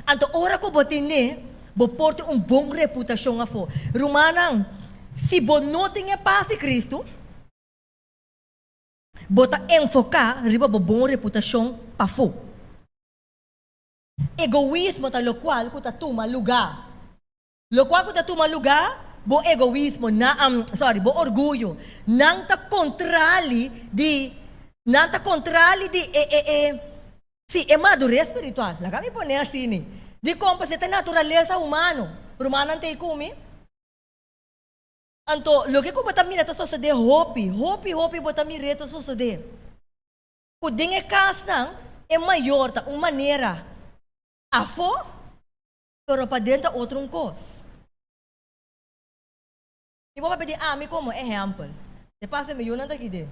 Então, ora que você tem, você porta boa reputação a fora. Romana, se você não tem a paz de Cristo, você enfocar riba boa reputação para fora. Egoísmo tá lo qual que toma lugar. Lo qual que toma lugar, bo egoísmo, bo orgulho, não tá controle de Nanta contrali di si madurez espiritual. La kami pone assim, di compensate naturaleza humano. Romana ante kumi. Anto, lo que como tamira ta suceder hopi botamira ta suceder. O dinge casa é maior ta uma maneira. Afo, pero para dentro outro coisa. E vou pedir a mim como exemplo. De passa me yuna daqui de.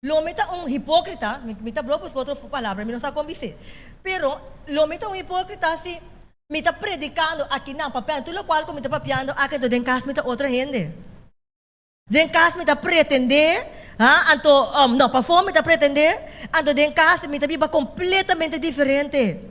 Lo meta hipócrita, me tá blocos com outra palavra, me não sabe como dizer. Pero lo meta hipócrita se me tá predicando aqui na papel, tudo qual como me tá papiando aqui do den casa me tá outra gente. Den casa me tá pretender, anto não, para fome me tá pretender, anto den casa me tá viva completamente diferente.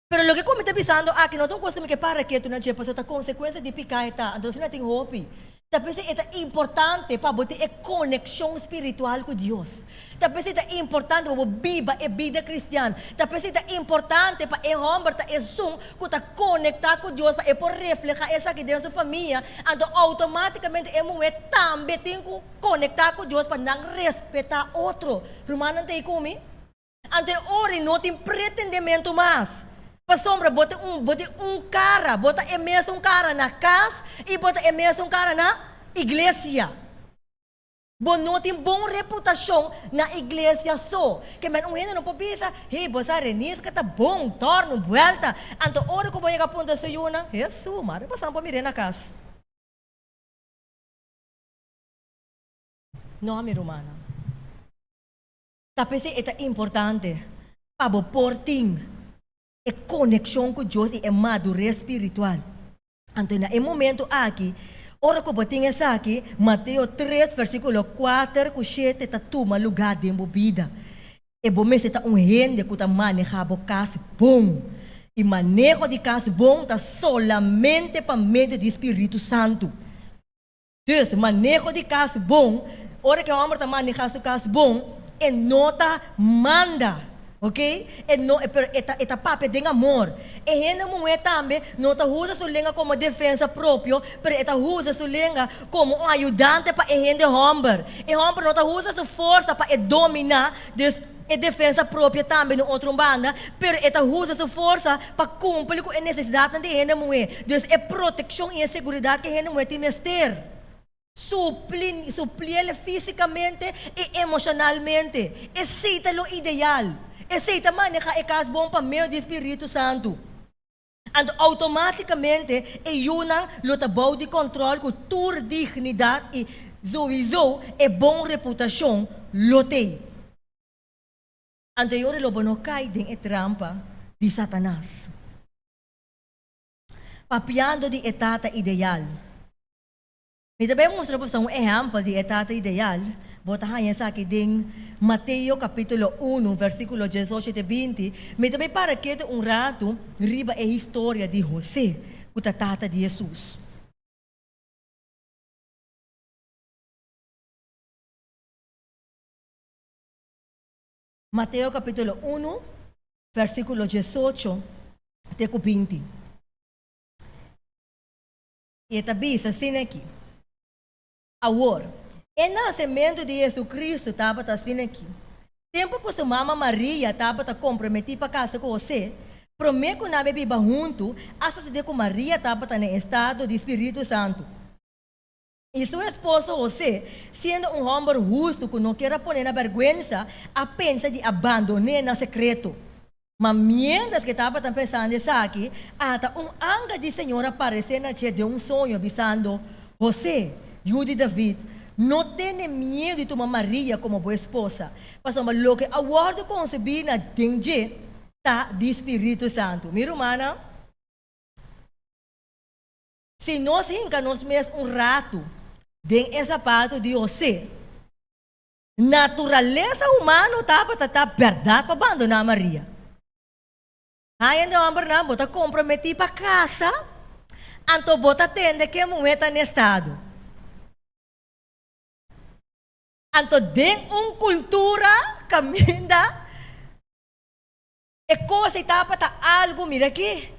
Pero lo que como está pensando aqui não tão coisa que para que tu não tinha passado a consequência de picar eta, então se não tem hope. Tapi é importante para botar a conexão espiritual com Deus. Tapi é importante para viver a vida cristã. Tapi é importante para o homem estar que conectar com Deus para poder refletir essa aqui dentro da família. Então automaticamente a mulher também tem que conectar com Deus para não respeitar outro. Romano tem como? Então ora não tem pretendimento mais. Para sombra, bota cara, bota mesmo cara na casa e bota mesmo cara na igreja. Bom, não tem boa reputação na igreja só. Que mas ainda não pode pensar, hey, você renisca, tá bom, torna, volta. Então, hora que eu vou chegar a ponta de Yuna, Jesus, mas passamos para mirar na casa. Não, minha romana. Tapi é importante para o porting. É conexão com Deus e é madurez espiritual. Então, no momento aqui, ora que eu tenho essa aqui, Mateus 3, versículo 4, que 7, está toma lugar de vida. E bom, mas está gente que está manejando o caso bom. E manejo de caso bom está solamente para meio do Espírito Santo. Então, manejo de caso bom, ora que o homem está manejando o caso bom, e nota manda. Ok? Pero esta papo tem amor. E ainda mulher também não usa sua língua como defesa própria, mas ela usa sua língua como um ajudante para o homem. E o homem não usa sua força para dominar a defesa própria também no outro banda, mas ela usa sua força para cumprir com a necessidade de a mulher. Então, é proteção e segurança que a mulher tem que ter. Suplir fisicamente e emocionalmente. Esse é o ideal. Esse também é caso bom para meio do Espírito Santo. Então, automaticamente, é uma luta boa de controle com tua dignidade e sowieso é boa reputação lotei. Anterior, o não cai em trampa de Satanás. Papiando de etapa ideal. Me também mostra para um exemplo de etapa ideal. Bota aí essa aqui em Mateus capítulo 1, versículo 18 e 20. Me também para que rato riba a história de José, o tata de Jesus. Mateus capítulo 1, versículo 18 até 20. E também assim aqui. Agora, o nascimento de Jesus Cristo estava assim aqui. Tempo que sua mama Maria estava comprometida para casar com você, promete que não bebia junto, até que Maria estava no estado de Espírito Santo. E sua esposa José, sendo um homem justo que não quer pôr na vergonha, a pensa de abandonar no secreto. Mas mientras que estava pensando isso aqui, até anjo de Senhor apareceu na de um sonho, avisando: José, filho de David, não tenha medo de tomar Maria como boa esposa. Mas o que aguardo concebir na dengue está de Espírito Santo. Minha irmã, se nós encarnamos mesmo rato dentro esse sapato de José, natureza humana estava verdade para abandonar Maria. Ainda o homem não está comprometido para casa, então bota tende que a mulher está nesse estado. Então, dentro de uma cultura caminha, é coisa que está algo, mira aqui.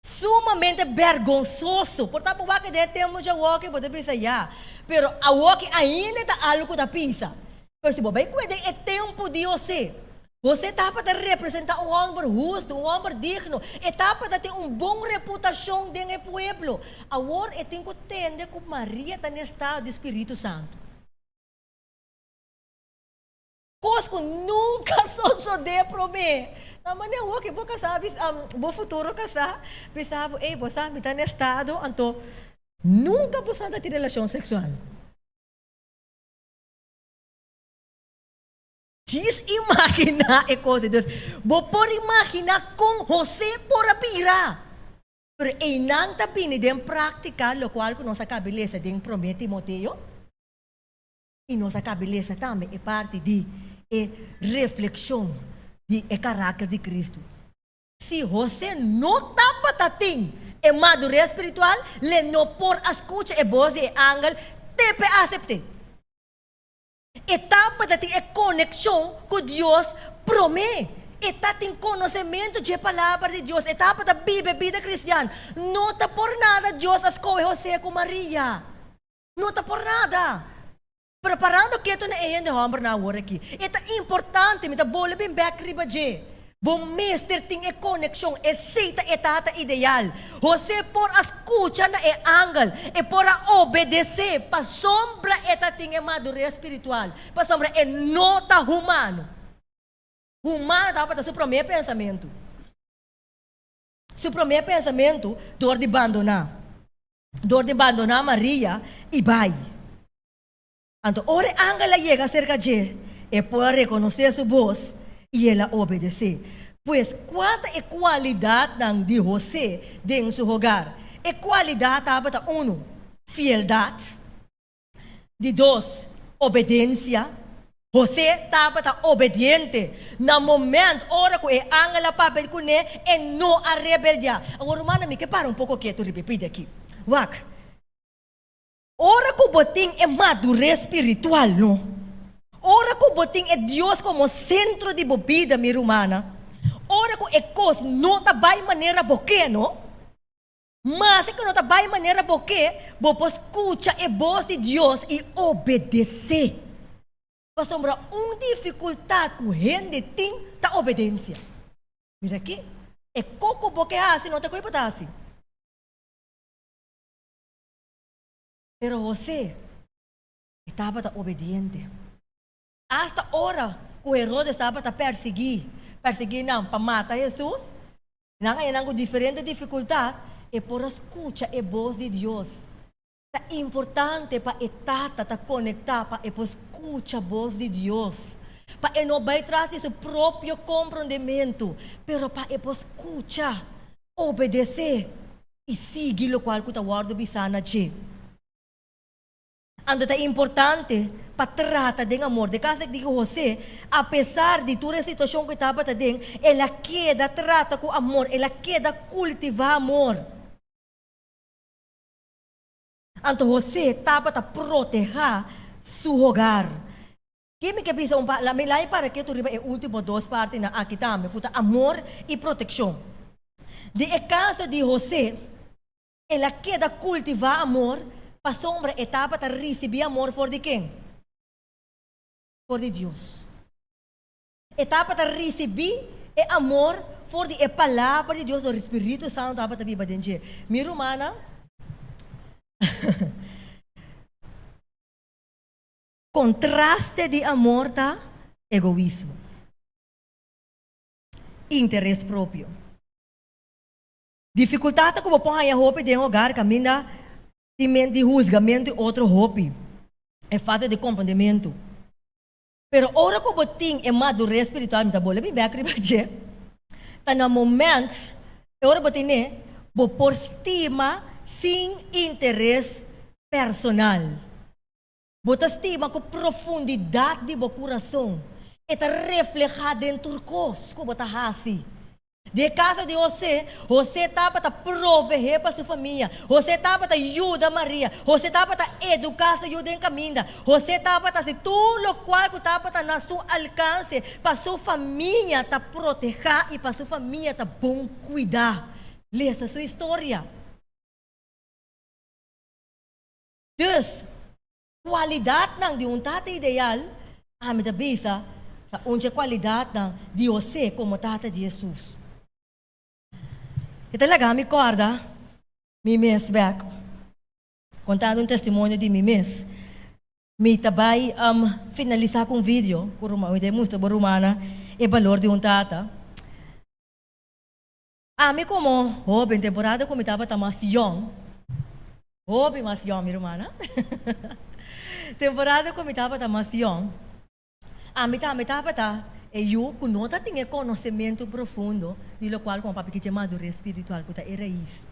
Sumamente vergonzoso. Portanto, o que temos já o que pode pensar já. Pero a que ainda está algo da pisa. Pero se você cuida é tempo de você está para representar um homem justo, um homem digno. Está para ter uma boa reputação dentro do povo. Agora, eu tenho que entender que Maria está no estado do Espírito Santo. Coisa que nunca sucedeu para mim. Na maneira que vou casar, vou futuro casar, pensava, ei, você está no estado, então nunca você ter relação sexual. Diz imaginar é coisa de Deus. Vou por imaginar com você por a pira. Pero e não está bem de praticar o qual que nossa cabeça de promete Timoteo. E nossa cabeça também é parte de reflexão de caráter de Cristo. Se você não está para ter madurez espiritual, le não por escuta e voz e ángel, te aceitar. Etapa da tem conexão com Deus promete. Etapa tem conhecimento de palavra de Deus. Etapa da vida cristã. Não está por nada Deus escolhe José com Maria. Não está por nada. Preparando que tu na ainda homem na hora aqui. É importante, me tá bola bem back riba de. Bom mestre tem conexão, cita etata ideal. Você por escuta na ángel, por obedecer, para sombra eta tem madurez espiritual, para sombra nota humano. Humano dá para seu primeiro pensamento. Seu primeiro pensamento, dor de abandonar Maria e vai. Então, ora ángel chega cerca de, pode reconhecer sua voz. E ela obedecer. Pois quanta é qualidade de José dentro do seu hogar? É qualidade para fieldade. De dois, obediência. José estava obediente. No momento, hora que o ángel papel com ele, não a rebeldia. Agora, mano, me que para um pouco que tu repita aqui. Wak. Hora que o botim é madurez espiritual, não? Ora que o botim é Deus como centro de vida, minha humana. Ora que é coisa não está bem maneira boque, não? Mas se não está bem maneira boque, você escuta a voz de Deus e obedecer. Para sombra dificuldade que o gente tem da obediência. Mira aqui, é coco boque assim, não tem coisa para assim. Pero você estava obediente. Hasta hora que o Herodes estava a perseguir não, para matar Jesus, não há diferente dificuldade, é por escuta a voz de Deus. É importante para estar conectar, para escutar a voz de Deus. Para não vai atrás de seu próprio compreendimento, mas para escutar, obedecer e seguir o qual que está guardado bisana de. Ando é importante para tratar de amor. De caso que digo José, apesar de toda a situação que estava dentro, ela queda trata com amor, ela queda cultivar amor. Então José estava a proteger seu hogar. Quem me quer pensar lá me lai para que tu riba é último duas partes na aqui também, puta amor e proteção. De caso de José, ela queda cultivar amor. Para sombra etapa para receber amor por de quem? Por de Deus. Etapa para receber amor por de palavra de Deus, do Espírito Santo para a Bíblia dentro. Minha irmã, contraste de amor tá egoísmo, interesse próprio, dificuldade como põe a roupa de hogar caminha de julgamento e outro hobby. É falta de compreendimento. Pero ora que o botim é madurez espiritual, me tá bola bem bem tá no momento, ora botim né, bo por estima sem interesse personal. Bota estima com profundidade de bo coração. E tá reflejado dentro do cos, como bota assim. De casa de José estava a prover para sua família. José estava a ajudar Maria. José estava a educar seu em caminho. José estava a fazer tudo o qual estava na seu alcance para sua família proteger e para sua família bom cuidar. lees a sua história. Dus, kwalidad ng di un tata ideal, amin da bisa, sa unja kwalidad ng di Jose como tata de Jesus. E talaga, me corda, mi mes back, contando um testemunho de mi mes, mi tabay finalizar com vídeo, com uma ideia muito barumana, e valor de um tata. Ami como, jovem, temporada como estava mais young, jovem mais young, minha irmã, temporada como estava mais young, ami estava e eu com nota tinha conhecimento profundo, de lo qual com papi que chamado espiritual, que é raiz.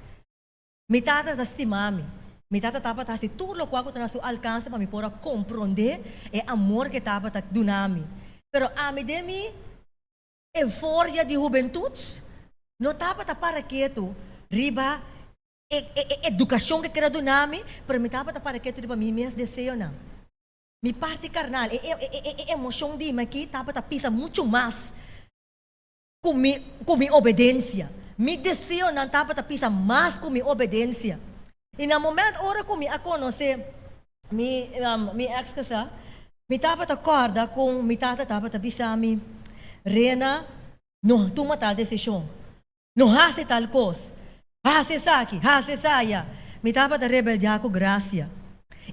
Mi tata da estimami, mi tata estava se tudo lo qual que na seu alcance para me poder compreender e amor que estava dunami. Pero ami de mi euforia de juventude, não estava para quieto, riba educação que quero dunami, pero mi estava para quieto riba mi mes desejo não. Mi parte carnal, emoção de mim aqui estava pisa muito mais com mi obediência. Mi desejo não estava pisa mais com mi obediência. E no momento ora que me a conhecer mi ex-casa, mi estava acorda com mi tata estava pisa mi Rena, não toma tal decisão, não hace tal coisa, hace saki, hace saia. Mi estava rebeldia com graça.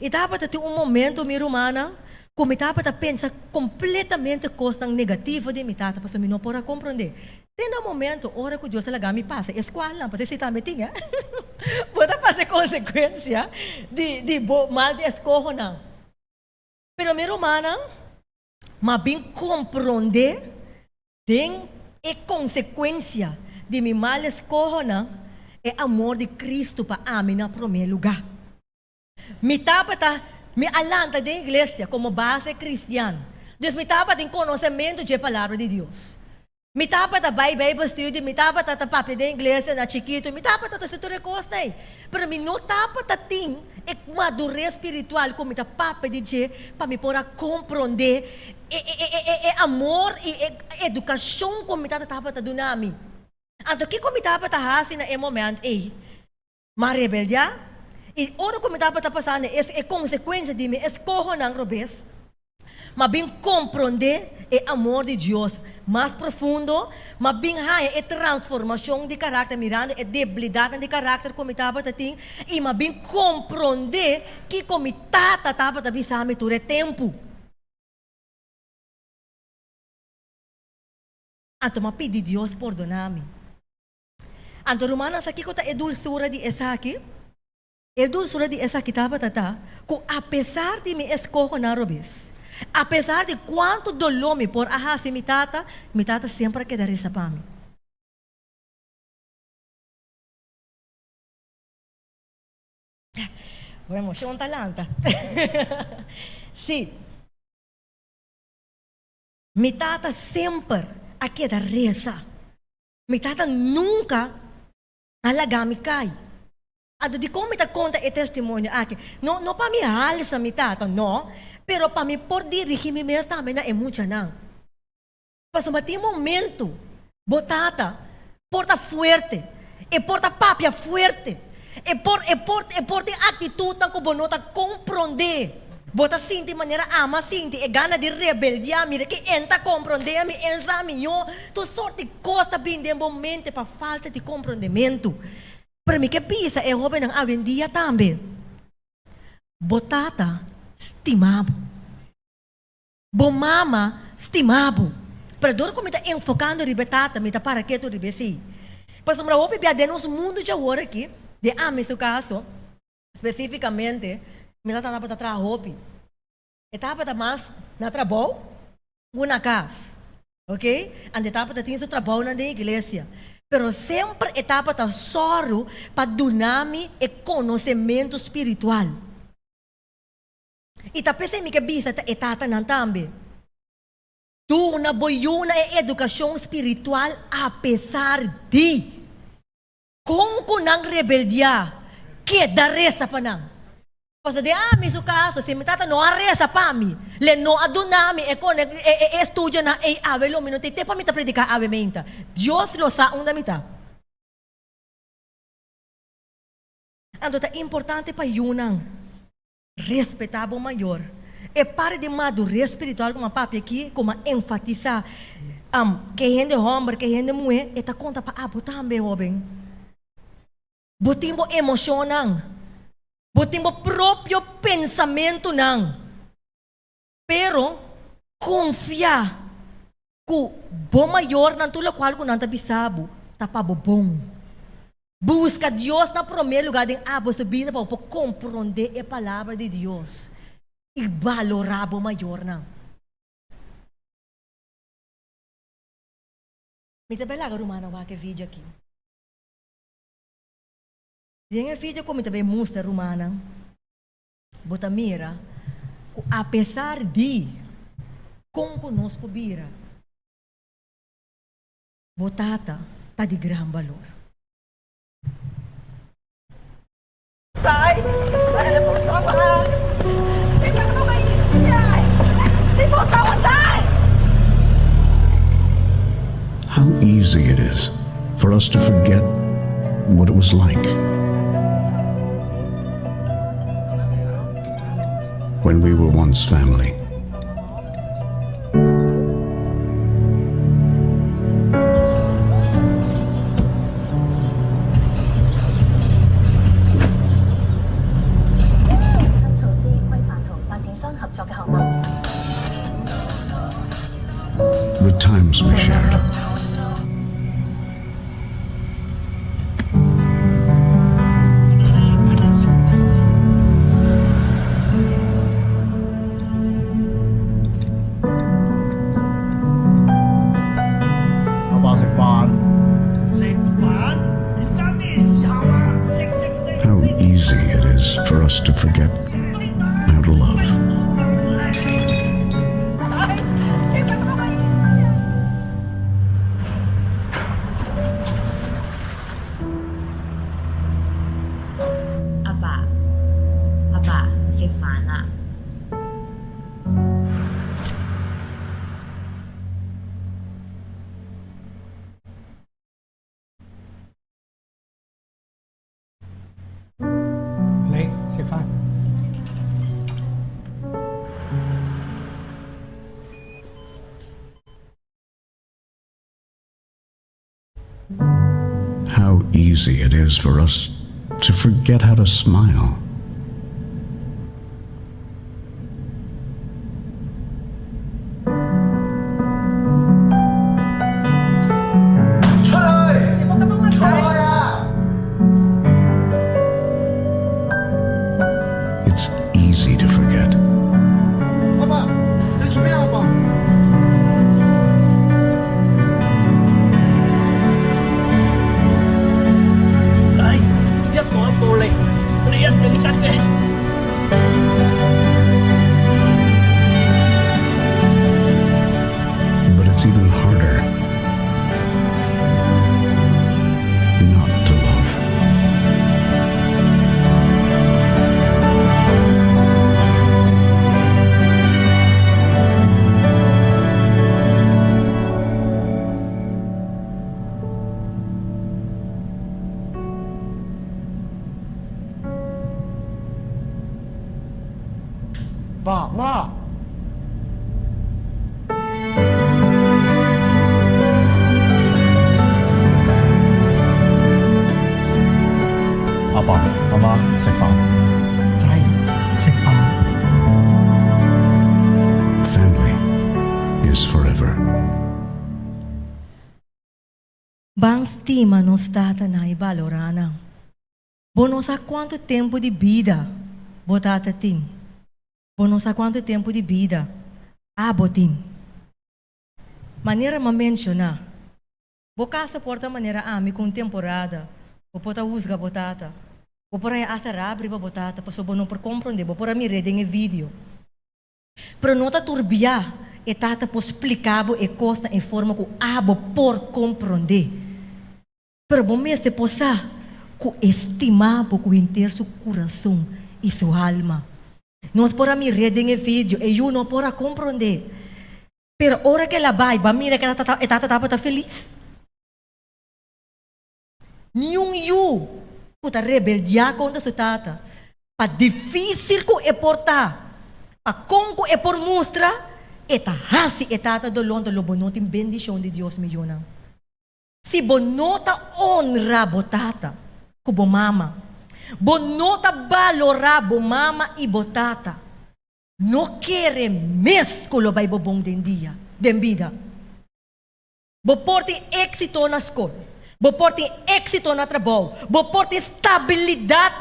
E estava ter momento, minha irmã, que me estava pensar completamente coisa negativa de minha tata, para não poder compreender. Tem um momento, hora que Deus me passa, escola, para você também tinha, pode fazer consequência de mal de escola, não. Mas minha irmã, mas bem compreender, tem consequência de minha mal escola, não, é amor de Cristo para mim na primeiro lugar. Me alanta da igreja como base cristiana. Deus me tapa em conhecimento da palavra de Deus. Me tapa da Bible study, me tapa da papi da igreja na chiquito, me tapa da setor costa aí. Pero me não tapa da tim e madurez espiritual como me tapa de je para me poder compreender amor e educação como me tapa da dunami. Então que como me tapa da hasi na momento mas rebeldia. E ora como estava passando, é consequência de me escorro não robes, mas bem compreender o amor de Deus mais profundo, mas bem a transformação de caráter, mirando a debilidade de caráter como estava assim, e mas bem compreender que como estava avisando todo o tempo. Então, mas pedi Deus perdonar-me. Então, Romanos aqui que é dulçura de essa aqui. E dulçura de essa kitaba tata, que apesar de me escorrer na robes, apesar de quanto dolor me por ahasi mi tata sempre queda risa para mim. A emoção talanta. Sim. Mi tata sempre a queda risa. Mi tata nunca alagami cai. Ado di como me conta e testemunho aqui, não para me alça me tata, não, pero para me por dirigir me mesmo também na muito não. Mas tem momento, botata, porta forte, e porta papia forte, e porta atitude não como não tá compreender, bota sim de maneira ama sim de gana de rebeldia, mira que enta compreender me examinou, tu sorte costa bem de momento para falta de compreendimento. Para mim que pisa é roupa ng avendia também. Botata, estimado. Bomama, estimado. Para dor como está enfocando ribetata, me tá para que tu ribesi. Mas uma roupa biade nos mundo de agora aqui, de ame seu caso, especificamente, me tá para trás roupa. Etapa da mais na trabalho, uma casa, ok? Ande etapa da tinha seu trabalho na igreja. Pero sempre etapa da soro para dunami e conhecimento espiritual. E tá pensando que bisa ta etata nan tambe. Tu na boyuna e educação espiritual apesar de com nang rebeldia que da resa pa nang. Pasa de mi su caso, si mi tata no arresa pa mi, le no adunami e estudia na e ave lo minuto te pa mi ta predica ave menta. Dios lo sa una mitad. Então é importante para Yunang respeitar o maior. E para de madurez espiritual como a papi aqui, como enfatizar que gente homem, que gente mulher, e tá conta para abo também, jovem. Botimbo emoção não. Botimbo próprio pensamento não. Pero confiar que o bom maior não tudo qual que não tá bisabo, tá para bom. Busca Deus na primeiro lugar, em abo subida para compreender a palavra de Deus e valorar o maior não. Me também lá rumana wa que vídeo aqui. Tem vídeo como também mostra rumana. Bota mira, apesar de como conosco bira, botata tá de grande valor. Sai! Sai da posição lá! Fica com a gente! Se voltar a andar! How easy it is for us to forget what it was like when we were once family. The times we shared. How easy it is for us to forget how to love. Aba, si Fana. Lấy, si Fan. How easy it is for us to forget how to smile. It's easy to forget. Papa, let's me apa? Sai, lihat mo ang pole. Lihat yang ikat ke. But it's even harder not to love. Ba, ma. Apa, mama, si Fan. Sai, si Fan. Family is forever. Bang stima não está na valorana. Bono sa quanto tempo de vida botata tem. Bono sa quanto tempo de vida abotin. Maneira ma mencionar. Boca suporta maneira ami com temporada. O pota usga botata. O por aí asa rabri ba botata. Paso bono por compreender. Bo por a mi reding e vídeo. Pero nota turbia. E tata po explicabo e costa em forma que abo por compreender. Pero bom me se possa que estimabo que inteiro seu coração e sua alma. Nós por a mi reding e vídeo e eu não por a compreender. Pero ora que ela vai, mira que ela tá feliz. Nenhum eu Kuta rebeldia contra su tata. Pa difícil ku e portar. Pa con ku e por mostra. Eta hasi e tata do londo lo bonotin bendición de Dios millona. Si bonota honra botata. Kubo mama. Bonota valora bo mama e botata. No quere mes ko lo bay bobong den dia. Den vida. Bo porti éxito na escola. Bo porti éxito na trabalho. Bo porti estabilidade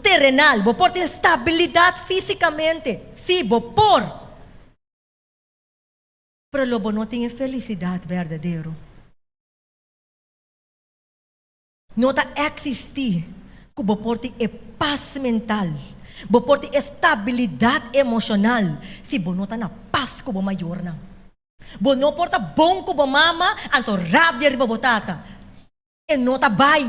terrenal. Bo porti estabilidade fisicamente. Sim, bo por. Pero lobo não tem felicidade verdadeira. Não está existir. Que bo porti é paz mental. Bo porti estabilidade emocional. Se bo não está na paz que bo maior na. Bo não porta bom que bo mama, anto rabia riba botata. E não está bai.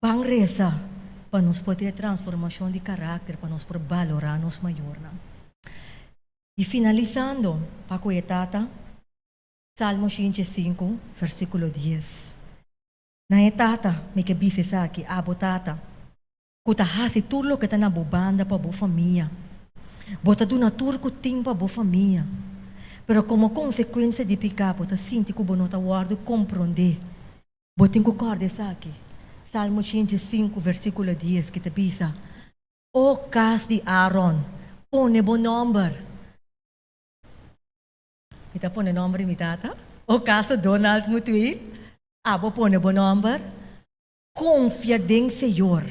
Bang reza para nos poder transformação de caráter, para nos poder valorar nos maior na. E finalizando, para coetata, Salmo 105, versículo 10. Na etata, me que bise sa aqui, abotata, kuta hasi turlo que tá na bubanda para boa família. Bota do natur que tem para boa família. Pero como consequência de picar, bota sinti que bonota guardo compreender. Botin que corda sa aqui. Salmo 105, versículo 10, que te bisa. O cas de Aaron, pone bom number. Ita pone number mi tata. O caso Donald Mutui. Abo pone bom number. Confia em Senhor.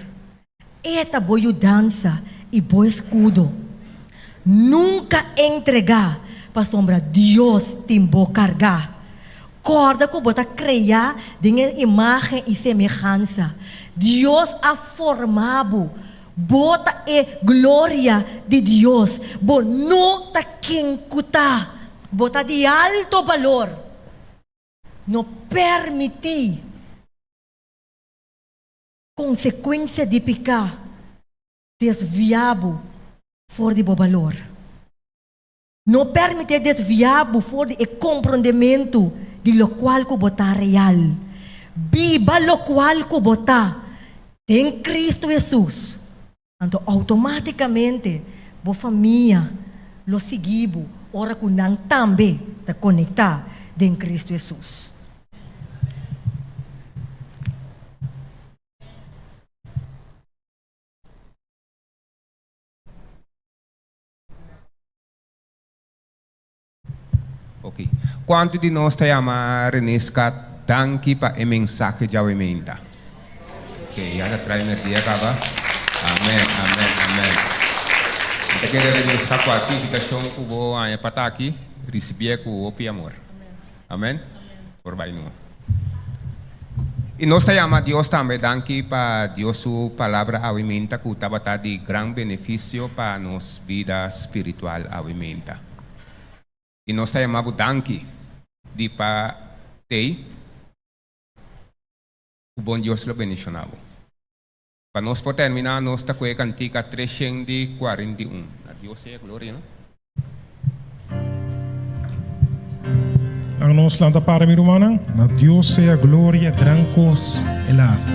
Eta boa dança e boa escudo. Nunca entregar para sombra Deus timbo cargar. Corda que bota criar de imagem e semelhança. Deus a formado. Bota e glória de Deus. Bo não ta quem cuta. Bota de alto valor. Não permitir consequência de picar. Desviado fora de bom valor. Não permitir desviado fora de compreendimento de lo qual que botar real. Viva lo qual que botar em Cristo Jesus. Então, automaticamente, boa família, lo seguibo, ora que não também está conectar em Cristo Jesus. Ok. Quanto de nós está a Renesca, danke para a mensagem de aumenta. Ok, já traz na dia, acaba. Amém, amém, amém. Então, quero Renesca com a atividade que vou para aqui, receber com o amor. Amém? Por bem, não. E nós estamos a Deus também, danke para Deus sua palavra aumenta, que está de grande benefício para nossa vida espiritual aumenta. E nós estamos danke de para ter o bom Deus lo bendicionado. Para nós por terminar, nós está com a cantiga 341. A Deus seja glória, não? Ang nos lanta para mi rumana, na Dios sea gloria, gran cos, el hace.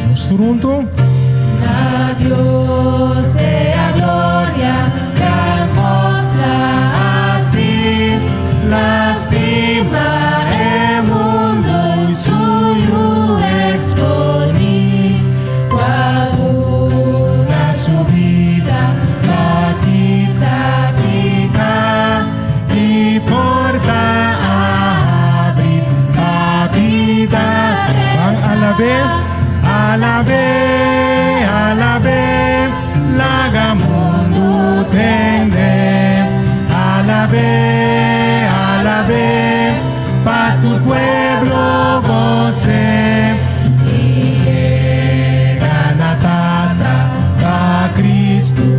Nos turunto. A Dios sea gloria, gran costa así, lastima el mundo y suyo exponí. Cuando la subida, la quita, pica y porta abrir la vida. Van a la vez. Alabe, laga mundo tende. Alabe, pa tu pueblo goce. Y llega la tata, pa Cristo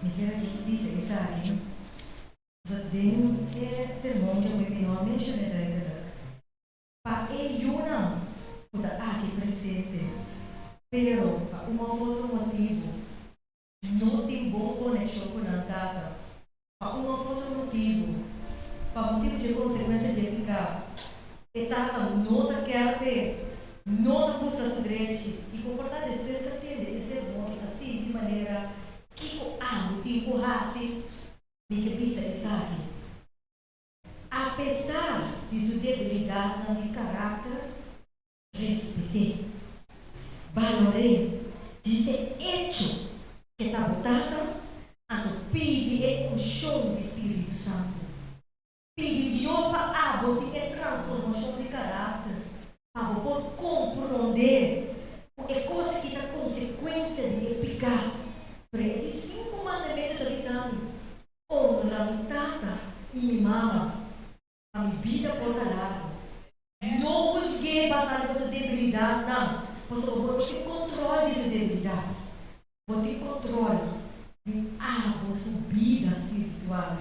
me quero dizer isso aqui. Só tem sermão que eu me não mencionei daí. Para uma kuda aqui presente, pero para uma outro motivo, não tem bom conexão com a data. Para um outro motivo, para motivo de consequência de ficar, e tata não tá quer ver, não tá busca seu direito e comportar despeito que atende de ser bom assim de maneira que o amo, que o raci, me que pisa essa aqui. Apesar de sua debilidade de caráter, respeitei, valorei, de ser hecho que está botada a pedir um chão do Espírito Santo. Pedir Deus para abolir a transformação de caráter, para poder compreender a coisa que dá consequência de pecar. Para esses 5 mandamentos da visão, honra a minha tata e minha mama, a minha vida por lado. Não busquei passar por sua debilidade, não. Mas eu vou ter controle de sua debilidade. Vou ter controle de sua vida espiritual.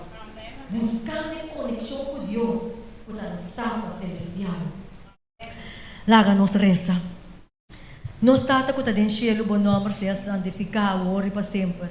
Buscando conexão com Deus, com a nossa celestial. Laga nos reza. Nos tata que está dentro do cielo, bom nome, seja santificado, ore para sempre.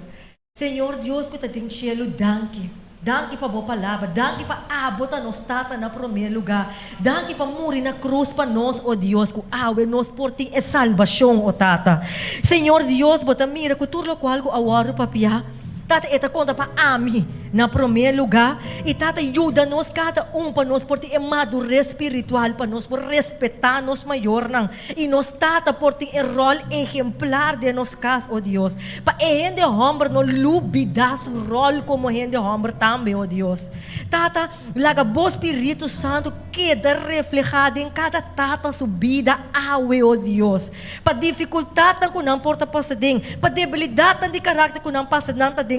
Senhor Deus, que está dentro do cielo, danke. Danke para boa palavra, danke para abota nos tata na primeiro lugar, danke para morrer na cruz para nós, oh Deus, que awe nos por ti é salvação, oh tata. Senhor Deus, bota mira que tudo o qual que awaro papia, tata eta conta para ami na primeiro lugar, e tata ajuda nos cada para nós por ti é madurez espiritual para nós por respeitar nos maior não, e nos tata por ti é rol exemplar de nos cas, oh Deus, para gente homem no lubida su rol como gente homem também, oh Deus. Tata, laga bo Espírito Santo queda reflejado em cada tata sua vida, awe, oh Deus. Para dificuldade que não porta passa dentro, para debilidade de caráter que não passa nada dentro,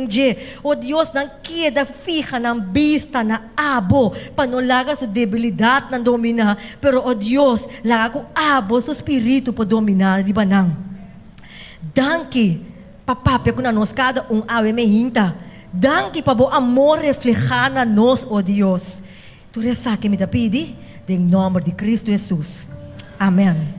oh Deus, não queda fixa na vista na abo, para não laga sua debilidade na dominar, pero oh Deus, laga com abo seu espírito para dominar, di ba nang? Danke, papapia que na nós cada awe me hinta. Danke para o amor reflejar na nós, oh Deus. Tu reza que me da pedi, em nome de Cristo Jesus. Amém.